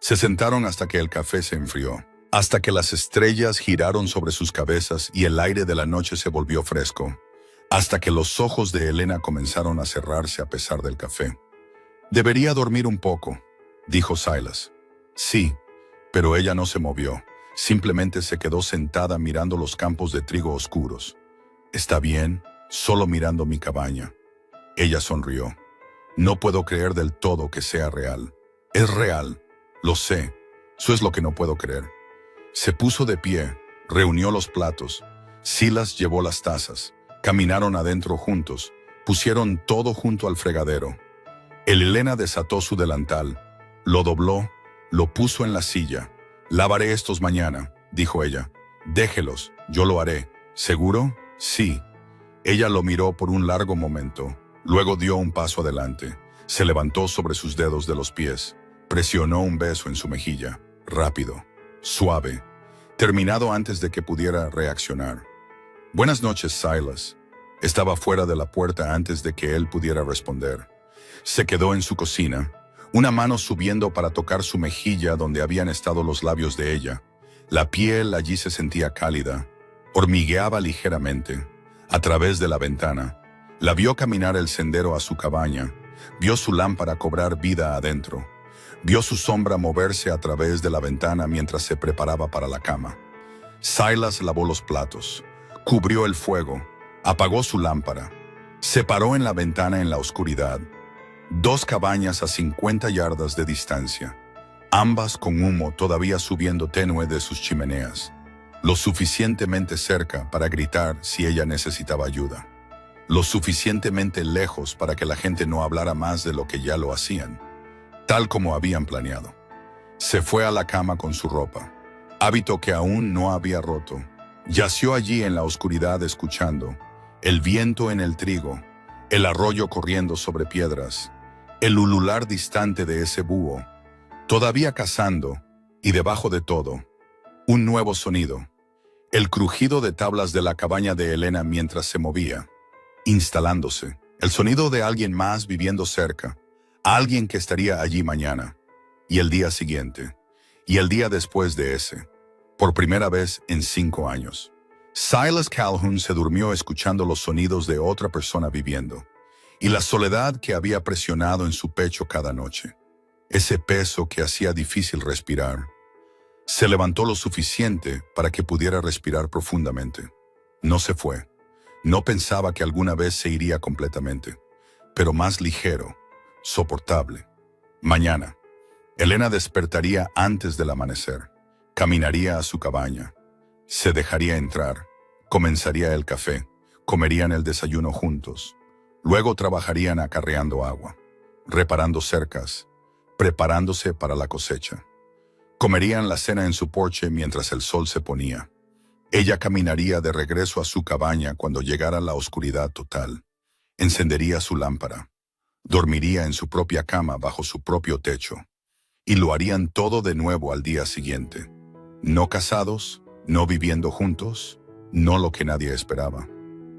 Se sentaron hasta que el café se enfrió, hasta que las estrellas giraron sobre sus cabezas y el aire de la noche se volvió fresco, hasta que los ojos de Elena comenzaron a cerrarse a pesar del café. «Debería dormir un poco», dijo Silas. «Sí», pero ella no se movió. Simplemente se quedó sentada mirando los campos de trigo oscuros. «Está bien, solo mirando mi cabaña». Ella sonrió. «No puedo creer del todo que sea real». «Es real, lo sé. Eso es lo que no puedo creer». Se puso de pie, reunió los platos. Silas llevó las tazas. Caminaron adentro juntos. Pusieron todo junto al fregadero. Elena desató su delantal. Lo dobló, lo puso en la silla. «Lavaré estos mañana», dijo ella. «Déjelos, yo lo haré». «¿Seguro?» «Sí». Ella lo miró por un largo momento. Luego dio un paso adelante. Se levantó sobre sus dedos de los pies. Presionó un beso en su mejilla. Rápido, suave, terminado antes de que pudiera reaccionar. «Buenas noches, Silas». Estaba fuera de la puerta antes de que él pudiera responder. Se quedó en su cocina, una mano subiendo para tocar su mejilla donde habían estado los labios de ella. La piel allí se sentía cálida, hormigueaba ligeramente. A través de la ventana, la vio caminar el sendero a su cabaña, vio su lámpara cobrar vida adentro, vio su sombra moverse a través de la ventana mientras se preparaba para la cama. Silas lavó los platos, cubrió el fuego, apagó su lámpara, se paró en la ventana en la oscuridad. 2 cabañas a 50 yardas de distancia, ambas con humo todavía subiendo tenue de sus chimeneas, lo suficientemente cerca para gritar si ella necesitaba ayuda, lo suficientemente lejos para que la gente no hablara más de lo que ya lo hacían, tal como habían planeado. Se fue a la cama con su ropa, hábito que aún no había roto. Yació allí en la oscuridad escuchando el viento en el trigo, el arroyo corriendo sobre piedras, el ulular distante de ese búho, todavía cazando, y debajo de todo, un nuevo sonido, el crujido de tablas de la cabaña de Elena mientras se movía, instalándose, el sonido de alguien más viviendo cerca, alguien que estaría allí mañana, y el día siguiente, y el día después de ese, por primera vez en 5 años. Silas Calhoun se durmió escuchando los sonidos de otra persona viviendo, y la soledad que había presionado en su pecho cada noche, ese peso que hacía difícil respirar. Se levantó lo suficiente para que pudiera respirar profundamente. No se fue. No pensaba que alguna vez se iría completamente, pero más ligero, soportable. Mañana, Elena despertaría antes del amanecer, caminaría a su cabaña, se dejaría entrar, comenzaría el café, comerían el desayuno juntos, luego trabajarían acarreando agua, reparando cercas, preparándose para la cosecha. Comerían la cena en su porche mientras el sol se ponía. Ella caminaría de regreso a su cabaña cuando llegara la oscuridad total. Encendería su lámpara. Dormiría en su propia cama bajo su propio techo. Y lo harían todo de nuevo al día siguiente. No casados, no viviendo juntos, no lo que nadie esperaba.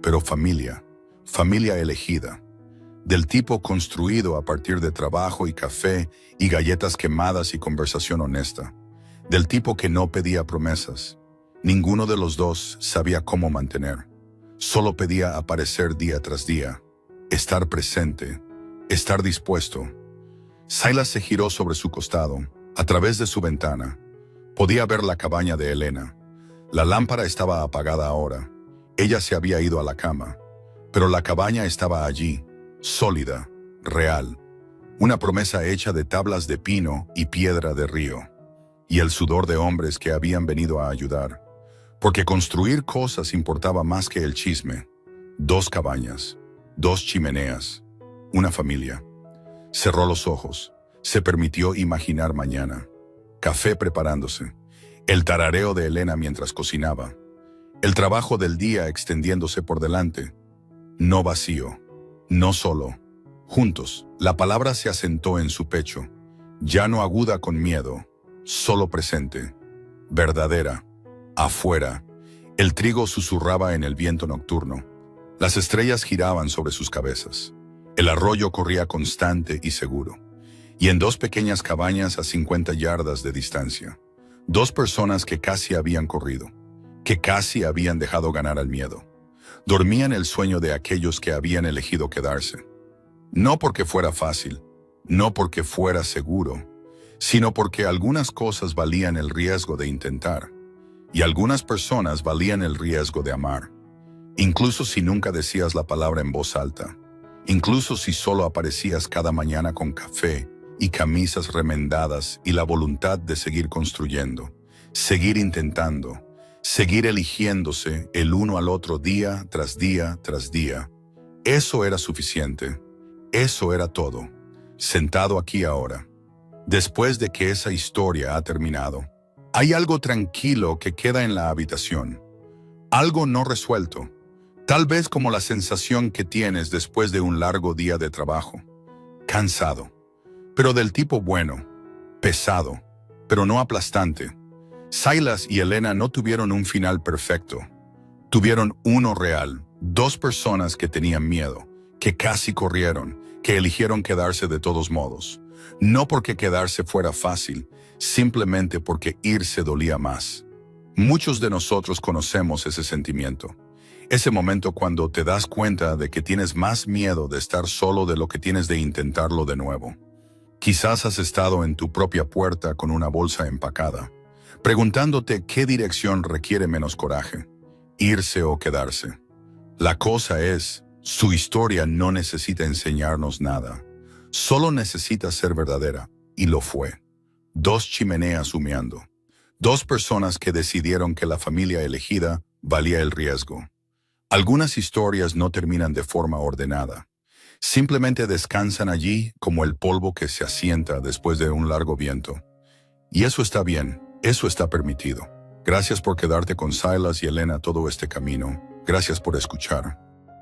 Pero familia, familia elegida. Del tipo construido a partir de trabajo y café y galletas quemadas y conversación honesta. Del tipo que no pedía promesas. Ninguno de los dos sabía cómo mantener. Solo pedía aparecer día tras día, estar presente, estar dispuesto. Silas se giró sobre su costado, a través de su ventana. Podía ver la cabaña de Elena. La lámpara estaba apagada ahora. Ella se había ido a la cama. Pero la cabaña estaba allí, sólida, real. Una promesa hecha de tablas de pino y piedra de río. Y el sudor de hombres que habían venido a ayudar. Porque construir cosas importaba más que el chisme. 2 cabañas, 2 chimeneas, una familia. Cerró los ojos, se permitió imaginar mañana. Café preparándose, el tarareo de Elena mientras cocinaba, el trabajo del día extendiéndose por delante. No vacío, no solo, juntos. La palabra se asentó en su pecho, ya no aguda con miedo, solo presente, verdadera. Afuera, el trigo susurraba en el viento nocturno. Las estrellas giraban sobre sus cabezas. El arroyo corría constante y seguro. Y en 2 pequeñas cabañas a 50 yardas de distancia, 2 personas que casi habían corrido, que casi habían dejado ganar al miedo. Dormían el sueño de aquellos que habían elegido quedarse. No porque fuera fácil, no porque fuera seguro, sino porque algunas cosas valían el riesgo de intentar. Y algunas personas valían el riesgo de amar, incluso si nunca decías la palabra en voz alta, incluso si solo aparecías cada mañana con café y camisas remendadas y la voluntad de seguir construyendo, seguir intentando, seguir eligiéndose el uno al otro día tras día tras día. Eso era suficiente. Eso era todo. Sentado aquí ahora, después de que esa historia ha terminado, hay algo tranquilo que queda en la habitación, algo no resuelto, tal vez como la sensación que tienes después de un largo día de trabajo, cansado, pero del tipo bueno, pesado, pero no aplastante. Silas y Elena no tuvieron un final perfecto, tuvieron uno real, dos personas que tenían miedo, que casi corrieron, que eligieron quedarse de todos modos. No porque quedarse fuera fácil, simplemente porque irse dolía más. Muchos de nosotros conocemos ese sentimiento. Ese momento cuando te das cuenta de que tienes más miedo de estar solo de lo que tienes de intentarlo de nuevo. Quizás has estado en tu propia puerta con una bolsa empacada, preguntándote qué dirección requiere menos coraje, irse o quedarse. La cosa es, su historia no necesita enseñarnos nada. Solo necesita ser verdadera, y lo fue. Dos chimeneas humeando. Dos personas que decidieron que la familia elegida valía el riesgo. Algunas historias no terminan de forma ordenada. Simplemente descansan allí como el polvo que se asienta después de un largo viento. Y eso está bien, eso está permitido. Gracias por quedarte con Silas y Elena todo este camino. Gracias por escuchar.